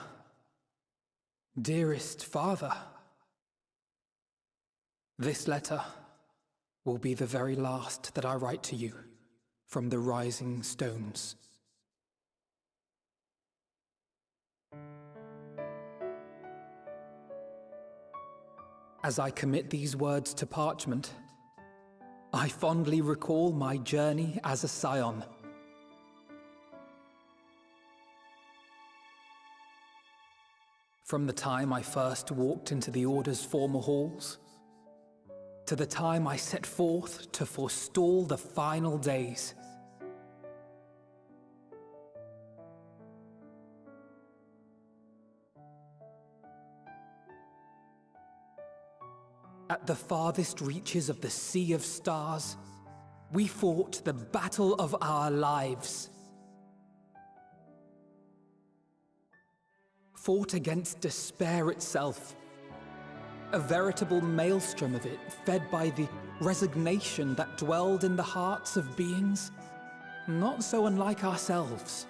dearest Father, this letter will be the very last that I write to you from the rising stones. As I commit these words to parchment, I fondly recall my journey as a scion. From the time I first walked into the Order's former halls, to the time I set forth to forestall the final days. At the farthest reaches of the Sea of Stars, we fought the battle of our lives. Fought against despair itself, a veritable maelstrom of it, fed by the resignation that dwelled in the hearts of beings not so unlike ourselves.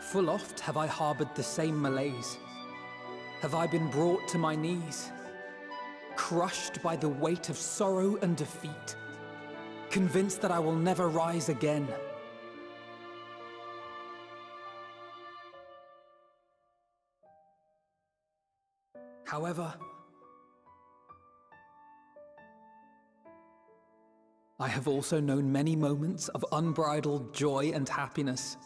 Full oft have I harbored the same malaise. Have I been brought to my knees, crushed by the weight of sorrow and defeat, convinced that I will never rise again. However, I have also known many moments of unbridled joy and happiness.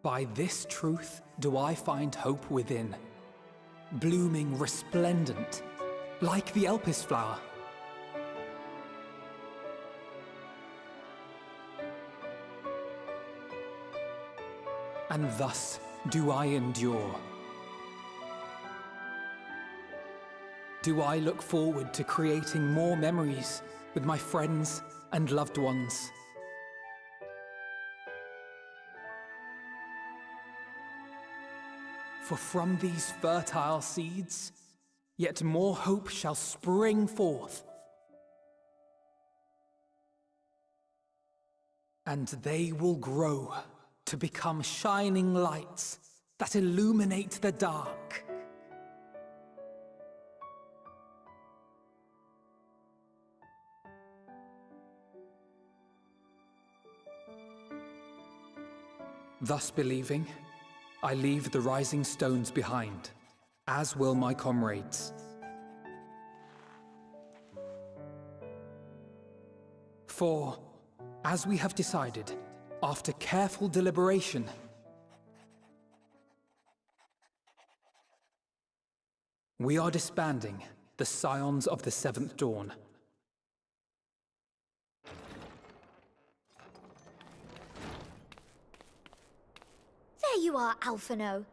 By this truth do I find hope within, blooming resplendent, like the Elpis flower. And thus do I endure. Do I look forward to creating more memories with my friends and loved ones. For from these fertile seeds, yet more hope shall spring forth. And they will grow to become shining lights that illuminate the dark. Thus believing, I leave the rising stones behind, as will my comrades. For, as we have decided, after careful deliberation, we are disbanding the Scions of the Seventh Dawn. There you are, Alphino.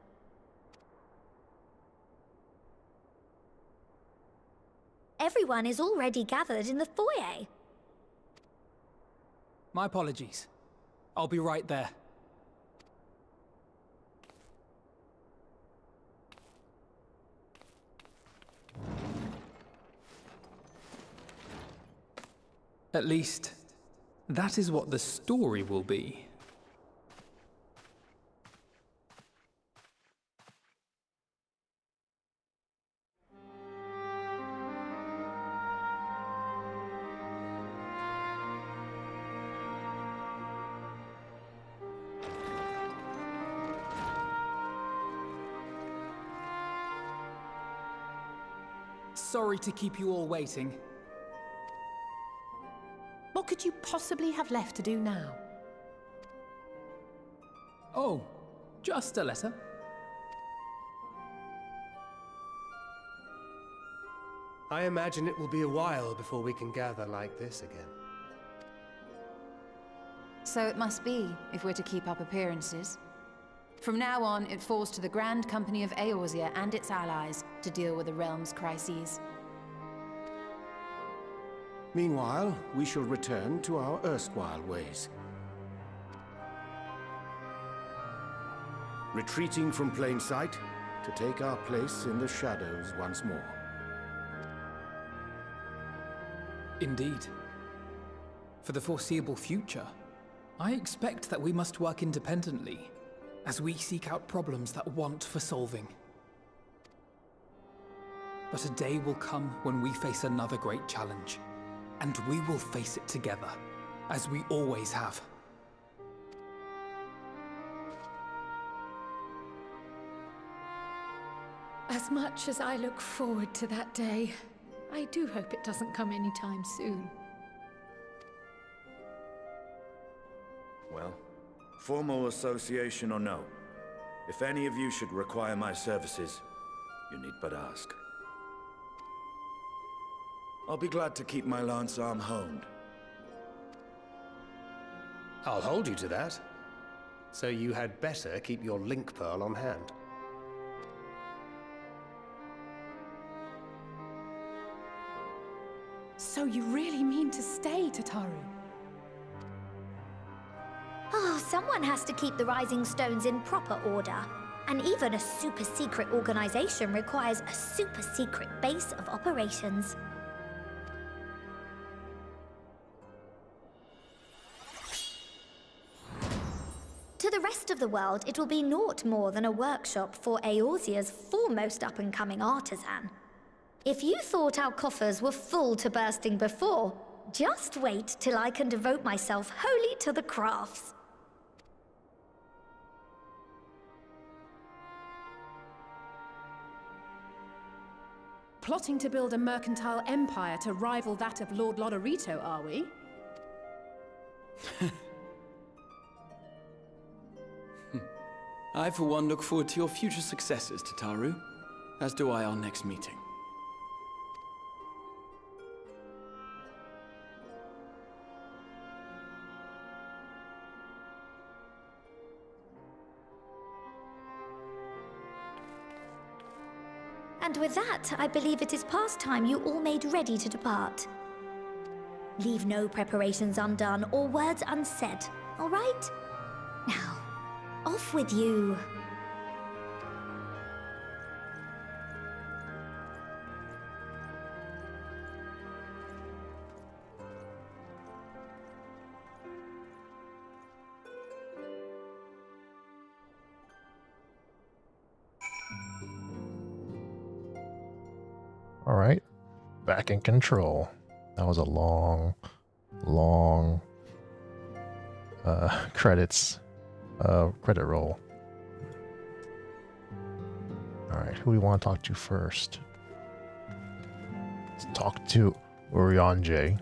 Everyone is already gathered in the foyer. My apologies. I'll be right there. At least, that is what the story will be. Sorry to keep you all waiting. What could you possibly have left to do now? Oh, just a letter. I imagine it will be a while before we can gather like this again. So it must be, if we're to keep up appearances. From now on, it falls to the Grand Company of Eorzea and its allies to deal with the realm's crises. Meanwhile, we shall return to our erstwhile ways. Retreating from plain sight to take our place in the shadows once more. Indeed. For the foreseeable future, I expect that we must work independently as we seek out problems that want for solving. But a day will come when we face another great challenge, and we will face it together, as we always have. As much as I look forward to that day, I do hope it doesn't come anytime soon. Well, formal association or no, if any of you should require my services, you need but ask. I'll be glad to keep my lance arm honed. I'll hold you to that. So you had better keep your link pearl on hand. So you really mean to stay, Tataru? Oh, someone has to keep the Rising Stones in proper order. And even a super-secret organization requires a super-secret base of operations. To the rest of the world, it will be naught more than a workshop for Eorzea's foremost up-and-coming artisan. If you thought our coffers were full to bursting before, just wait till I can devote myself wholly to the crafts. Plotting to build a mercantile empire to rival that of Lord Lodorito, are we? I, for one, look forward to your future successes, Tataru. As do I our next meeting. And with that, I believe it is past time you all made ready to depart. Leave no preparations undone or words unsaid, all right? Now, off with you. Alright, back in control. That was a long credit roll. Alright, who do we want to talk to first? Let's talk to Urianger.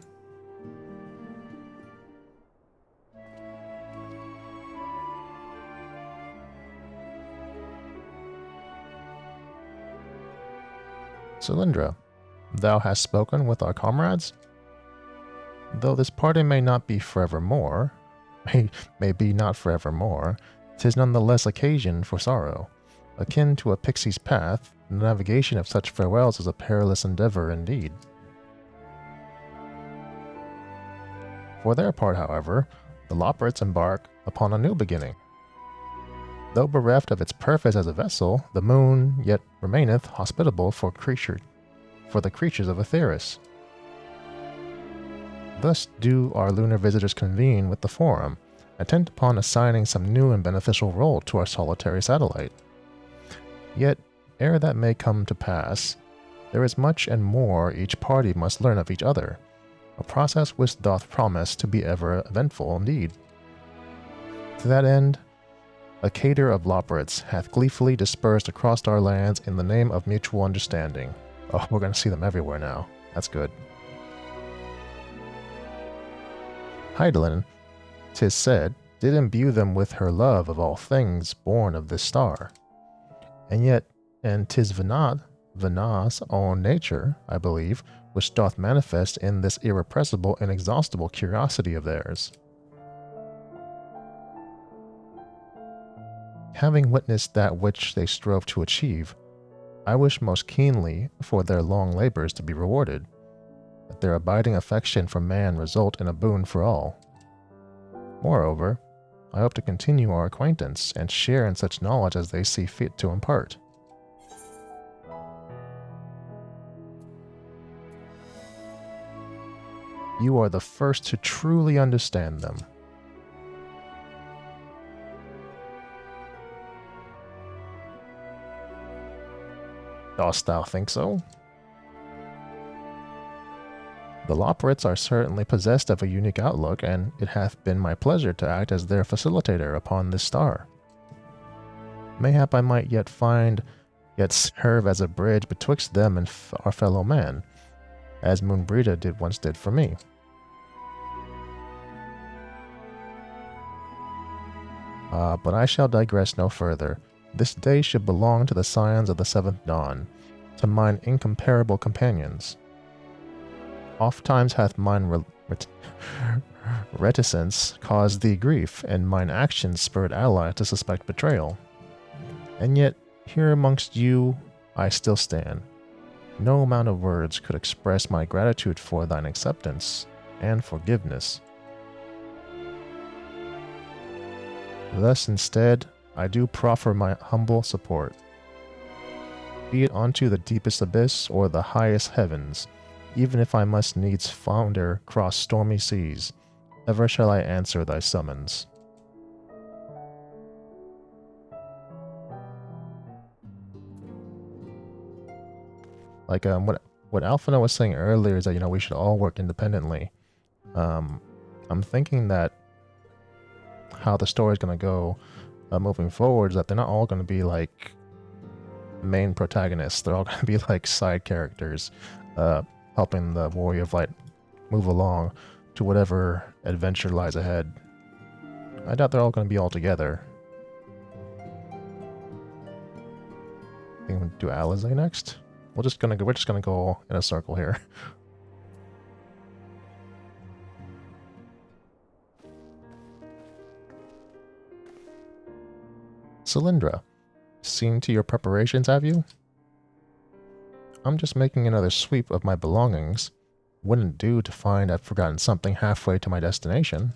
Cylindra, thou hast spoken with our comrades? Though this parting may not be forevermore, may be not forevermore, 'tis none the less occasion for sorrow. Akin to a pixie's path, the navigation of such farewells is a perilous endeavor indeed. For their part, however, the Loporrits embark upon a new beginning. Though bereft of its purpose as a vessel, the moon yet remaineth hospitable for the creatures of Aetheris. Thus do our lunar visitors convene with the Forum, intent upon assigning some new and beneficial role to our solitary satellite. Yet, ere that may come to pass, there is much and more each party must learn of each other, a process which doth promise to be ever eventful indeed. To that end, a cadre of Loporrits hath gleefully dispersed across our lands in the name of mutual understanding. Oh, we're going to see them everywhere now. That's good. Hydaelyn, 'tis said, did imbue them with her love of all things born of this star. And 'tis Venat's own nature, I believe, which doth manifest in this irrepressible, inexhaustible curiosity of theirs. Having witnessed that which they strove to achieve, I wish most keenly for their long labors to be rewarded, that their abiding affection for man result in a boon for all. Moreover, I hope to continue our acquaintance and share in such knowledge as they see fit to impart. You are the first to truly understand them. Dost thou think so? The Loporrits are certainly possessed of a unique outlook, and it hath been my pleasure to act as their facilitator upon this star. Mayhap I might yet serve as a bridge betwixt them and our fellow man, as Moonbrita once did for me. But I shall digress no further. This day should belong to the scions of the seventh dawn, to mine incomparable companions. Oft times hath mine reticence caused thee grief, and mine actions spurred allies to suspect betrayal. And yet, here amongst you I still stand. No amount of words could express my gratitude for thine acceptance and forgiveness. Thus, instead, I do proffer my humble support. Be it unto the deepest abyss or the highest heavens, even if I must needs founder cross stormy seas, ever shall I answer thy summons. Like what Alphina was saying earlier is that we should all work independently. I'm thinking that how the story is going to go moving forward is that they're not all going to be like main protagonists. They're all going to be like side characters, helping the Warrior of Light move along to whatever adventure lies ahead. I doubt they're all going to be all together. I think I'm going to do Alizé next. We're just going to go in a circle here. Cylindra, seen to your preparations, have you? I'm just making another sweep of my belongings. Wouldn't do to find I've forgotten something halfway to my destination.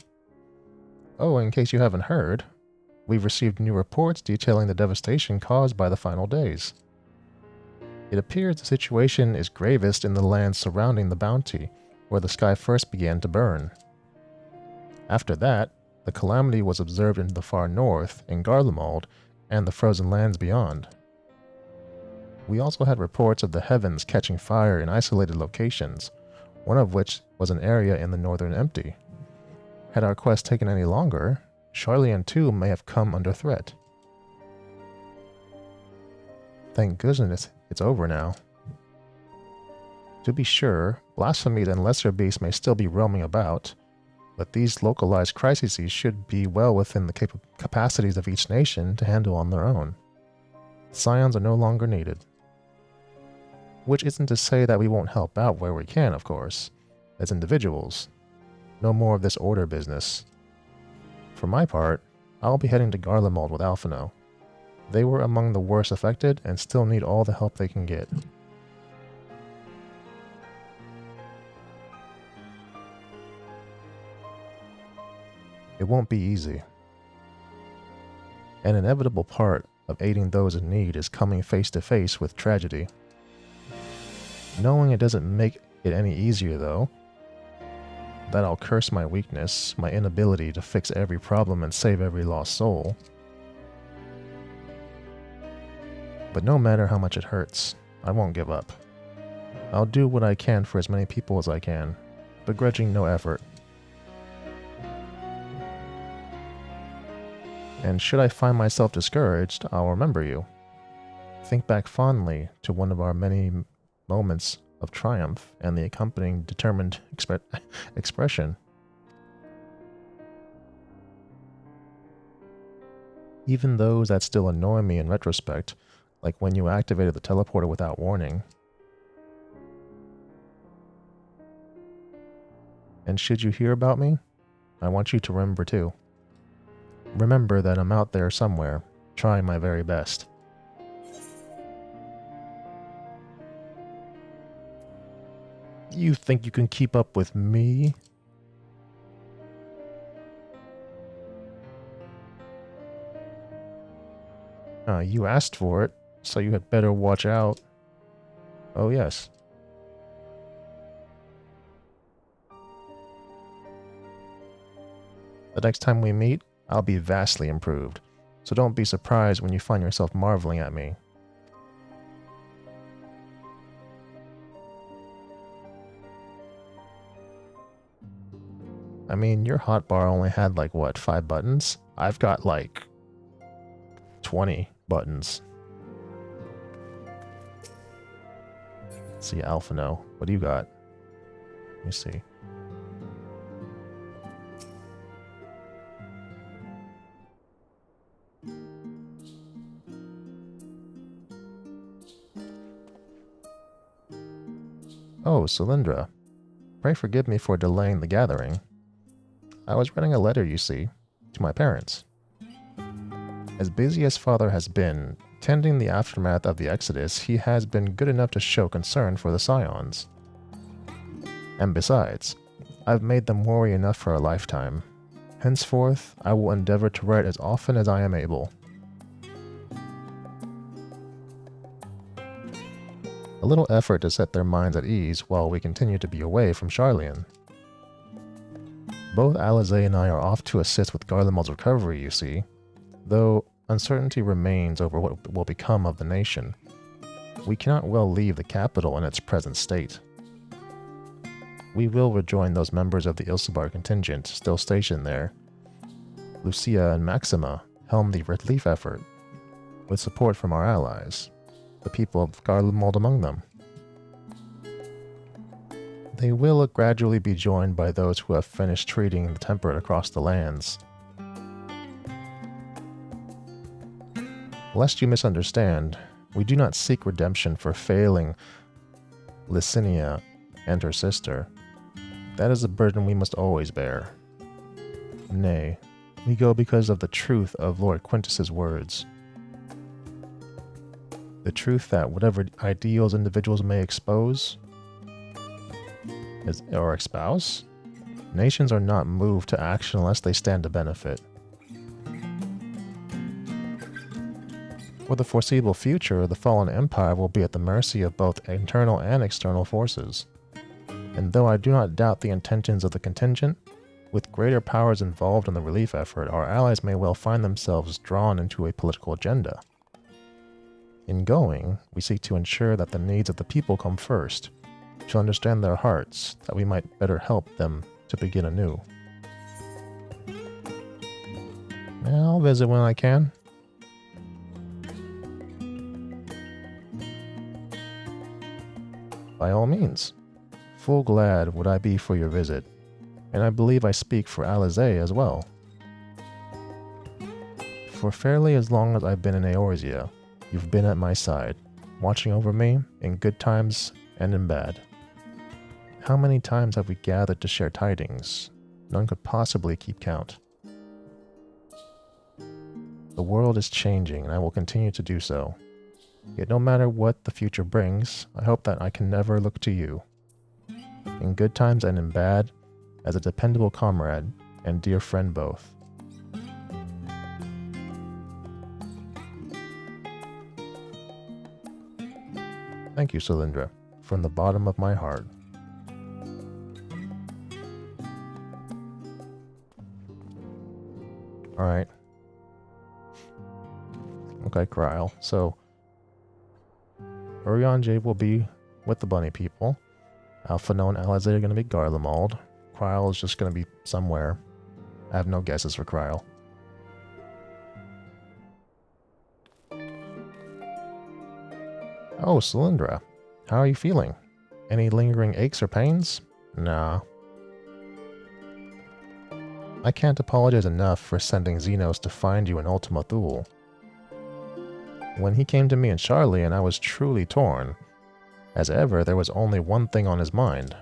Oh, in case you haven't heard, we've received new reports detailing the devastation caused by the final days. It appears the situation is gravest in the lands surrounding the Bounty, where the sky first began to burn. After that, the calamity was observed in the far north, in Garlemald, and the frozen lands beyond. We also had reports of the heavens catching fire in isolated locations, one of which was an area in the Northern Empty. Had our quest taken any longer, Sharlayan too may have come under threat. Thank goodness it's over now. To be sure, blasphemy and lesser beasts may still be roaming about, but these localized crises should be well within the capacities of each nation to handle on their own. Scions are no longer needed. Which isn't to say that we won't help out where we can, of course, as individuals. No more of this order business. For my part, I'll be heading to Garlemald with Alphino. They were among the worst affected and still need all the help they can get. It won't be easy. An inevitable part of aiding those in need is coming face to face with tragedy. Knowing it doesn't make it any easier, though, that I'll curse my weakness, my inability to fix every problem and save every lost soul. But no matter how much it hurts, I won't give up. I'll do what I can for as many people as I can, begrudging no effort. And should I find myself discouraged, I'll remember you. Think back fondly to one of our many moments of triumph and the accompanying determined expression. Even those that still annoy me in retrospect, like when you activated the teleporter without warning. And should you hear about me, I want you to remember too. Remember that I'm out there somewhere, trying my very best. You think you can keep up with me? You asked for it, so you had better watch out. Oh yes. The next time we meet, I'll be vastly improved, so don't be surprised when you find yourself marveling at me. I mean, your hotbar only had like, what, 5 buttons? I've got like 20 buttons. Let's see, Alphino, what do you got? Let me see. Oh, Cylindra. Pray forgive me for delaying the gathering. I was writing a letter, you see, to my parents. As busy as Father has been, tending the aftermath of the Exodus, he has been good enough to show concern for the Scions. And besides, I've made them worry enough for a lifetime. Henceforth, I will endeavor to write as often as I am able. A little effort to set their minds at ease while we continue to be away from Sharlayan. Both Alizé and I are off to assist with Garlemald's recovery, you see, though uncertainty remains over what will become of the nation. We cannot well leave the capital in its present state. We will rejoin those members of the Ilsabar contingent still stationed there. Lucia and Maxima helm the relief effort, with support from our allies, the people of Garlemald among them. They will gradually be joined by those who have finished treating the temperate across the lands. Lest you misunderstand, we do not seek redemption for failing Licinia and her sister. That is a burden we must always bear. Nay, we go because of the truth of Lord Quintus's words. The truth that whatever ideals individuals may expose or espouse, nations are not moved to action unless they stand to benefit. For the foreseeable future, the fallen empire will be at the mercy of both internal and external forces. And though I do not doubt the intentions of the contingent, with greater powers involved in the relief effort, our allies may well find themselves drawn into a political agenda. In going, we seek to ensure that the needs of the people come first, to understand their hearts, that we might better help them to begin anew. I'll visit when I can. By all means. Full glad would I be for your visit, and I believe I speak for Alizé as well. For fairly as long as I've been in Eorzea, you've been at my side, watching over me in good times and in bad. How many times have we gathered to share tidings? None could possibly keep count. The world is changing, and I will continue to do so. Yet no matter what the future brings, I hope that I can never look to you, in good times and in bad, as a dependable comrade and dear friend both. Thank you, Cylindra, from the bottom of my heart. Alright. Okay, Kryl. So, Urianger Jade will be with the bunny people. Alphinaud and Alizé are going to be Garlemald. Kryl is just going to be somewhere. I have no guesses for Kryl. Oh, Cylindra. How are you feeling? Any lingering aches or pains? Nah. I can't apologize enough for sending Xenos to find you in Ultima Thule. When he came to me in Sharlayan, I was truly torn. As ever, there was only one thing on his mind.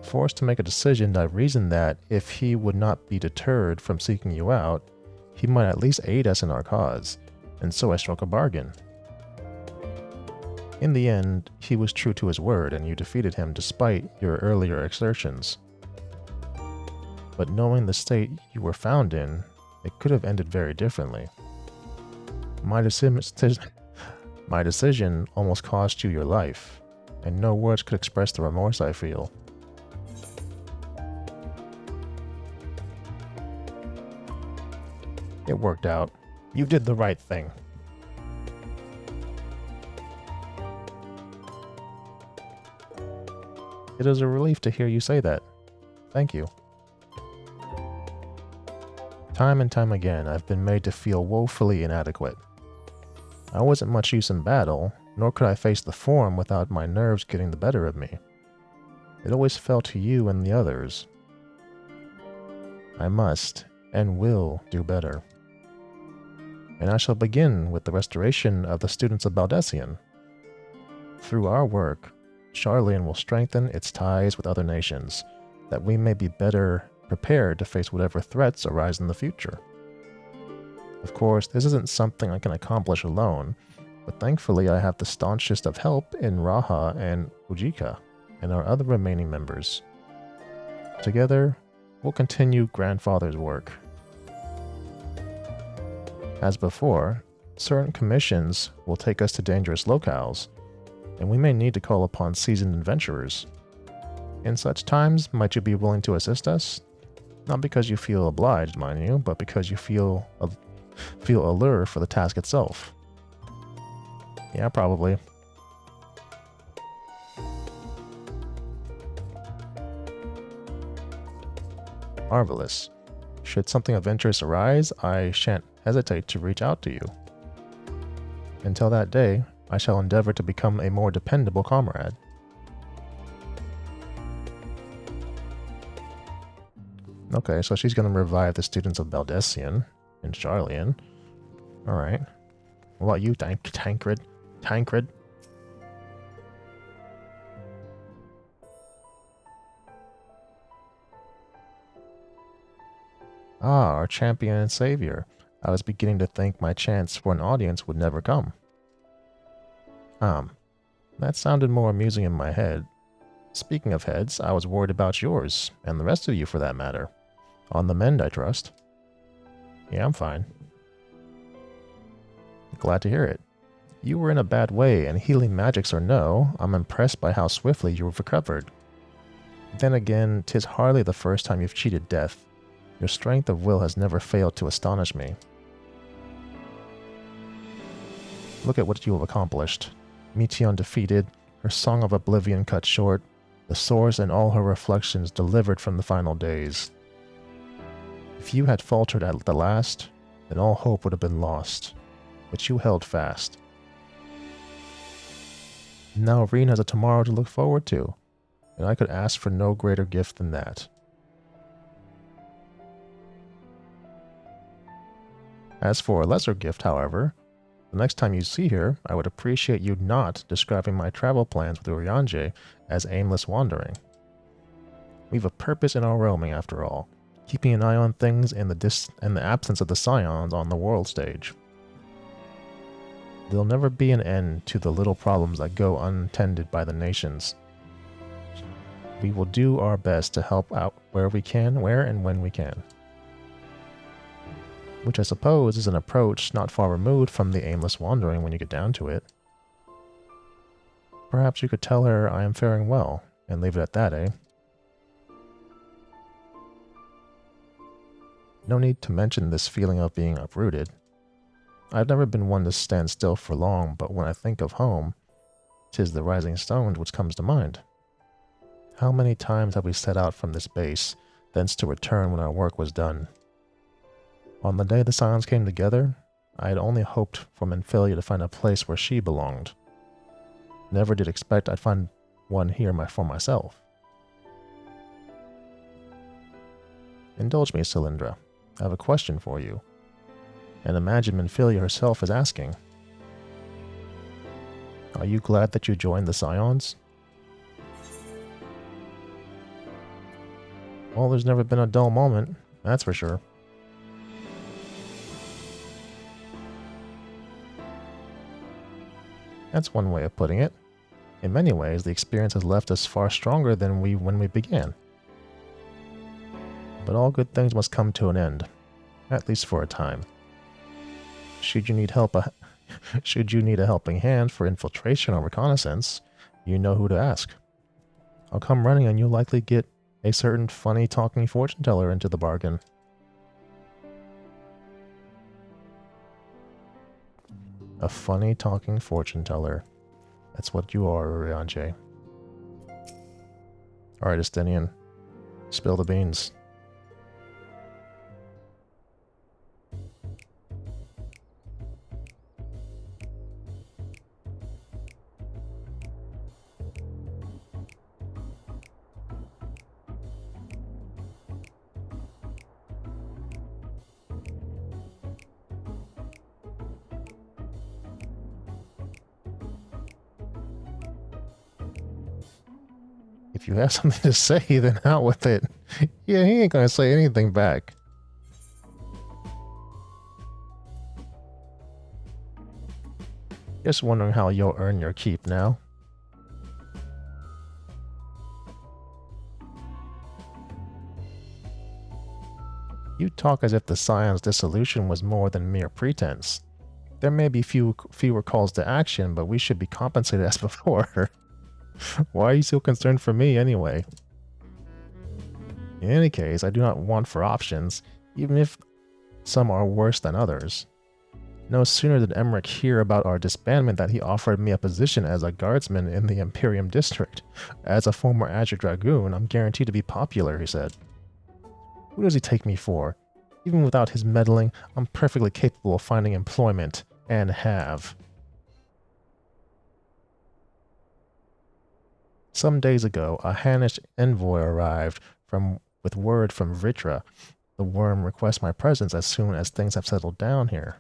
Forced to make a decision, I reasoned that if he would not be deterred from seeking you out, he might at least aid us in our cause, and so I struck a bargain. In the end, he was true to his word, and you defeated him despite your earlier exertions. But knowing the state you were found in, it could have ended very differently. My decision almost cost you your life, and no words could express the remorse I feel. It worked out. You did the right thing. It is a relief to hear you say that. Thank you. Time and time again, I've been made to feel woefully inadequate. I wasn't much use in battle, nor could I face the Forum without my nerves getting the better of me. It always fell to you and the others. I must, and will, do better. And I shall begin with the restoration of the students of Baldesion. Through our work, Sharlayan will strengthen its ties with other nations, that we may be better prepared to face whatever threats arise in the future. Of course, this isn't something I can accomplish alone, but thankfully I have the staunchest of help in Raha and Ujika, and our other remaining members. Together, we'll continue Grandfather's work. As before, certain commissions will take us to dangerous locales, and we may need to call upon seasoned adventurers. In such times, might you be willing to assist us? Not because you feel obliged, mind you, but because you feel allure for the task itself. Yeah, probably. Marvelous. Should something of interest arise, I shan't hesitate to reach out to you. Until that day, I shall endeavor to become a more dependable comrade. Okay, so she's going to revive the students of Baldesion and Sharlayan. Alright. What about you, Tancred? Tancred? Ah, our champion and savior. I was beginning to think my chance for an audience would never come. That sounded more amusing in my head. Speaking of heads, I was worried about yours, and the rest of you for that matter. On the mend, I trust. Yeah, I'm fine. Glad to hear it. You were in a bad way, and healing magics or no, I'm impressed by how swiftly you've recovered. Then again, 'tis hardly the first time you've cheated death. Your strength of will has never failed to astonish me. Look at what you have accomplished. Meteion defeated, her Song of Oblivion cut short, the source and all her reflections delivered from the final days. If you had faltered at the last, then all hope would have been lost. But you held fast. Now Reen has a tomorrow to look forward to, and I could ask for no greater gift than that. As for a lesser gift, however, the next time you see her, I would appreciate you not describing my travel plans with Urianger as aimless wandering. We've a purpose in our roaming, after all, keeping an eye on things in the absence of the Scions on the world stage. There'll never be an end to the little problems that go untended by the nations. We will do our best to help out where we can, where and when we can. Which I suppose is an approach not far removed from the aimless wandering when you get down to it. Perhaps you could tell her I am faring well, and leave it at that, eh? No need to mention this feeling of being uprooted. I've never been one to stand still for long, but when I think of home, 'tis the rising stone which comes to mind. How many times have we set out from this base, thence to return when our work was done? On the day the Scions came together, I had only hoped for Menphilia to find a place where she belonged. Never did expect I'd find one here for myself. Indulge me, Cylindra. I have a question for you. And imagine Menphilia herself is asking. Are you glad that you joined the Scions? Well, there's never been a dull moment, that's for sure. That's one way of putting it. In many ways, the experience has left us far stronger than when we began. But all good things must come to an end, at least for a time. Should you need a helping hand for infiltration or reconnaissance, you know who to ask. I'll come running and you'll likely get a certain funny talking fortune teller into the bargain. A funny talking fortune teller. That's what you are, Urianger. Alright, Estinian. Spill the beans. If you have something to say, then out with it. Yeah, he ain't gonna say anything back. Just wondering how you'll earn your keep now. You talk as if the Scion's dissolution was more than mere pretense. There may be fewer calls to action, but we should be compensated as before. Why are you so concerned for me, anyway? In any case, I do not want for options, even if some are worse than others. No sooner did Emmerich hear about our disbandment that he offered me a position as a guardsman in the Imperium District. As a former Azure Dragoon, I'm guaranteed to be popular, he said. Who does he take me for? Even without his meddling, I'm perfectly capable of finding employment, and have. Some days ago, a Hannish envoy arrived with word from Vritra. The worm requests my presence as soon as things have settled down here.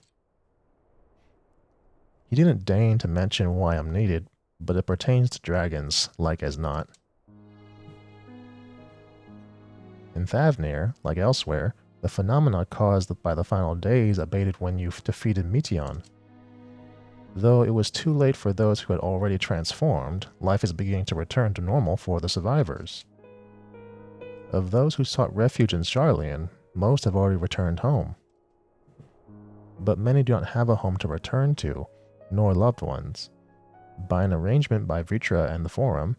He didn't deign to mention why I'm needed, but it pertains to dragons, like as not. In Thavnir, like elsewhere, the phenomena caused by the final days abated when you defeated Meteion. Though it was too late for those who had already transformed, life is beginning to return to normal for the survivors. Of those who sought refuge in Sharlayan, most have already returned home. But many do not have a home to return to, nor loved ones. By an arrangement by Vritra and the Forum,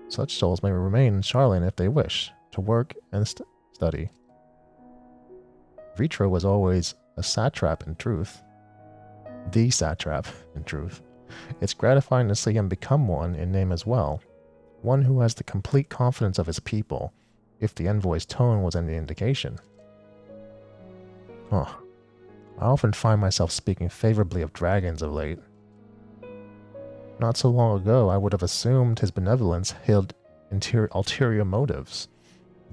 such souls may remain in Sharlayan if they wish, to work and study. Vritra was always a satrap in truth. The satrap, in truth. It's gratifying to see him become one in name as well. One who has the complete confidence of his people, if the envoy's tone was any indication. Huh. I often find myself speaking favorably of dragons of late. Not so long ago, I would have assumed his benevolence held ulterior motives,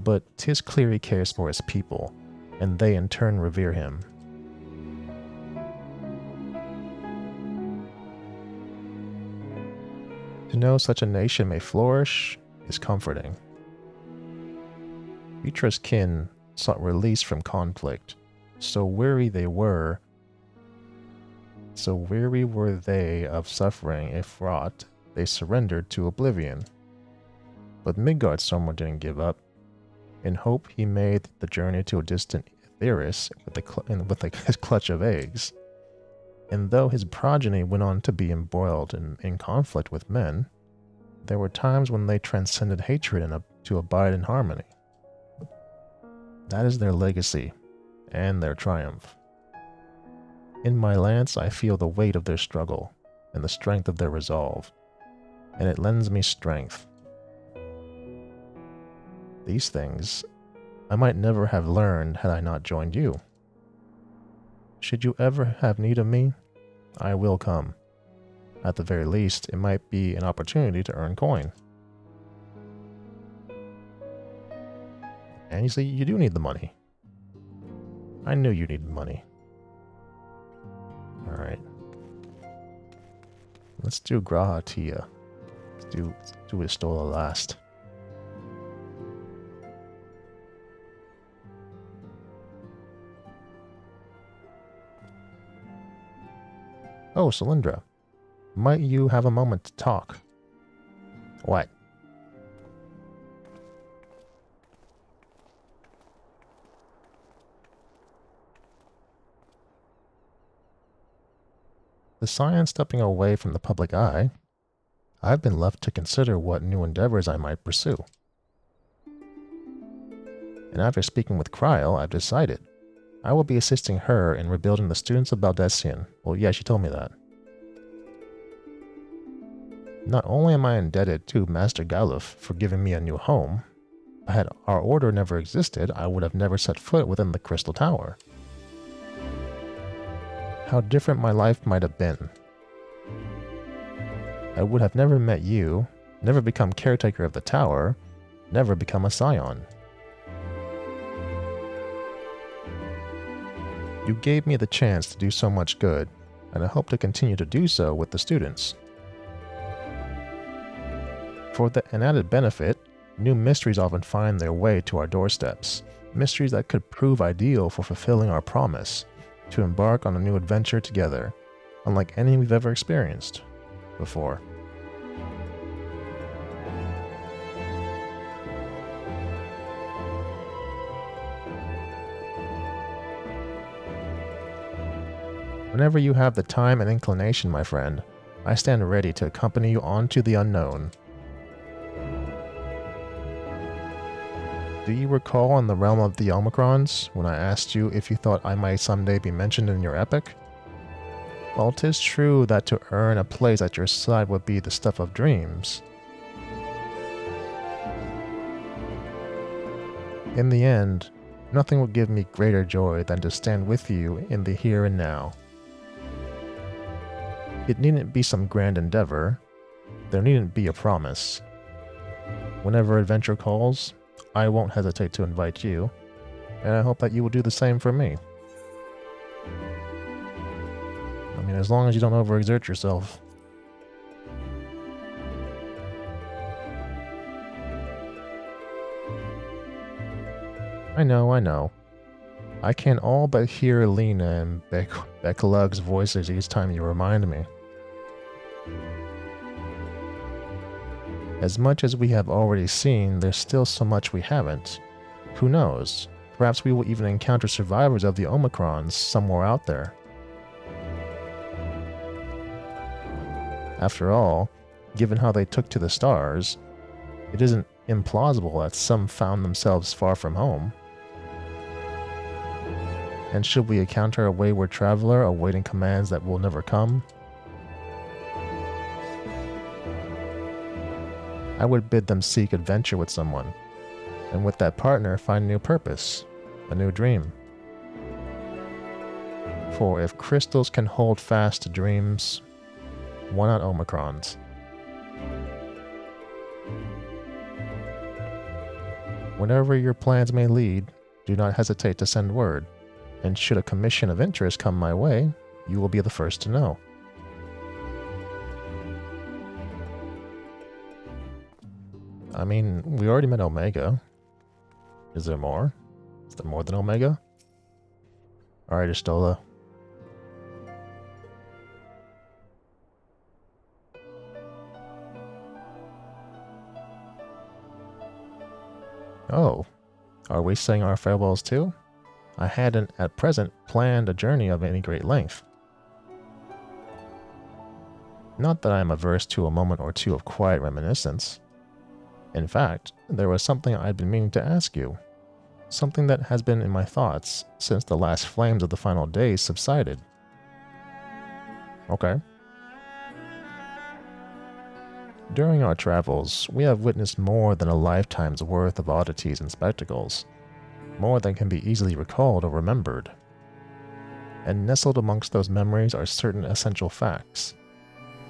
but 'tis clear he cares for his people, and they in turn revere him. To know such a nation may flourish is comforting. Yutra's kin sought release from conflict, so weary were they of suffering if fraught, they surrendered to oblivion. But Midgard's Stormer didn't give up. In hope, he made the journey to a distant Etheris with his clutch of eggs. And though his progeny went on to be embroiled in conflict with men, there were times when they transcended hatred to abide in harmony. That is their legacy, and their triumph. In my lance I feel the weight of their struggle, and the strength of their resolve, and it lends me strength. These things I might never have learned had I not joined you. Should you ever have need of me, I will come. At the very least, it might be an opportunity to earn coin. And you see, you do need the money. I knew you needed money. Alright. Let's do Graha Tia. Let's do Istola last. Oh, Cylindra. Might you have a moment to talk? What? The science stepping away from the public eye, I've been left to consider what new endeavors I might pursue. And after speaking with Cryle, I've decided I will be assisting her in rebuilding the students of Baldessian. Well, yeah, she told me that. Not only am I indebted to Master Galuf for giving me a new home, but had our order never existed, I would have never set foot within the Crystal Tower. How different my life might have been. I would have never met you, never become caretaker of the tower, never become a scion. You gave me the chance to do so much good, and I hope to continue to do so with the students. For an added benefit, new mysteries often find their way to our doorsteps, mysteries that could prove ideal for fulfilling our promise to embark on a new adventure together, unlike any we've ever experienced before. Whenever you have the time and inclination, my friend, I stand ready to accompany you on to the unknown. Do you recall in the realm of the Omicrons, when I asked you if you thought I might someday be mentioned in your epic? Well, 'tis true that to earn a place at your side would be the stuff of dreams. In the end, nothing would give me greater joy than to stand with you in the here and now. It needn't be some grand endeavor. There needn't be a promise. Whenever adventure calls, I won't hesitate to invite you, and I hope that you will do the same for me. I mean, as long as you don't overexert yourself. I know. I can all but hear Lena and Beckelug's voices each time you remind me. As much as we have already seen, there's still so much we haven't. Who knows? Perhaps we will even encounter survivors of the Omicrons somewhere out there. After all, given how they took to the stars, it isn't implausible that some found themselves far from home. And should we encounter a wayward traveler awaiting commands that will never come, I would bid them seek adventure with someone, and with that partner find a new purpose, a new dream. For if crystals can hold fast to dreams, why not Omicrons? Whenever your plans may lead, do not hesitate to send word, and should a commission of interest come my way, you will be the first to know. I mean, we already met Omega. Is there more? Is there more than Omega? Alright, Estola. Oh, are we saying our farewells too? I hadn't at present planned a journey of any great length. Not that I am averse to a moment or two of quiet reminiscence. In fact, there was something I'd been meaning to ask you. Something that has been in my thoughts since the last flames of the final days subsided. Okay. During our travels, we have witnessed more than a lifetime's worth of oddities and spectacles. More than can be easily recalled or remembered. And nestled amongst those memories are certain essential facts.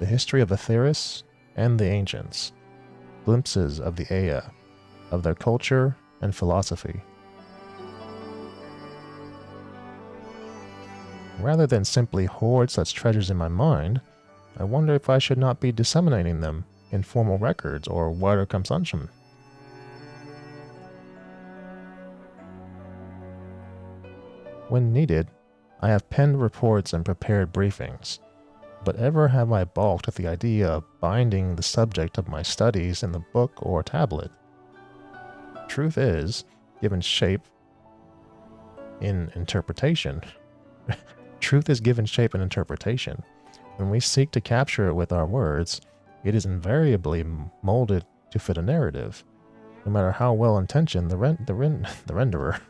The history of Aetheris and the ancients. Glimpses of the Aya, of their culture and philosophy. Rather than simply hoard such treasures in my mind, I wonder if I should not be disseminating them in formal records or wider consumption. When needed, I have penned reports and prepared briefings, but ever have I balked at the idea of binding the subject of my studies in the book or tablet. Truth is, given shape in interpretation. Truth is given shape in interpretation. When we seek to capture it with our words, it is invariably molded to fit a narrative, no matter how well-intentioned the renderer.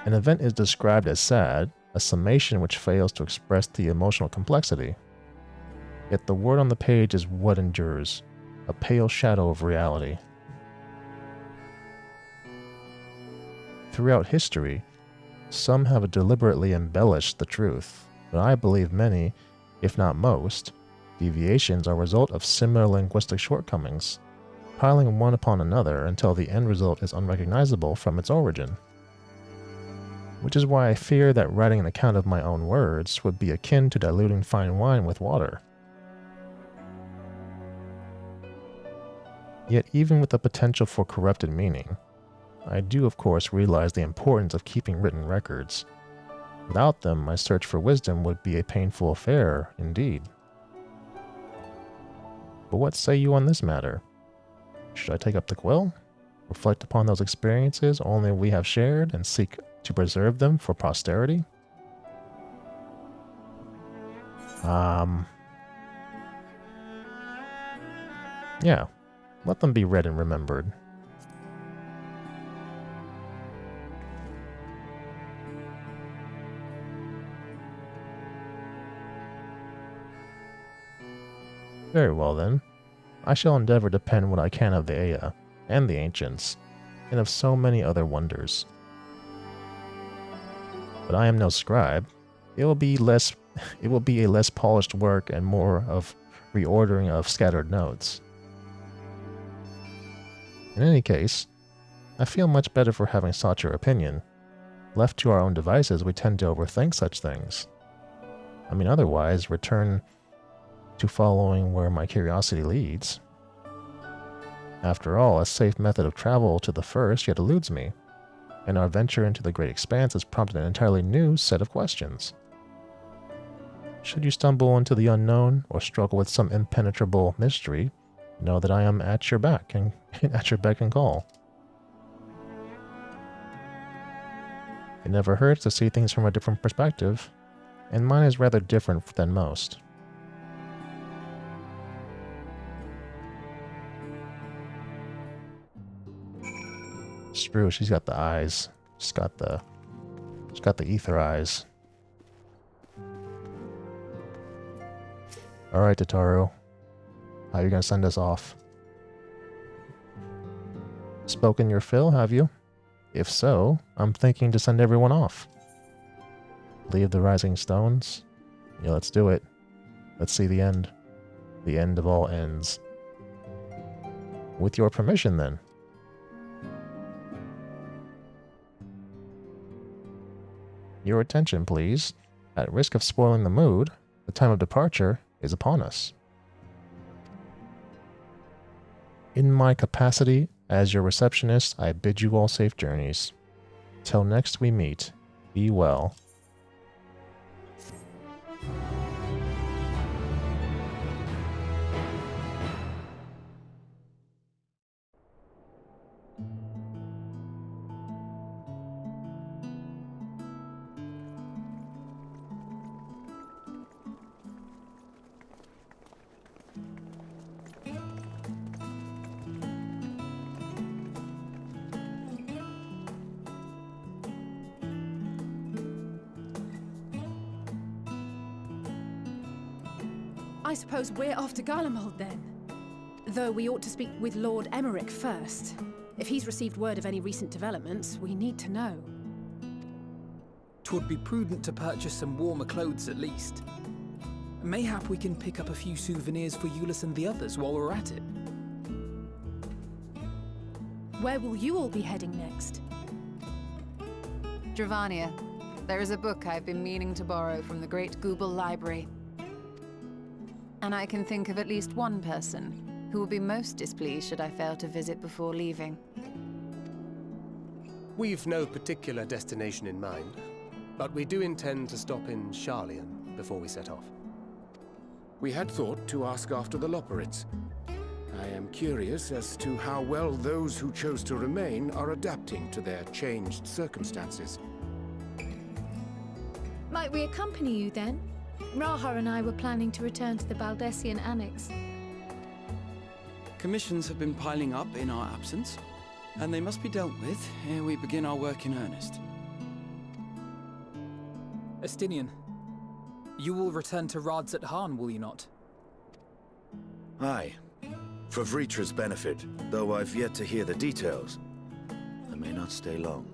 An event is described as sad, a summation which fails to express the emotional complexity. Yet the word on the page is what endures, a pale shadow of reality. Throughout history, some have deliberately embellished the truth, but I believe many, if not most, deviations are a result of similar linguistic shortcomings, piling one upon another until the end result is unrecognizable from its origin. Which is why I fear that writing an account of my own words would be akin to diluting fine wine with water. Yet even with the potential for corrupted meaning, I do of course realize the importance of keeping written records. Without them, my search for wisdom would be a painful affair indeed. But what say you on this matter? Should I take up the quill? Reflect upon those experiences only we have shared and seek to preserve them for posterity? Yeah, let them be read and remembered. Very well then. I shall endeavor to pen what I can of the Aya, and the ancients, and of so many other wonders. But I am no scribe. It will be a less polished work and more of reordering of scattered notes. In any case, I feel much better for having sought your opinion. Left to our own devices, we tend to overthink such things. I mean, otherwise, return to following where my curiosity leads. After all, a safe method of travel to the first yet eludes me, and our venture into the great expanse has prompted an entirely new set of questions. Should you stumble into the unknown or struggle with some impenetrable mystery, know that I am at your back and at your beck and call. It never hurts to see things from a different perspective, and mine is rather different than most. Sprue, she's got the eyes. She's got got the ether eyes. Alright, Tataru. How are you gonna send us off? Spoken your fill, have you? If so, I'm thinking to send everyone off. Leave the rising stones? Yeah, let's do it. Let's see the end. The end of all ends. With your permission, then. Your attention, please. At risk of spoiling the mood, the time of departure is upon us. In my capacity as your receptionist, I bid you all safe journeys. Till next we meet, be well. I suppose we're off to Garlemald then. Though we ought to speak with Lord Emmerich first. If he's received word of any recent developments, we need to know. 'Twould be prudent to purchase some warmer clothes at least. Mayhap we can pick up a few souvenirs for Euless and the others while we're at it. Where will you all be heading next? Dravania. There is a book I've been meaning to borrow from the Great Google Library. And I can think of at least one person who will be most displeased should I fail to visit before leaving. We've no particular destination in mind, but we do intend to stop in Sharlayan before we set off. We had thought to ask after the Loporrits. I am curious as to how well those who chose to remain are adapting to their changed circumstances. Might we accompany you then? Raha and I were planning to return to the Baldessian Annex. Commissions have been piling up in our absence, and they must be dealt with ere we begin our work in earnest. Estinian, you will return to Rads at Han, will you not? Aye. For Vritra's benefit, though I've yet to hear the details. I may not stay long.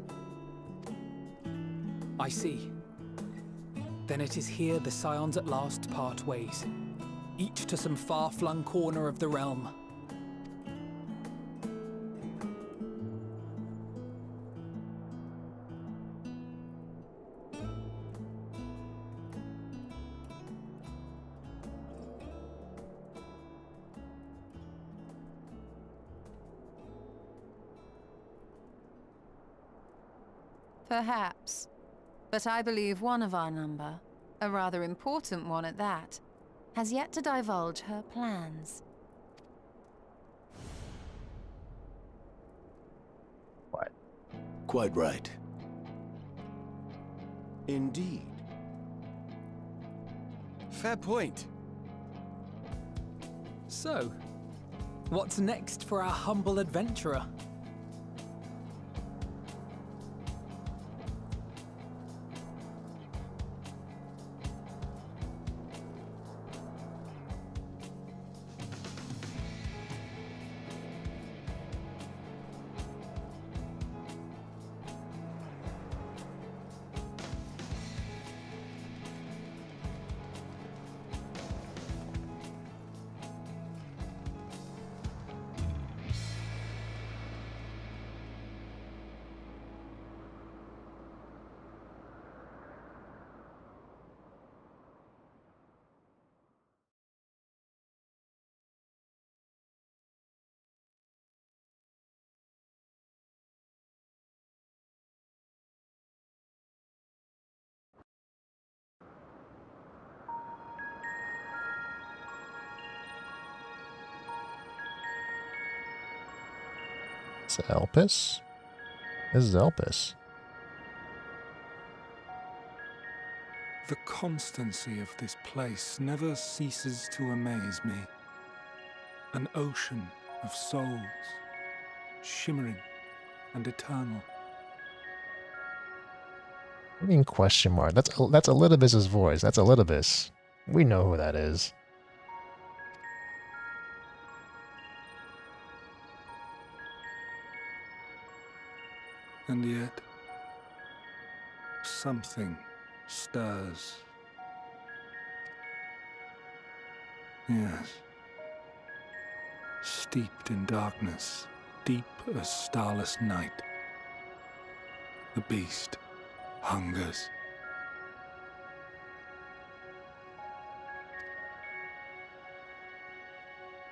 I see. Then it is here the Scions at last part ways, each to some far-flung corner of the realm. Perhaps. But I believe one of our number, a rather important one at that, has yet to divulge her plans. What? Quite right. Indeed. Fair point. So, what's next for our humble adventurer? Is it Elpis? This is Elpis. The constancy of this place never ceases to amaze me. An ocean of souls, shimmering and eternal. I mean, question mark. That's Elidibus's voice. That's Elidibus. We know who that is. And yet, something stirs. Yes. Steeped in darkness, deep as starless night, the beast hungers.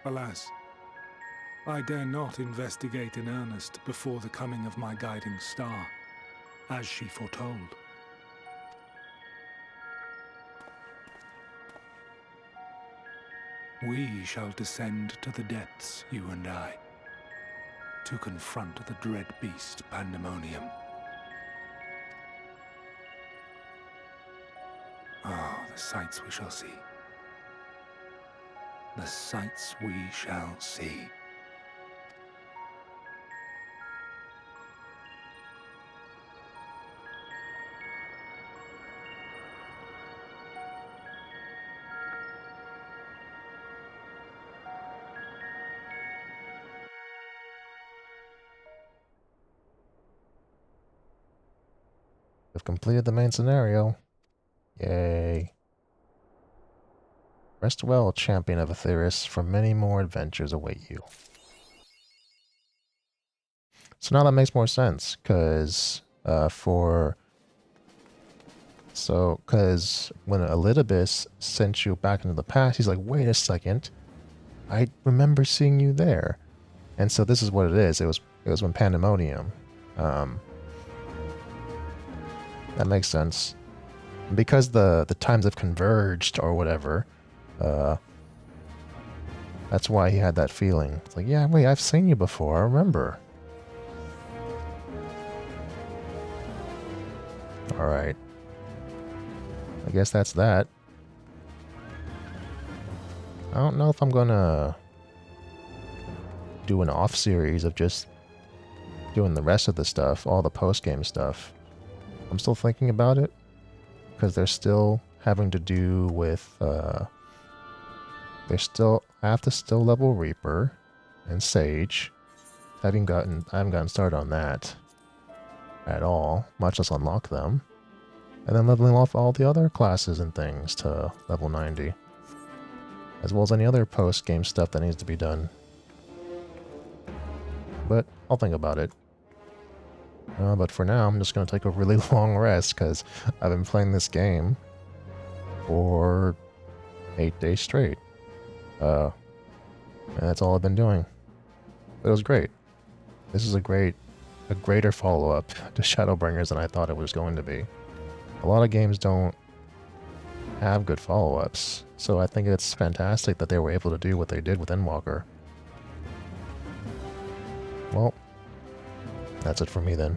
Alas, I dare not investigate in earnest before the coming of my guiding star, as she foretold. We shall descend to the depths, you and I, to confront the dread beast Pandemonium. Oh, the sights we shall see. The sights we shall see. We've completed the main scenario. Yay. Rest well, champion of Aetheris, for many more adventures await you. So now that makes more sense, because because when Elidibus sent you back into the past, he's like, wait a second, I remember seeing you there. And so this is what it is. It was when Pandemonium. That makes sense. Because the times have converged or whatever, that's why he had that feeling. It's like, yeah, wait, I've seen you before, I remember. Alright. I guess that's that. I don't know if I'm gonna do an off series of just doing the rest of the stuff, all the post-game stuff. I'm still thinking about it, because they're still having to do with, I have to still level Reaper and Sage. I haven't gotten started on that at all, much less unlock them. And then leveling off all the other classes and things to level 90. As well as any other post-game stuff that needs to be done. But I'll think about it. But for now, I'm just going to take a really long rest, because I've been playing this game for 8 days straight. And that's all I've been doing. But it was great. This is a greater follow-up to Shadowbringers than I thought it was going to be. A lot of games don't have good follow-ups, so I think it's fantastic that they were able to do what they did with Endwalker. Well, that's it for me then.